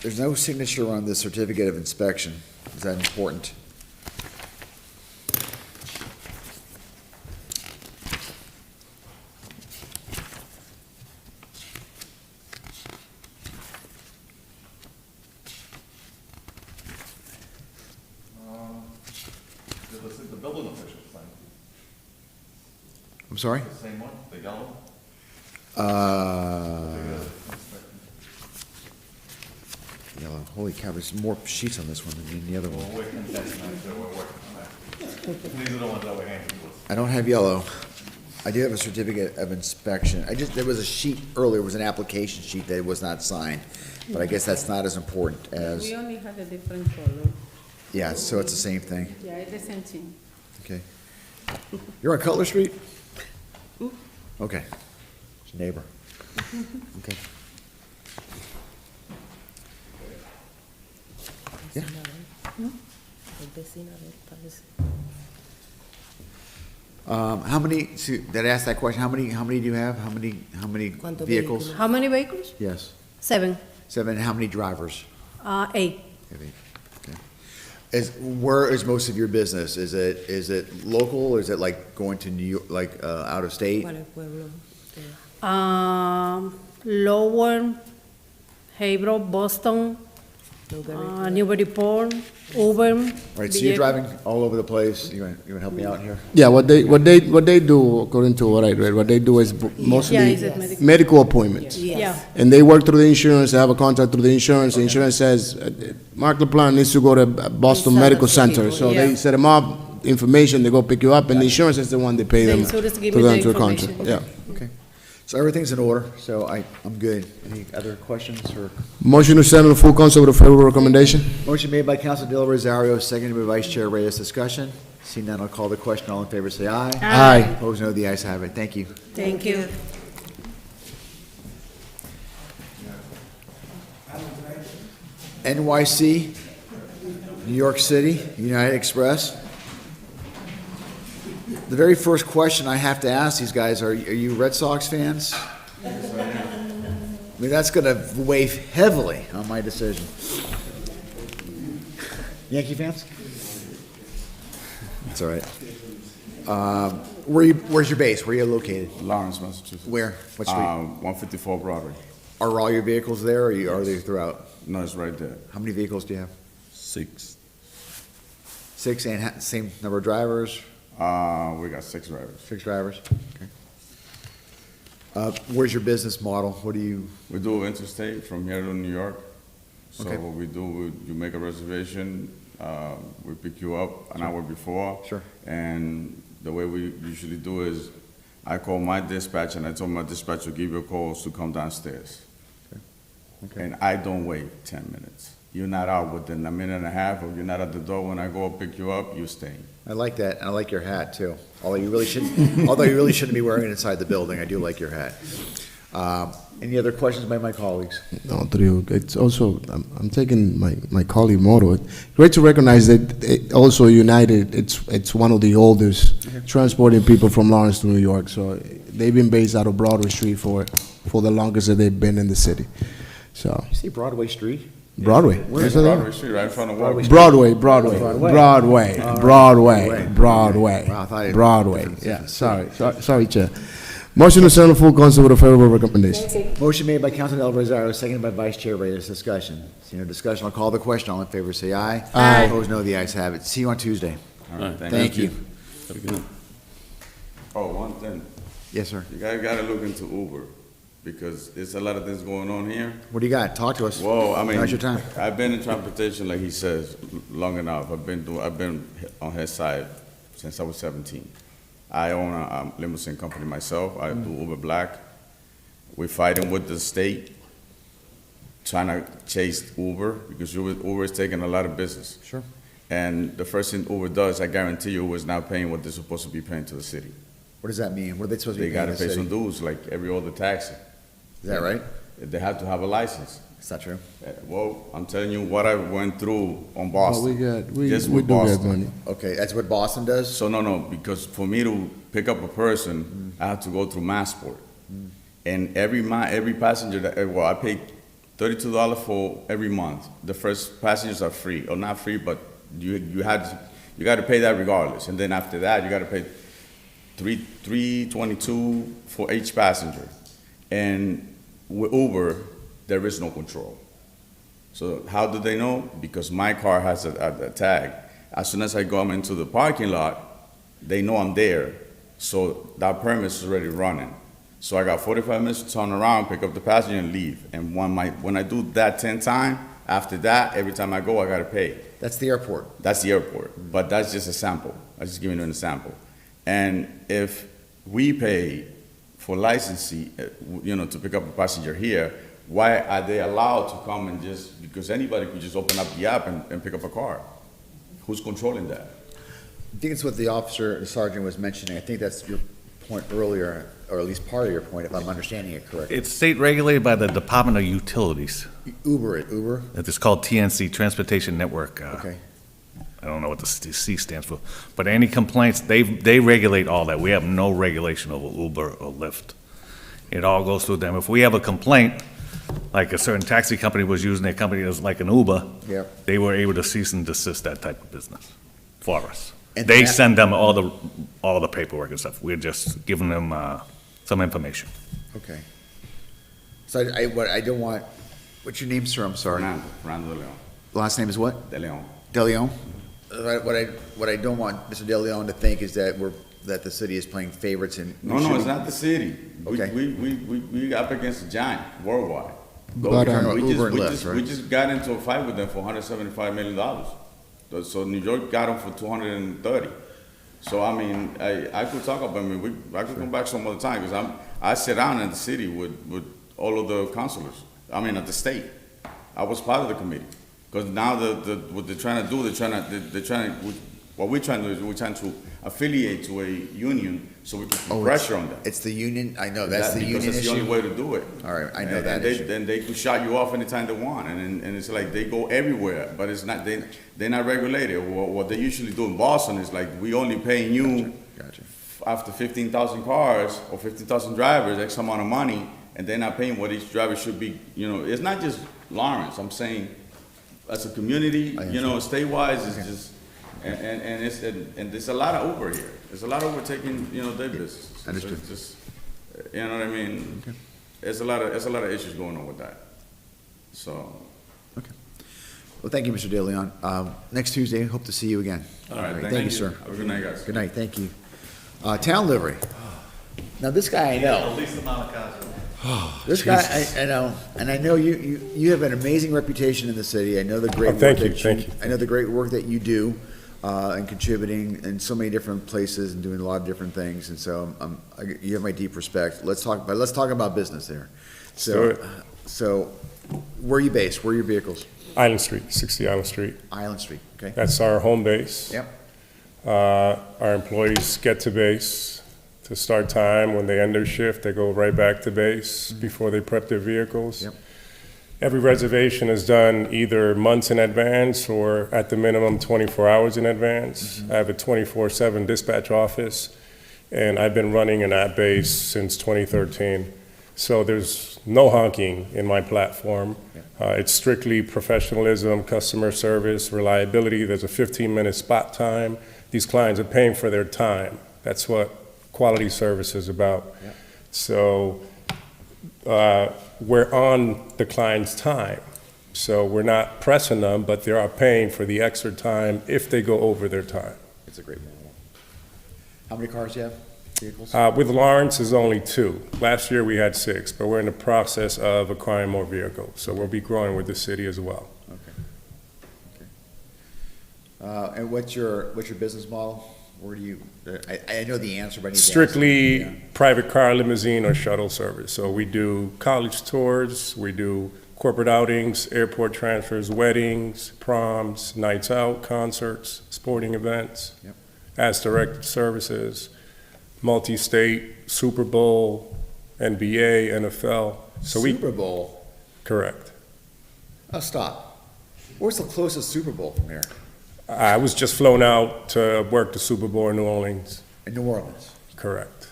There's no signature on the certificate of inspection. Is that important? The building official sign. I'm sorry? The same one, the yellow? Yellow, holy cow, there's more sheets on this one than in the other one. We're working on that. These are the ones that we're handing to us. I don't have yellow. I do have a certificate of inspection. There was a sheet earlier, it was an application sheet that was not signed, but I guess that's not as important as, We only have a different color. Yeah, so it's the same thing. Yeah, it's the same thing. Okay. You're on Cutler Street? Okay. It's your neighbor. Okay. Yeah. How many, so that asked that question, how many do you have? How many vehicles? How many vehicles? Yes. 7. 7, how many drivers? 8. Okay. Where is most of your business? Is it local, or is it like going to New York, like, out of state? Lower, Haverhill, Boston, Newburyport, Auburn. All right, so you're driving all over the place. You wanna help me out here? Yeah, what they do, according to what I read, what they do is mostly Yes. medical appointments. Yeah. And they work through the insurance, they have a contract through the insurance. The insurance says, Mark LaPlante needs to go to Boston Medical Center. So they Yeah. set them up, information, they go pick you up, and the insurance is the one they pay The them insurance to give go me the into a information. contract. Yeah. Okay. So everything's in order, so I'm good. Any other questions or? Motion to send to the full council with a favorable recommendation. Motion made by Council Del Rosario, seconded by Vice Chair Reyes. Discussion. Seeing none, I'll call the question. All in favor, say aye. Aye. Opposed, no. The ayes have it. Thank you. Thank you. NYC, New York City, United Express. The very first question I have to ask these guys, are you Red Sox fans? I mean, that's gonna weigh heavily on my decision. Yankee fans? That's all right. Where's your base? Where are you located? Lawrence, Massachusetts. Where? What street? 154 Broadway. Are all your vehicles there, or are they throughout? No, it's right there. How many vehicles do you have? 6. 6, and same number of drivers? We got 6 drivers. 6 drivers, okay. Where's your business model? What do you? We do interstate from here to New York. So Okay. what we do, you make a reservation, we pick you up an hour before. Sure. And the way we usually do is, I call my dispatch and I told my dispatch to give you a call to come downstairs. Okay. And I don't wait 10 minutes. You're not out within a minute and a half, or you're not at the door when I go pick you up, you're staying. I like that, and I like your hat too. Although you really shouldn't be wearing it inside the building, I do like your hat. Any other questions by my colleagues? No, Drew, it's also, I'm taking my colleague motto. Great to recognize that also United, it's one of the oldest transporting people from Lawrence to New York. So they've been based out of Broadway Street for the longest that they've been in the city. So. You see Broadway Street? Broadway. Where's Broadway Street, right in front of Broadway? Broadway. Wow, I thought it- Broadway. Yeah, sorry, Chair. Motion to send to full council with a favorable recommendation. Motion made by Councilman Del Rosario, seconded by Vice Chair Reyes. Discussion. Seeing no discussion, I'll call the question. All in favor, say aye. Aye. Opposed, no. The ayes have it. See you on Tuesday. All right, Thank you. Have a good night. Oh, one thing. Yes, sir. You guys gotta look into Uber, because there's a lot of things going on here. What do you got? Talk to us. Well, I mean, Now's your time. I've been in transportation, like he says, long enough. I've been on his side since I was 17. I own a limousine company myself. I do Uber Black. We're fighting with the state, trying to chase Uber, because Uber is taking a lot of business. Sure. And the first thing Uber does, I guarantee you, Uber is not paying what they're supposed to be paying to the city. What does that mean? What are they supposed to They be paying gotta the pay city? some dues, like every other taxi. Is that right? They have to have a license. It's not true. Well, I'm telling you what I went through on Well, Boston. we Just do with get Boston. money. Okay, that's what Boston does? So no, because for me to pick up a person, I have to go through Massport. And every passenger I pay $32 for every month. The first passengers are free, or not free, but you got to pay that regardless. And then after that, you got to pay $3.22 for each passenger. And with Uber, there is no control. So how do they know? Because my car has a tag. As soon as I go into the parking lot, they know I'm there. So that permit is already running. So I got 45 minutes to turn around, pick up the passenger, and leave. And when I do that 10 times, after that, every time I go, I got to pay. That's the airport. That's the airport. But that's just a sample. I'm just giving you an example. And if we pay for licensing, to pick up a passenger here, why are they allowed to come and because anybody could just open up the app and pick up a car? Who's controlling that? I think it's what the officer, the sergeant was mentioning. I think that's your point earlier, or at least part of your point, if I'm understanding it correctly. It's state regulated by the Department of Utilities. Uber? It's called TNC, Transportation Network. Okay. I don't know what the C stands for, but any complaints, they regulate all that. We have no regulation over Uber or Lyft. It all goes through them. If we have a complaint, like a certain taxi company was using their company as like an Uber, Yep. they were able to cease and desist that type of business for us. And They that- send them all the paperwork and stuff. We're just giving them some information. Okay. So what I don't want, what's your name, sir? I'm sorry. Fernando De Leon. Last name is what? De Leon. De Leon? What I don't want Mr. De Leon to think is that that the city is playing favorites and. No, it's not the city. Okay. We up against a giant worldwide. But, Uber and we Lyft, right? just got into a fight with them for $175 million. So New York got them for 230. So I mean, I could talk about. I could come back some other time because I sit down in the city with all of the councilors. I mean, at the state, I was part of the committee. Because now what they're trying to do, what we're trying to do is we're trying to affiliate to a union so we can put pressure on them. It's the union, I know, that's the union issue. Because that's the only way to do it. All right, I know that issue. And they could shut you off anytime they want, and it's like they go everywhere, but it's not, they're not regulated. What they usually do in Boston is like, we only paying you after 15,000 cars or 15,000 drivers, X amount of money, and they're not paying what each driver should be, it's not just Lawrence, I'm saying, as a community, statewide, it's just, and there's a lot of Uber here. There's a lot of Uber taking, their business. Understood. It's just, you know what I mean? Okay. There's a lot of issues going on with that. So. Okay. Well, thank you, Mr. De Leon. Next Tuesday, hope to see you again. All right, thank you, sir. Have a good night, guys. Good night, thank you. Town livery. Now, this guy I know. least amount of cars. This guy, I know, and I know you have an amazing reputation in the city. I know the great work thank you. I know the great work that you do, and contributing in so many different places and doing a lot of different things. And so, you have my deep respect. Let's talk about business there. So, where are you based? Where are your vehicles? Island Street, 60 Island Street. Island Street, okay. That's our home base. Yep. Our employees get to base to start time. When they end their shift, they go right back to base before they prep their vehicles. Yep. Every reservation is done either months in advance or at the minimum 24 hours in advance. I have a 24/7 dispatch office, and I've been running an app base since 2013. So there's no honking in my platform. It's strictly professionalism, customer service, reliability. There's a 15-minute spot time. These clients are paying for their time. That's what quality service is about. Yep. So we're on the client's time. So we're not pressing them, but they are paying for the extra time if they go over their time. It's a great model. How many cars do you have? Vehicles? With Lawrence is only 2. Last year we had 6, but we're in the process of acquiring more vehicles. So we'll be growing with the city as well. Okay. And what's your business model? Where do you? I know the answer, but I need to ask. Strictly private car, limousine, or shuttle service. So we do college tours, we do corporate outings, airport transfers, weddings, proms, nights out, concerts, sporting events, as directed services, multi-state, Super Bowl, NBA, NFL. So Super Bowl? Correct. Oh, stop. Where's the closest Super Bowl from here? I was just flown out to work the Super Bowl in New Orleans. In New Orleans? Correct.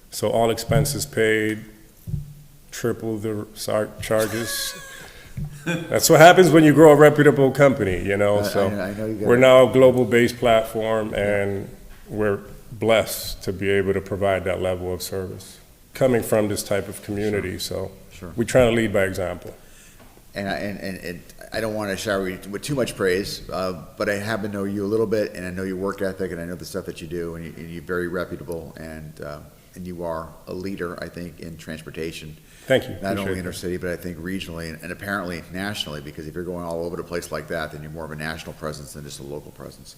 So all expenses paid, triple the charges. That's what happens when you grow a reputable company, So I know you got we're now a global-based platform, and we're blessed to be able to provide that level of service, coming from this type of community. So we're trying to lead by example. And I don't want to shower you with too much praise, but I happen to know you a little bit, and I know your work ethic, and I know the stuff that you do, and you're very reputable, and you are a leader, I think, in transportation. Thank you. Not only Appreciate inner city, but I think regionally and apparently nationally, because if you're going all over the place like that, then you're more of a national presence than just a local presence.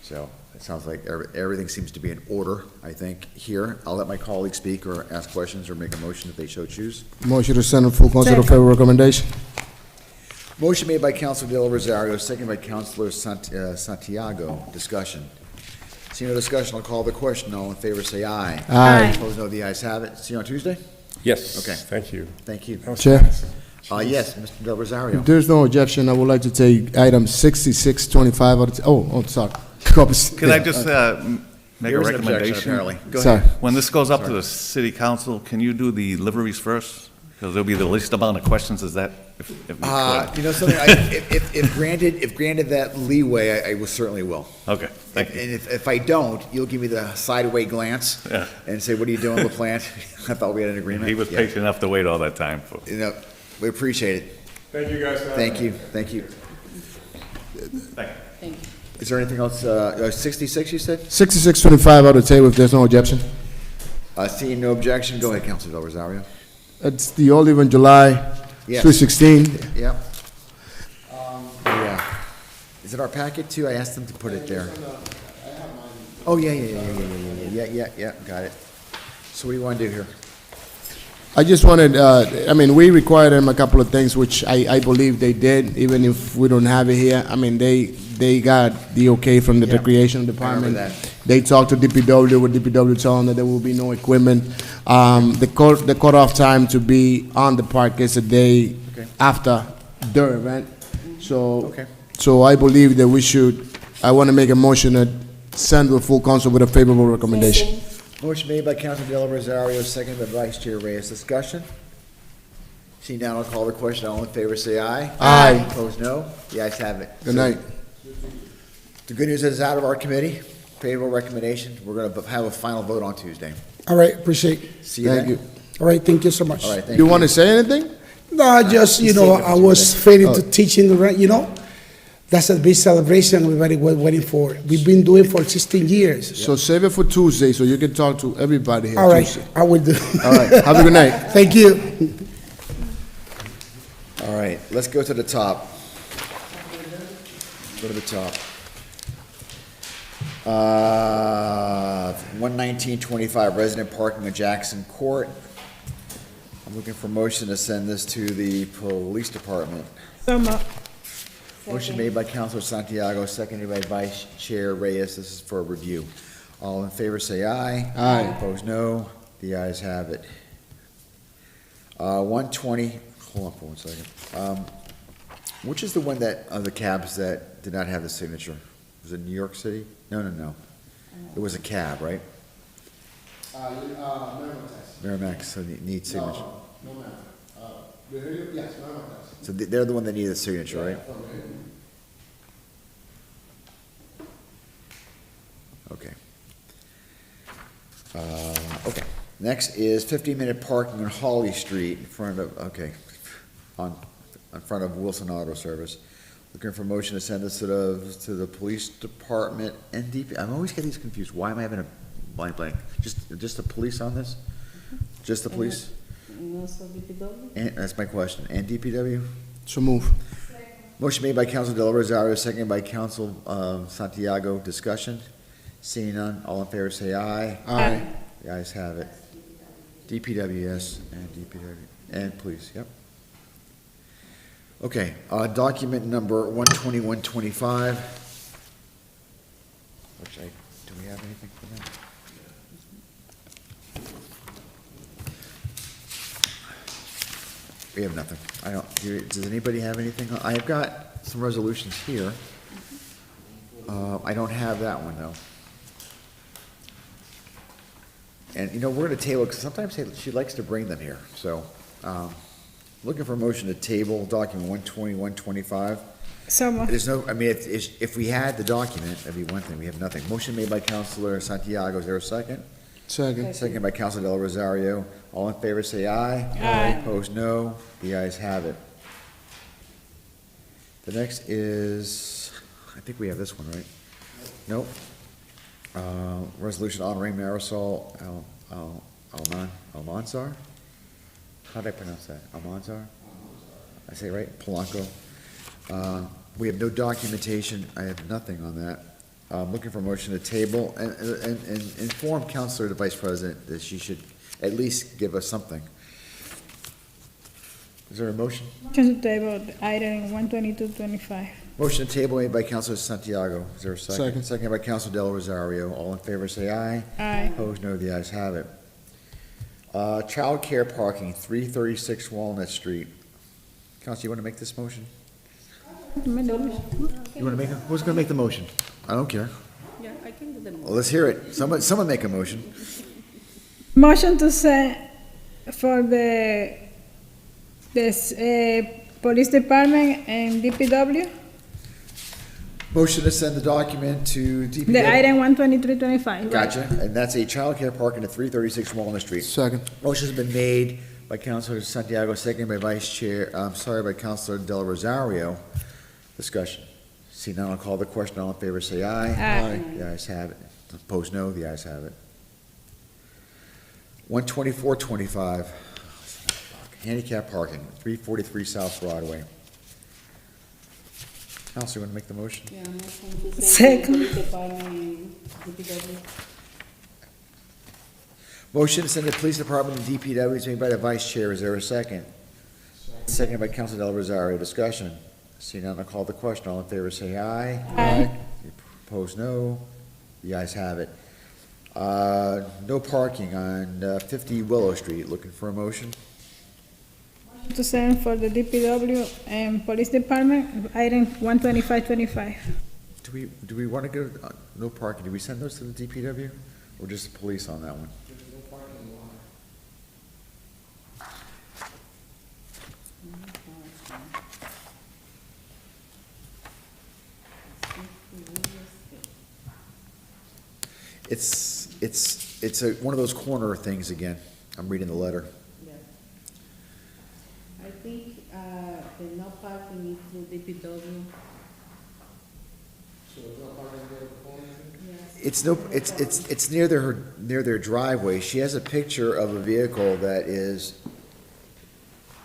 So it sounds like everything seems to be in order, I think, here. I'll let my colleagues speak or ask questions or make a motion if they so choose. Motion to send a full consider favorable recommendation. Motion made by Councilor Del Rosario, seconded by Councilor Santiago. Discussion. Seeing no discussion, I'll call the question. All in favor, say aye. Aye. Opposed, no. The ayes have it. See you on Tuesday? Yes. Okay. Thank you. Thank you. Chair, Yes, Mr. Del Rosario. if there's no objection, I would like to take item 6625 out of, sorry. Can I just make a Here's an objection, recommendation? apparently. Go Sorry. ahead. When this goes up to Sorry. the city council, can you do the liveries first? Because there'll be the least amount of questions, is that, if we could? You know something, if granted that leeway, I will certainly will. Okay, thank you. And if I don't, you'll give me the sideway glance Yeah. and say, what are you doing, LaPlante? I thought we had an agreement. He was Yeah. patient enough to wait all that time for. You know, we appreciate it. Thank you, guys. Thank you, thank you. Thank you. Is there anything else, 66 you said? 6625 out of the table, if there's no objection. Seeing no objection, go ahead, Councilor Del Rosario. It's the Olive in July, Yes. 316. Yep. Yeah. Is it our packet too? I asked them to put it there. Oh, yeah, got it. So what do you want to do here? I just wanted, we required them a couple of things, which I believe they did, even if we don't have it here. I mean, they got the okay from the Yeah. Recreation I Department. remember that. They talked to DPW, with DPW telling that there will be no equipment. The cutoff time to be on the park is a day Okay. after their event. Okay. So I believe that I want to make a motion to send the full council with a favorable recommendation. Motion made by Councilor Del Rosario, seconded by Vice Chair Reyes. Discussion? Seeing none, I'll call the question. All in favor, say aye. Aye. Opposed, no. The ayes have it. Good night. The good news is it's out of our committee. Favorable recommendation. We're going to have a final vote on Tuesday. All right, appreciate it. See you Thank then. you. All right, thank you so much. All right, thank you. You want to say anything? No, just, I was failing to teach in the, that's a big celebration everybody was waiting for. We've been doing for 16 years. So save it for Tuesday, so you can talk to everybody here All right, Tuesday. I will do. All right, have a good night. Thank you. All right, let's go to the top. Go to the top. 11925 resident parking at Jackson Court. I'm looking for motion to send this to the police department. Motion made by Councilor Santiago, seconded by Vice Chair Reyes. This is for review. All in favor, say aye. Aye. Opposed, no. The ayes have it. 120, hold on for 1 second. Which is the one that, of the cabs that did not have the signature? Was it New York City? No. It was a cab, right? Merrimack, so it needs signature. Yes, So they're the one that needed a signature, right? Okay. Okay. Next is 15-minute parking on Holly Street in front of, in front of Wilson Auto Service. Looking for motion to send this to the police department and DP. I always get these confused. Why am I having a blank? Just the police on this? Just the police? And that's my question. And DPW? So move. Motion made by Council Del Rosario, seconded by Council Santiago. Discussion? Seeing none, all in favor say aye. Aye. The ayes have it. DPW, yes, and DPW, and police, yep. Okay, document number 12125. Do we have anything for that? We have nothing. Does anybody have anything? I've got some resolutions here. I don't have that one, though. And, we're gonna table, because sometimes she likes to bring them here, so, looking for a motion to table document 12125. There's no, if we had the document, that'd be one thing, we have nothing. Motion made by Councilor Santiago, is there a second? Second. Second by Councilor Del Rosario. All in favor, say aye. Aye. Opposed, no. The ayes have it. The next is, I think we have this one, right? Nope. Resolution honoring Marisol Almanzar? How did I pronounce that? Almanzar? I say it right? Polanco. We have no documentation. I have nothing on that. I'm looking for a motion to table and inform Councilor, the Vice President, that she should at least give us something. Is there a motion? Motion to table item 12225. Motion to table made by Councilor Santiago. Is there a second? Second. Second by Councilor Del Rosario. All in favor, say aye. Aye. Opposed, no. The ayes have it. Child care parking, 336 Walnut Street. Council, you want to make this motion? You want to make, who's going to make the motion? I don't care. Yeah, I can do the Well, let's hear it. Someone make a motion. Motion to send for this police department and DPW, Motion to send the document to DPW. the item 12325. Gotcha. And that's a child care parking at 336 Walnut Street. Second. Motion's been made by Councilor Santiago, seconded by by Councilor Del Rosario. Discussion. See none, I'll call the question. All in favor, say aye. Aye. The ayes have it. Opposed, no. The ayes have it. 12425. Handicap parking, 343 South Broadway. Councilor, you want to make the motion? Yeah, motion to Second. police department, DPW. Motion to send the police department and DPW is made by the vice chair. Is there a second? Seconded by Councilor Del Rosario. Discussion. Seeing none, I'll call the question. All in favor, say aye. Aye. Opposed, no. The ayes have it. No parking on 50 Willow Street. Looking for a motion? To send for the DPW and police department, item 12525. Do we want to go, no parking, do we send those to the DPW? Or just the police on that one? It's one of those corner things again. I'm reading the letter. I think, the no parking is through DPW. It's near their driveway. She has a picture of a vehicle that is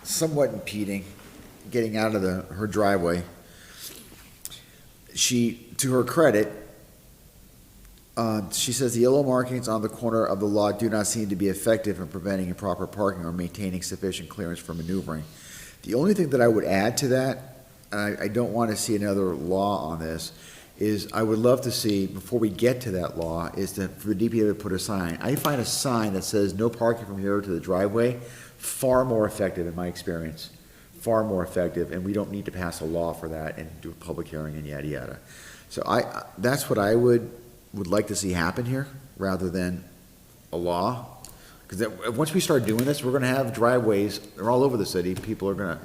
somewhat impeding getting out of her driveway. To her credit, she says the yellow markings on the corner of the lot do not seem to be effective in preventing improper parking or maintaining sufficient clearance for maneuvering. The only thing that I would add to that, and I don't want to see another law on this, is I would love to see, before we get to that law, is for the DPW to put a sign. I find a sign that says no parking from here to the driveway far more effective in my experience. Far more effective, and we don't need to pass a law for that and do a public hearing and yada yada. So that's what I would like to see happen here, rather than a law. Because once we start doing this, we're gonna have driveways, they're all over the city, people are gonna,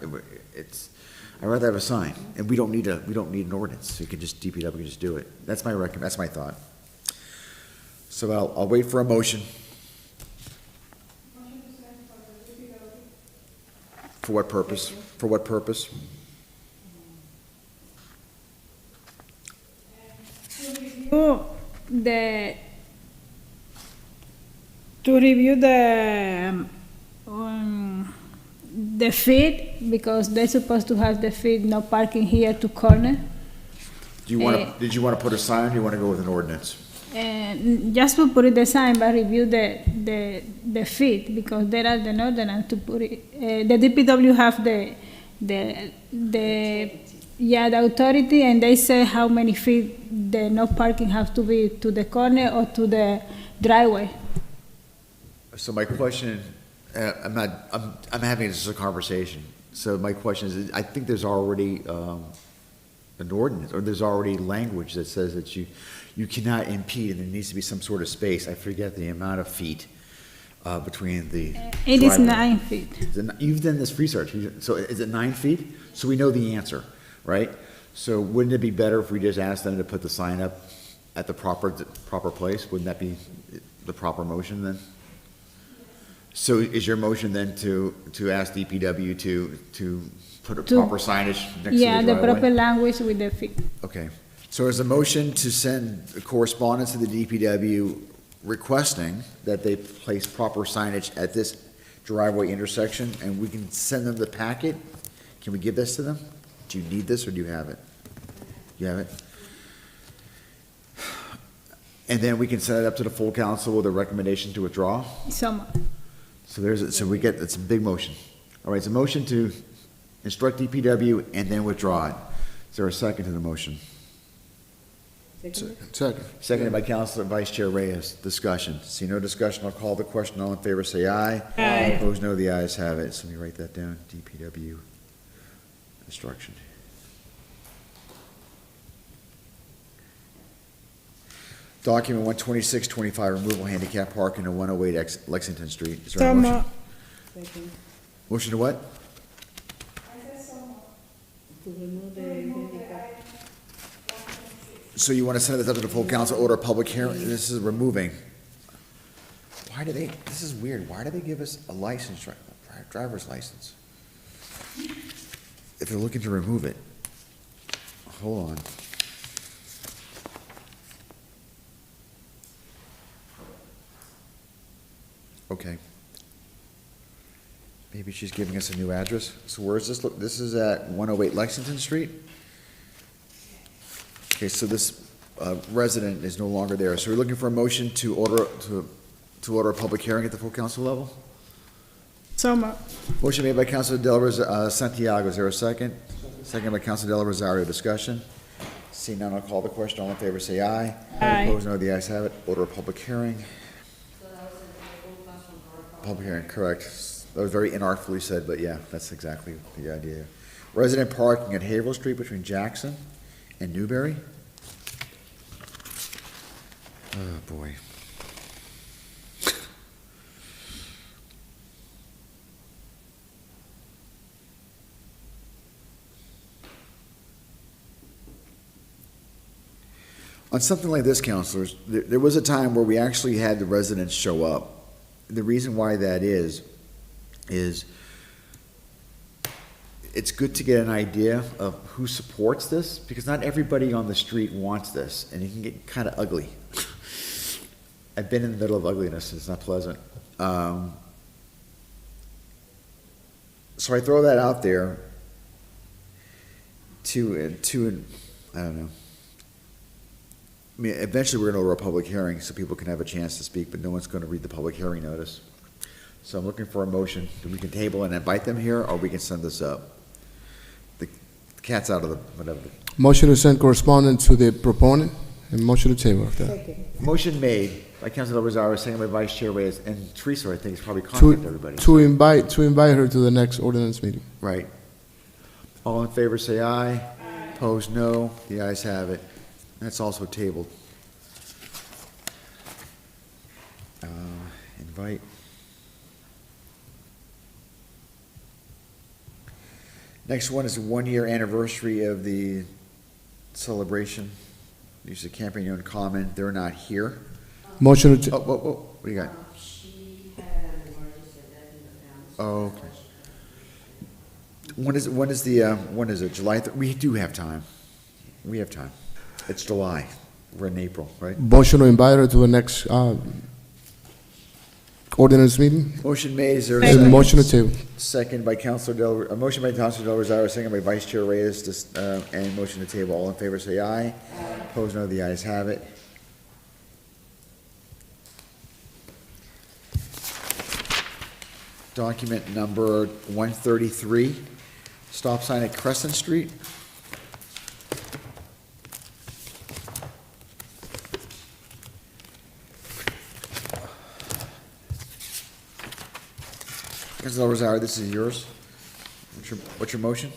I'd rather have a sign, and we don't need an ordinance, so DPW can just do it. That's my thought. So I'll wait for a motion. For what purpose? For what purpose? To review the feed, because they're supposed to have the feed, no parking here to corner. Did you want to put a sign, or do you want to go with an ordinance? And just to put it the sign, but review the feed, because there are the ordinance to put it, the DPW have the authority, and they say how many feet the no parking have to be to the corner or to the driveway. So my question, I'm having this as a conversation. So my question is, I think there's already an ordinance, or there's already language that says that you cannot impede, and there needs to be some sort of space. I forget the amount of feet between the It is driveway. 9 feet. You've done this research, so is it 9 feet? So we know the answer, right? So wouldn't it be better if we just asked them to put the sign up at the proper place? Wouldn't that be the proper motion then? So is your motion then to ask DPW to put a proper signage next to the driveway? Yeah, the proper language with the feet. Okay. So is a motion to send correspondence to the DPW requesting that they place proper signage at this driveway intersection, and we can send them the packet? Can we give this to them? Do you need this, or do you have it? You have it? And then we can send it up to the full council with a recommendation to withdraw? So So it's a big motion. All right, it's a motion to instruct DPW, and then withdraw it. Is there a second to the motion? Second. Seconded by Councilor Vice Chair Reyes. Discussion. See no discussion, I'll call the question. All in favor, say aye. Aye. Opposed, no. The ayes have it. So let me write that down. DPW instruction. Document 12625, removal handicap parking at 108 Lexington Street. Is there a motion? Motion to what? So you want to send this up to the full council, order a public hearing? This is removing. Why do they, this is weird. Why do they give us a license, driver's license? If they're looking to remove it. Hold on. Okay. Maybe she's giving us a new address. So where is this? Look, this is at 108 Lexington Street? Okay, so this resident is no longer there. So we're looking for a motion to order, to order a public hearing at the full council level? So moved. Motion made by Councilor Santiago. Is there a second? Second by Councilor Del Rosario. Discussion? Seeing none, I'll call the question. All in favor, say aye. Aye. Opposed, no. The ayes have it. Order a public hearing. Public hearing, correct. That was very inartfully said, but yeah, that's exactly the idea. Resident parking at Haverhill Street between Jackson and Newberry. Oh, boy. On something like this, councilors, there was a time where we actually had the residents show up. The reason why that is it's good to get an idea of who supports this, because not everybody on the street wants this, and it can get kind of ugly. I've been in the middle of ugliness, it's not pleasant. So I throw that out there to I don't know. I mean, eventually we're going to order a public hearing so people can have a chance to speak, but no one's going to read the public hearing notice. So I'm looking for a motion that we can table and invite them here, or we can send this up. The cat's out of the, whatever. Motion to send correspondence to the proponent, and motion to table after that. Motion made by Councilor Rosario, second by Vice Chair Reyes, and Teresa, I think, is probably contacted everybody. To invite her to the next ordinance meeting. Right. All in favor, say aye. Aye. Opposed, no. The ayes have it. That's also tabled. Invite. Next one is the 1-year anniversary of the celebration. Use of Camping Union Common. They're not here. Motion to. What do you got? She had an emergency death in the family. Oh, okay. When is it? July? We do have time. We have time. It's July. We're in April, right? Motion to invite her to the next ordinance meeting. Motion made. Is there a And second? motion to table. Second by Councilor motion by Councilor Del Rosario, second by Vice Chair Reyes, and motion to table. All in favor, say aye. Aye. Opposed, no. The ayes have it. Document number 133, stop sign at Crescent Street. Councilor Rosario, this is yours. What's your motion?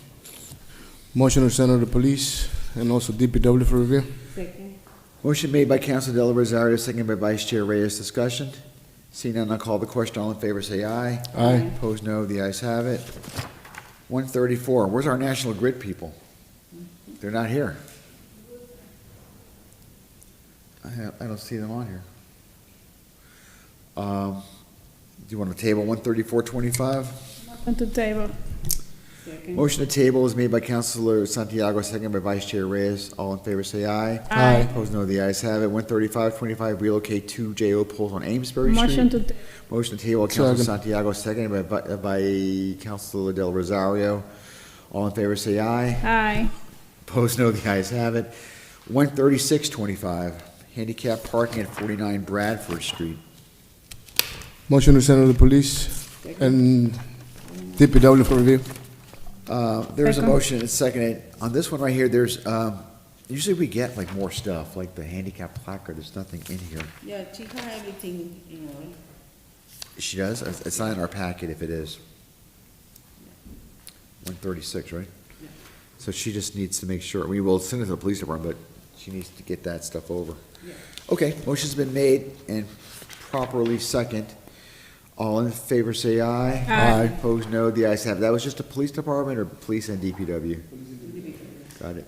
Motion to send her to police and also DPW for review. Second. Motion made by Councilor Del Rosario, second by Vice Chair Reyes. Discussion? Seeing none, I'll call the question. All in favor, say aye. Aye. Opposed, no. The ayes have it. 134, where's our National Grid people? They're not here. I don't see them on here. Do you want to table 13425? Motion to table. Second. Motion to table is made by Councilor Santiago, second by Vice Chair Reyes. All in favor, say aye. Aye. Opposed, no. The ayes have it. 13525, relocate 2 JO poles on Amesbury Street. Motion to Motion to table, Councilor Second. Santiago, second by Councilor Del Rosario. All in favor, say aye. Aye. Opposed, no. The ayes have it. 13625, handicap parking at 49 Bradford Street. Motion to send her to police and DPW for review. There's a Second. motion, it's seconded. On this one right here, there's, usually we get like more stuff, like the handicap placard, there's nothing in here. Yeah, she has everything in order. She does? It's not in our packet if it is. 136, right? Yeah. So she just needs to make sure, we will send it to the police department, but she needs to get that stuff over. Yeah. Okay, motion's been made and properly second. All in favor say aye. Aye. Opposed, no. The ayes have it. That was just the police department or police and DPW? Got it.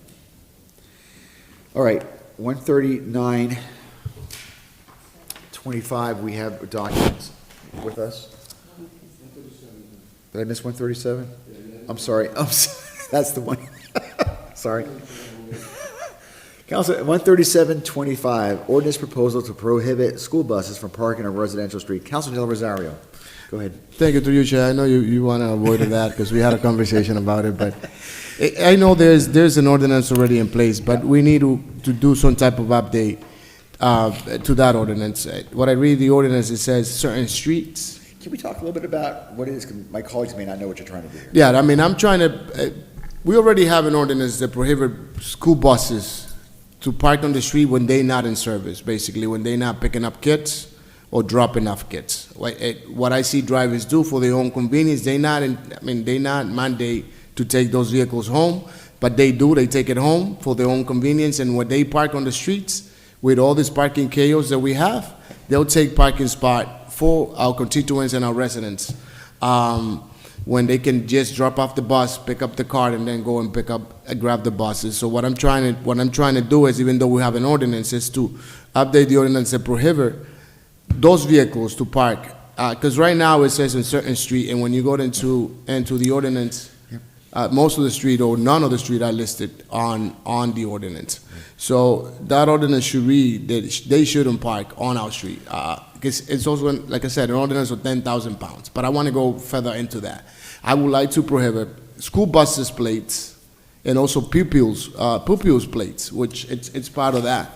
All right, 13925, we have documents with us. Did I miss 137? I'm sorry. That's the one. Sorry. Council, 13725, ordinance proposal to prohibit school buses from parking on residential street. Council Del Rosario, go ahead. Thank you, through you, Chair. I know you want to avoid that because we had a conversation about it, but I know there's an ordinance already in place, but we need to do some type of update to that ordinance. What I read the ordinance, it says certain streets. Can we talk a little bit about what it is? 'Cause my colleagues may not know what you're trying to do here. Yeah, I mean, I'm trying to, we already have an ordinance that prohibit school buses to park on the street when they're not in service, basically, when they're not picking up kids or dropping off kids. What I see drivers do for their own convenience, they not mandate to take those vehicles home, but they take it home for their own convenience, and when they park on the streets, with all this parking chaos that we have, they'll take parking spot for our constituents and our residents. When they can just drop off the bus, pick up the car, and then go and grab the buses. So what I'm trying to do is, even though we have an ordinance, is to update the ordinance that prohibit those vehicles to park. Because right now it says in certain street, and when you go into the ordinance, most of the street or none of the street are listed on the ordinance. So that ordinance should read that they shouldn't park on our street. Because it's also, like I said, an ordinance of 10,000 pounds. But I want to go further into that. I would like to prohibit school buses plates and also pupils plates, which it's part of that.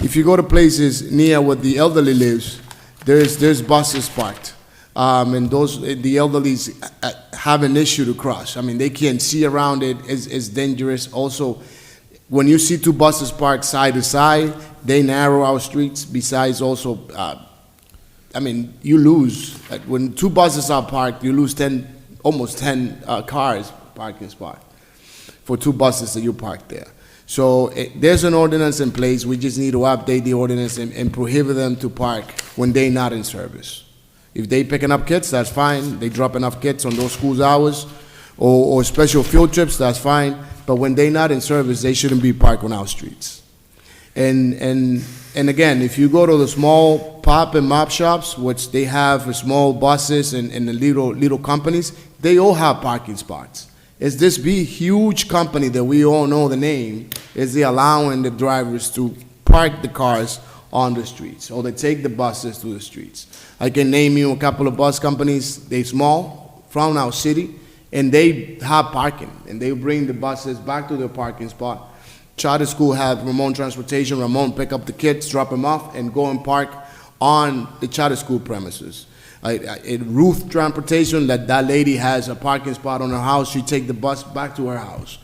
If you go to places near where the elderly lives, there's buses parked. And the elderlies have an issue to cross. I mean, they can't see around it. It's dangerous. Also, when you see two buses parked side to side, they narrow our streets. Besides, also, you lose. When two buses are parked, you lose almost 10 cars parking spot for two buses that you park there. So there's an ordinance in place. We just need to update the ordinance and prohibit them to park when they're not in service. If they picking up kids, that's fine. They dropping off kids on those school hours or special field trips, that's fine. But when they're not in service, they shouldn't be parked on our streets. And again, if you go to the small pop and mop shops, which they have small buses and the little companies, they all have parking spots. It's this big, huge company that we all know the name, is they allowing the drivers to park the cars on the streets, or they take the buses to the streets. I can name you a couple of bus companies, they're small, from our city, and they have parking, and they bring the buses back to their parking spot. Charter school have Ramon Transportation, Ramon pick up the kids, drop them off, and go and park on the charter school premises. Ruth Transportation, that lady has a parking spot on her house, she take the bus back to her house.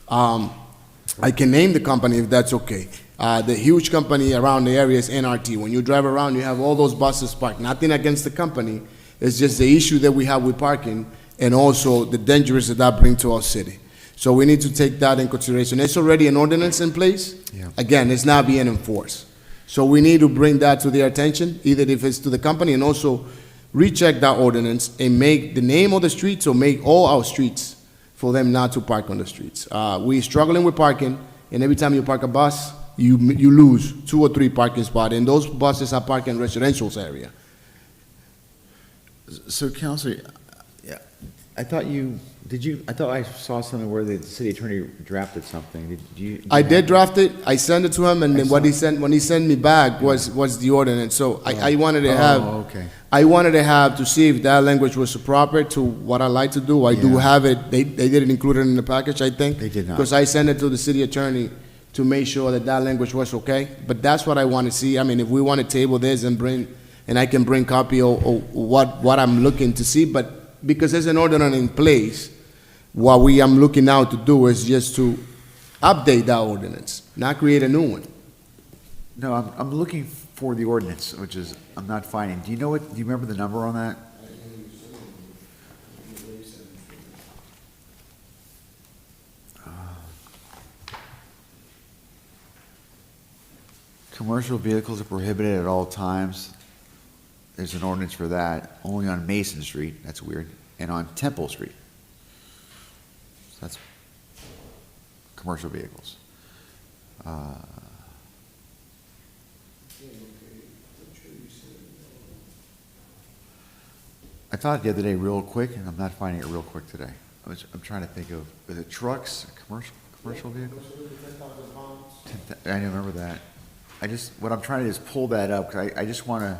I can name the company if that's okay. The huge company around the area is NRT. When you drive around, you have all those buses parked. Nothing against the company, it's just the issue that we have with parking and also the dangers that brings to our city. So we need to take that in consideration. There's already an ordinance in place. Yeah. Again, it's not being enforced. So we need to bring that to their attention, either if it's to the company, and also recheck that ordinance and make the name of the streets or make all our streets for them not to park on the streets. We're struggling with parking, and every time you park a bus, you lose 2 or 3 parking spots, and those buses are parked in residential area. So, Counselor, yeah, I thought I saw something where the city attorney drafted something. I did draft it. I sent it to him, and then when he sent me back was the ordinance. So I wanted to have. Oh, okay. I wanted to have to see if that language was proper to what I like to do. I do have it. They didn't include it in the package, I think. They did not. Because I sent it to the city attorney to make sure that language was okay. But that's what I want to see. I mean, if we want to table this and and I can bring copy of what I'm looking to see, but because there's an ordinance in place, what I'm looking now to do is just to update that ordinance, not create a new one. No, I'm looking for the ordinance, which is, I'm not finding. Do you remember the number on that? Commercial vehicles are prohibited at all times. There's an ordinance for that, only on Mason Street, that's weird, and on Temple Street. So that's commercial vehicles. I thought the other day real quick, and I'm not finding it real quick today. I'm trying to think of, is it trucks, commercial vehicles? I remember that. What I'm trying to do is pull that up, because I just want to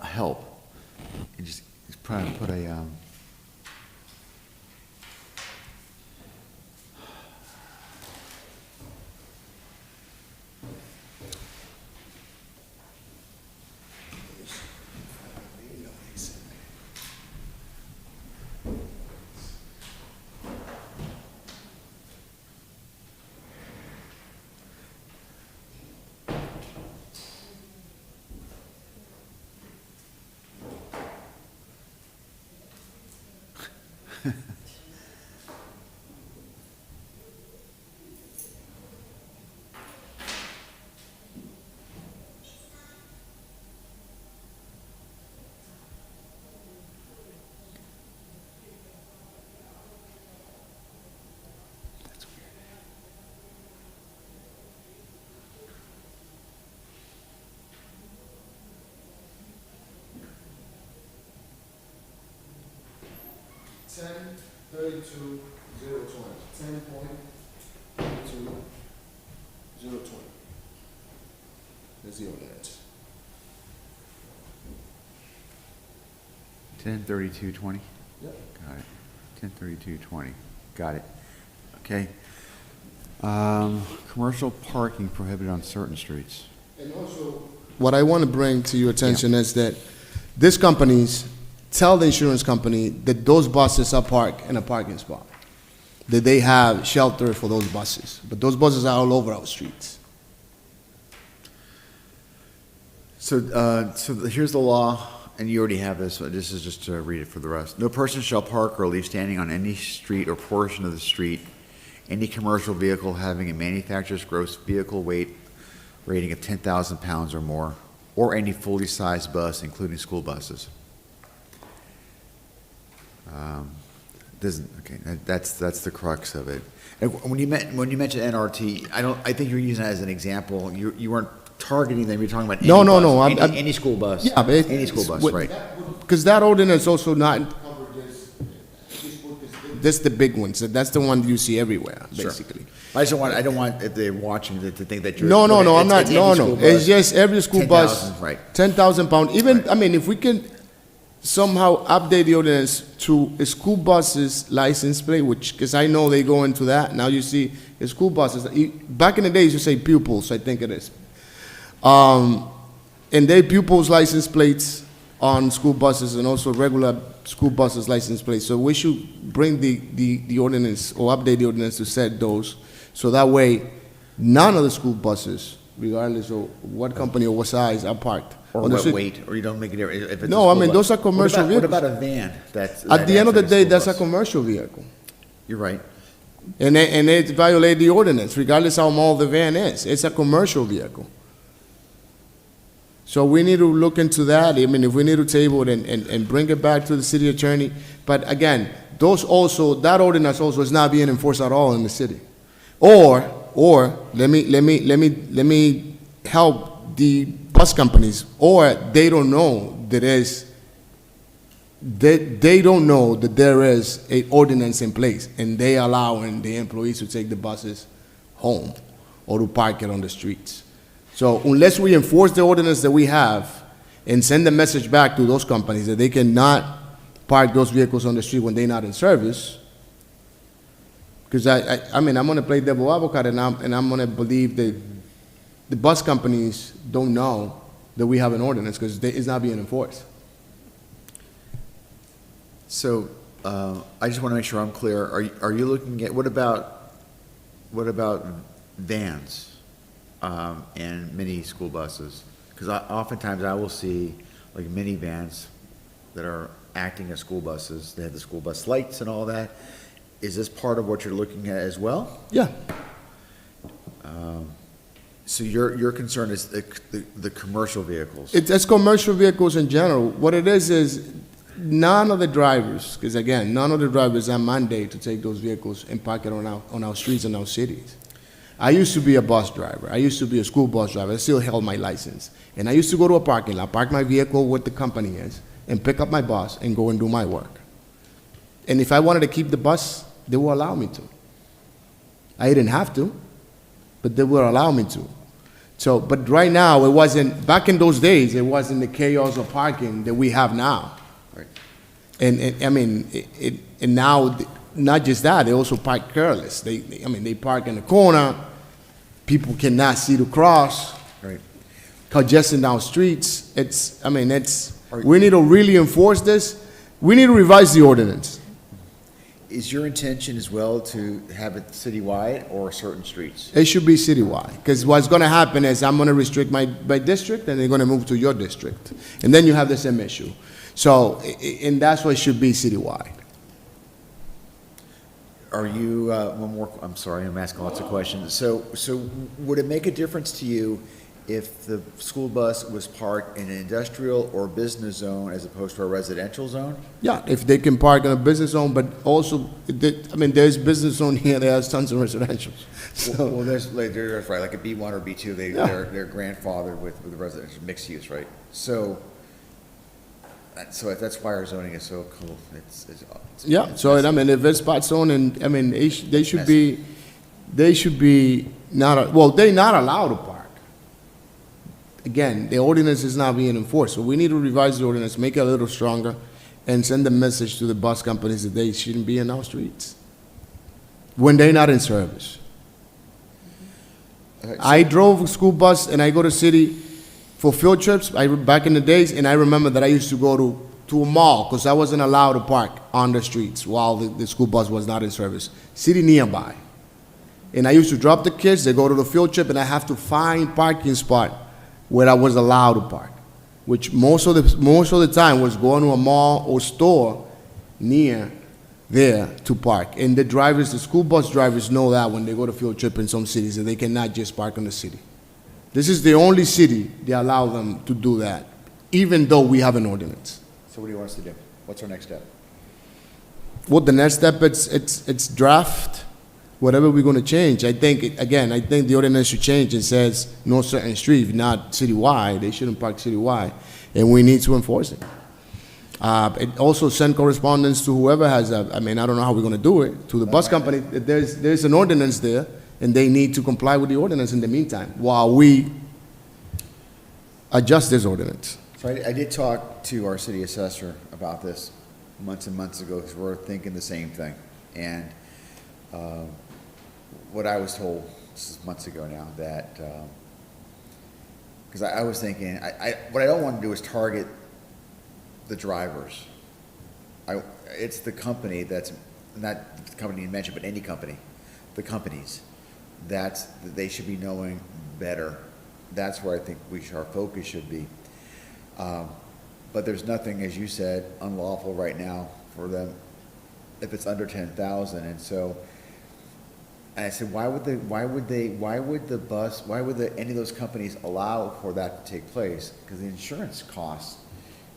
help. And just trying to put a, That's the ordinance. 103220? Yep. Got it. 103220. Got it. Okay. Commercial parking prohibited on certain streets. And also, what I want to bring to your attention is that these companies tell the insurance company that those buses are parked in a parking spot, that they have shelter for those buses, but those buses are all over our streets. So here's the law, and you already have this, but this is just to read it for the rest. No person shall park or leave standing on any street or portion of the street any commercial vehicle having a manufacturer's gross vehicle weight rating of 10,000 pounds or more, or any fully sized bus, including school buses. That's the crux of it. And when you mentioned NRT, I think you're using that as an example. You weren't targeting them. You're talking about No. any school bus. Yeah, but any school bus, right? Because that ordinance also not cover this the big ones. That's the one you see everywhere, basically. I don't want if they're watching to think that you're. No, I'm not. No. It's just every school bus. 10,000, right. 10,000 pounds. Even, I mean, if we can somehow update the ordinance to a school buses license plate, because I know they go into that. Now you see school buses. Back in the days, you say pupils, I think it is. And they pupils license plates on school buses and also regular school buses license plates. So we should bring the ordinance or update the ordinance to set those. So that way, none of the school buses, regardless of what company or what size, are parked. Or what weight, or you don't make it, if it's a no, school I mean, bus. those are commercial vehicles. What about a van? At the end of the day, that's a commercial vehicle. You're right. And they violate the ordinance, regardless how small the van is. It's a commercial vehicle. So we need to look into that. I mean, if we need to table it and bring it back to the city attorney. But again, that ordinance also is not being enforced at all in the city. Or let me help the bus companies, or they don't know they don't know that there is an ordinance in place, and they allowing the employees to take the buses home or to park it on the streets. So unless we enforce the ordinance that we have and send a message back to those companies that they cannot park those vehicles on the street when they're not in service, because I mean, I'm going to play devil advocate, and I'm going to believe that the bus companies don't know that we have an ordinance, because it's not being enforced. So, I just want to make sure I'm clear. Are you looking at, what about vans, and mini school buses? Because oftentimes I will see like minivans that are acting as school buses. They have the school bus lights and all that. Is this part of what you're looking at as well? Yeah. So your concern is the commercial vehicles? It's commercial vehicles in general. What it is none of the drivers, because again, none of the drivers are mandated to take those vehicles and park it on our streets and our cities. I used to be a bus driver. I used to be a school bus driver. I still held my license. And I used to go to a parking lot, park my vehicle where the company is, and pick up my bus and go and do my work. And if I wanted to keep the bus, they will allow me to. I didn't have to, but they will allow me to. So, but right now, it wasn't, back in those days, it wasn't the chaos of parking that we have now. Right. And I mean, and now, not just that, they also park careless. They park in the corner, people cannot see to cross. Right. Congesting down streets. We need to really enforce this. We need to revise the ordinance. Is your intention as well to have it citywide or certain streets? It should be citywide, because what's gonna happen is I'm gonna restrict my district, and they're gonna move to your district. And then you have the same issue. So, and that's why it should be citywide. Are you, one more, I'm sorry, I'm asking lots of questions. So would it make a difference to you if the school bus was parked in an industrial or business zone as opposed to a residential zone? Yeah, if they can park in a business zone, but also, there's business zone here, there's tons of residential. So, Well, there's right, like a B1 or B2, they're grandfathered with residential mixed use, right? So that's why our zoning is so cool. yeah, so, if it's spot zone, and, they should be they're not allowed to park. Again, the ordinance is not being enforced, so we need to revise the ordinance, make it a little stronger, and send a message to the bus companies that they shouldn't be in our streets when they're not in service. Okay, so- I drove a school bus, and I go to city for field trips, back in the days, and I remember that I used to go to a mall, because I wasn't allowed to park on the streets while the school bus was not in service. City nearby. And I used to drop the kids, they go to the field trip, and I have to find parking spot where I was allowed to park, which most of the time was going to a mall or store near there to park. And the school bus drivers know that when they go to field trip in some cities, that they cannot just park in the city. This is the only city they allow them to do that, even though we have an ordinance. So what do you want us to do? What's our next step? Well, the next step, it's draft, whatever we're gonna change. I think the ordinance should change. It says no certain street, if not citywide, they shouldn't park citywide, and we need to enforce it. It also send correspondence to whoever has I don't know how we're gonna do it, to the bus company. There's an ordinance there, and they need to comply with the ordinance in the meantime, while we adjust this ordinance. So I did talk to our city assessor about this months and months ago, because we're thinking the same thing. And what I was told, this is months ago now, that, because I was thinking, what I don't want to do is target the drivers. It's the company that's, not the company you mentioned, but any company, the companies, they should be knowing better. That's where I think our focus should be. But there's nothing, as you said, unlawful right now for them if it's under 10,000. And so, and I said, why would any of those companies allow for that to take place? Because the insurance cost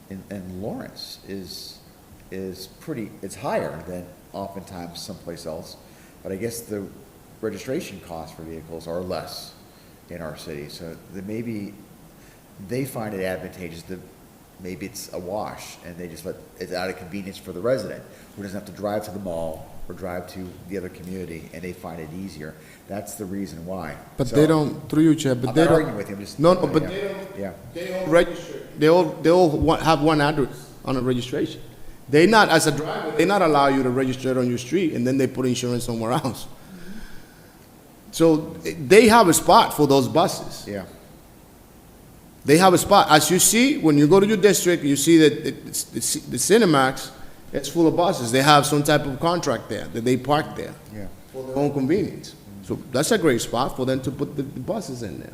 in Lawrence is it's higher than oftentimes someplace else. But I guess the registration costs for vehicles are less in our city. So maybe they find it advantageous that maybe it's a wash, and they just it's out of convenience for the resident who doesn't have to drive to the mall or drive to the other community, and they find it easier. That's the reason why. But they don't, through you, Chair, but they don't. I'm not arguing with you, I'm just. No, but they don't. Yeah. They all register. They all have one address on a registration. They not, as a driver, they not allow you to register it on your street, and then they put insurance somewhere else. So they have a spot for those buses. Yeah. They have a spot. As you see, when you go to your district, you see that the Cinemax, it's full of buses. They have some type of contract there, that they park there. Yeah. For their own convenience. So that's a great spot for them to put the buses in there.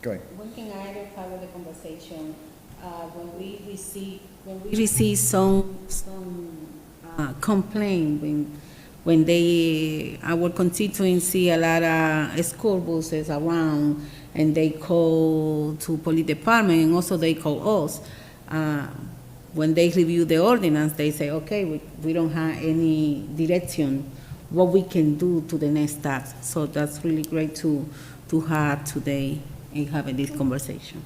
Go ahead. One thing I don't follow the conversation, when we receive some complaint, when our constituency, a lot of school buses around, and they call to police department, and also they call us. When they review the ordinance, they say, okay, we don't have any direction, what we can do to the next steps. So that's really great to have today and having this conversation.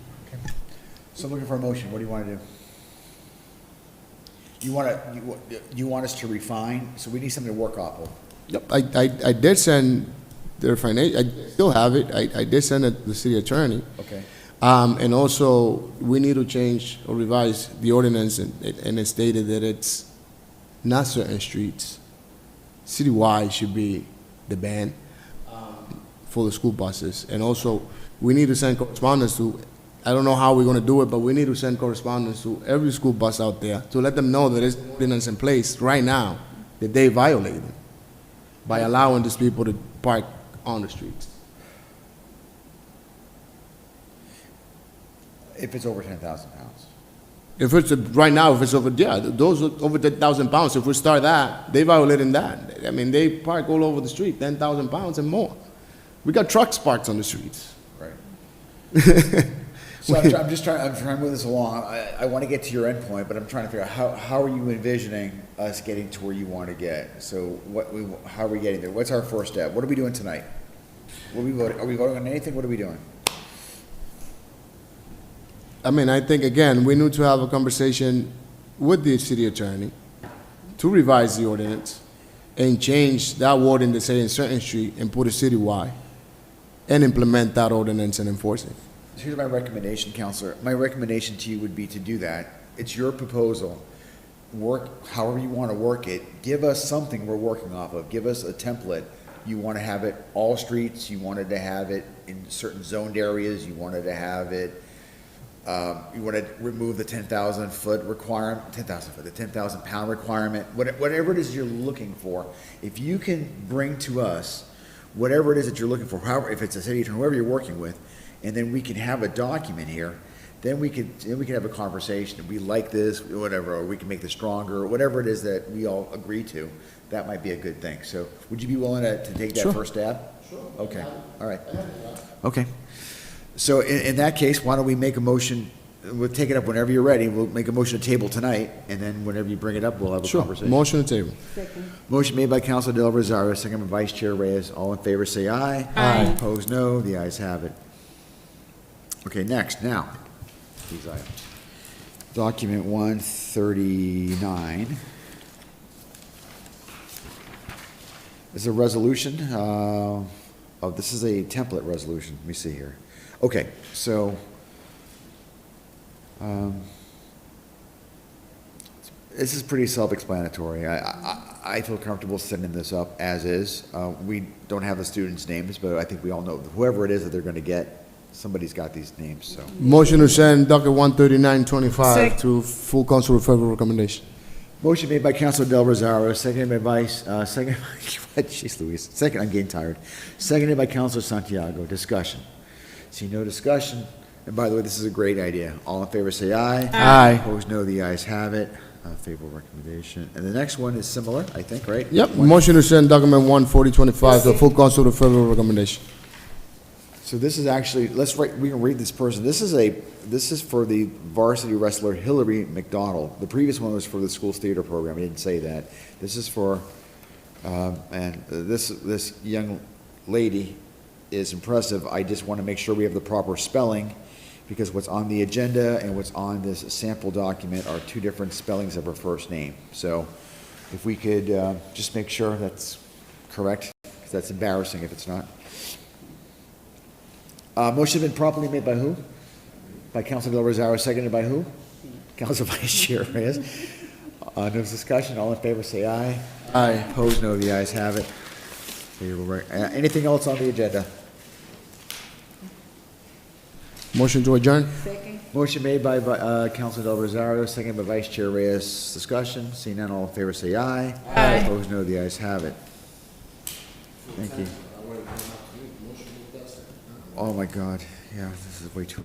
So I'm looking for a motion. What do you want to do? You want us to refine, so we need something to work off of. Yep, I did send their financial, I still have it, I did send it to the city attorney. Okay. And also, we need to change or revise the ordinance, and it stated that it's not certain streets. Citywide should be the ban for the school buses. And also, we need to send correspondence to, I don't know how we're gonna do it, but we need to send correspondence to every school bus out there to let them know that there's an ordinance in place right now that they violated by allowing these people to park on the streets. If it's over 10,000 pounds. If it's, right now, if it's over, yeah, those are over 10,000 pounds, if we start that, they violating that. I mean, they park all over the street, 10,000 pounds and more. We got trucks parked on the streets. Right. So I'm trying to move this along. I want to get to your end point, but I'm trying to figure out how are you envisioning us getting to where you want to get? So how are we getting there? What's our first step? What are we doing tonight? What are we voting? Are we voting on anything? What are we doing? I mean, I think, again, we need to have a conversation with the city attorney to revise the ordinance and change that word in the say in certain street and put it citywide and implement that ordinance and enforce it. Here's my recommendation, Counselor. My recommendation to you would be to do that. It's your proposal. Work however you want to work it. Give us something we're working off of. Give us a template. You want to have it all streets. You wanted to have it in certain zoned areas. You wanted to have it you want to remove the 10,000 foot requirement, the 10,000 pound requirement, whatever it is you're looking for. If you can bring to us whatever it is that you're looking for, however, if it's a city attorney, whoever you're working with, and then we can have a document here, then we can have a conversation. If we like this, whatever, or we can make this stronger, or whatever it is that we all agree to, that might be a good thing. So would you be willing to take that Sure. first step? Sure. Okay, all right. Okay. So in that case, why don't we make a motion, we'll take it up whenever you're ready, we'll make a motion to table tonight, and then whenever you bring it up, we'll have a Sure, conversation. motion to table. Motion made by Councilor Del Rosario, second by Vice Chair Reyes. All in favor, say aye. Aye. Opposed, no. The ayes have it. Okay, next, now, these items. Document 139. This is a resolution, this is a template resolution. Let me see here. Okay, so, this is pretty self-explanatory. I feel comfortable sending this up as is. We don't have the students' names, but I think we all know whoever it is that they're going to get, somebody's got these names, so. Motion to send docket 13925 to full council with favorable recommendation. Motion made by Councilor Del Rosario, seconded by jeez Louise, second, I'm getting tired. Seconded by Councilor Santiago. Discussion. See no discussion. And by the way, this is a great idea. All in favor say aye. Aye. Opposed, no. The ayes have it. Favorable recommendation. And the next one is similar, I think, right? Yep, motion to send document 14025 to full council with favorable recommendation. So this is actually, we can read this person. This is for the varsity wrestler Hillary McDonald. The previous one was for the school's theater program. I didn't say that. This is for, and this young lady is impressive. I just want to make sure we have the proper spelling, because what's on the agenda and what's on this sample document are two different spellings of her first name. So if we could just make sure that's correct, because that's embarrassing if it's not. Motion has been properly made by who? By Councilor Del Rosario, seconded by who? Councilor Vice Chair Reyes. No discussion, all in favor say aye. Aye. Opposed, no. The ayes have it. Anything else on the agenda? Motion to adjourn? Motion made by Council Del Rosario, seconded by Vice Chair Reyes. Discussion, seeing none, all in favor say aye. Aye. Opposed, no, the ayes have it. Thank you. Oh, my God, yeah, this is way too.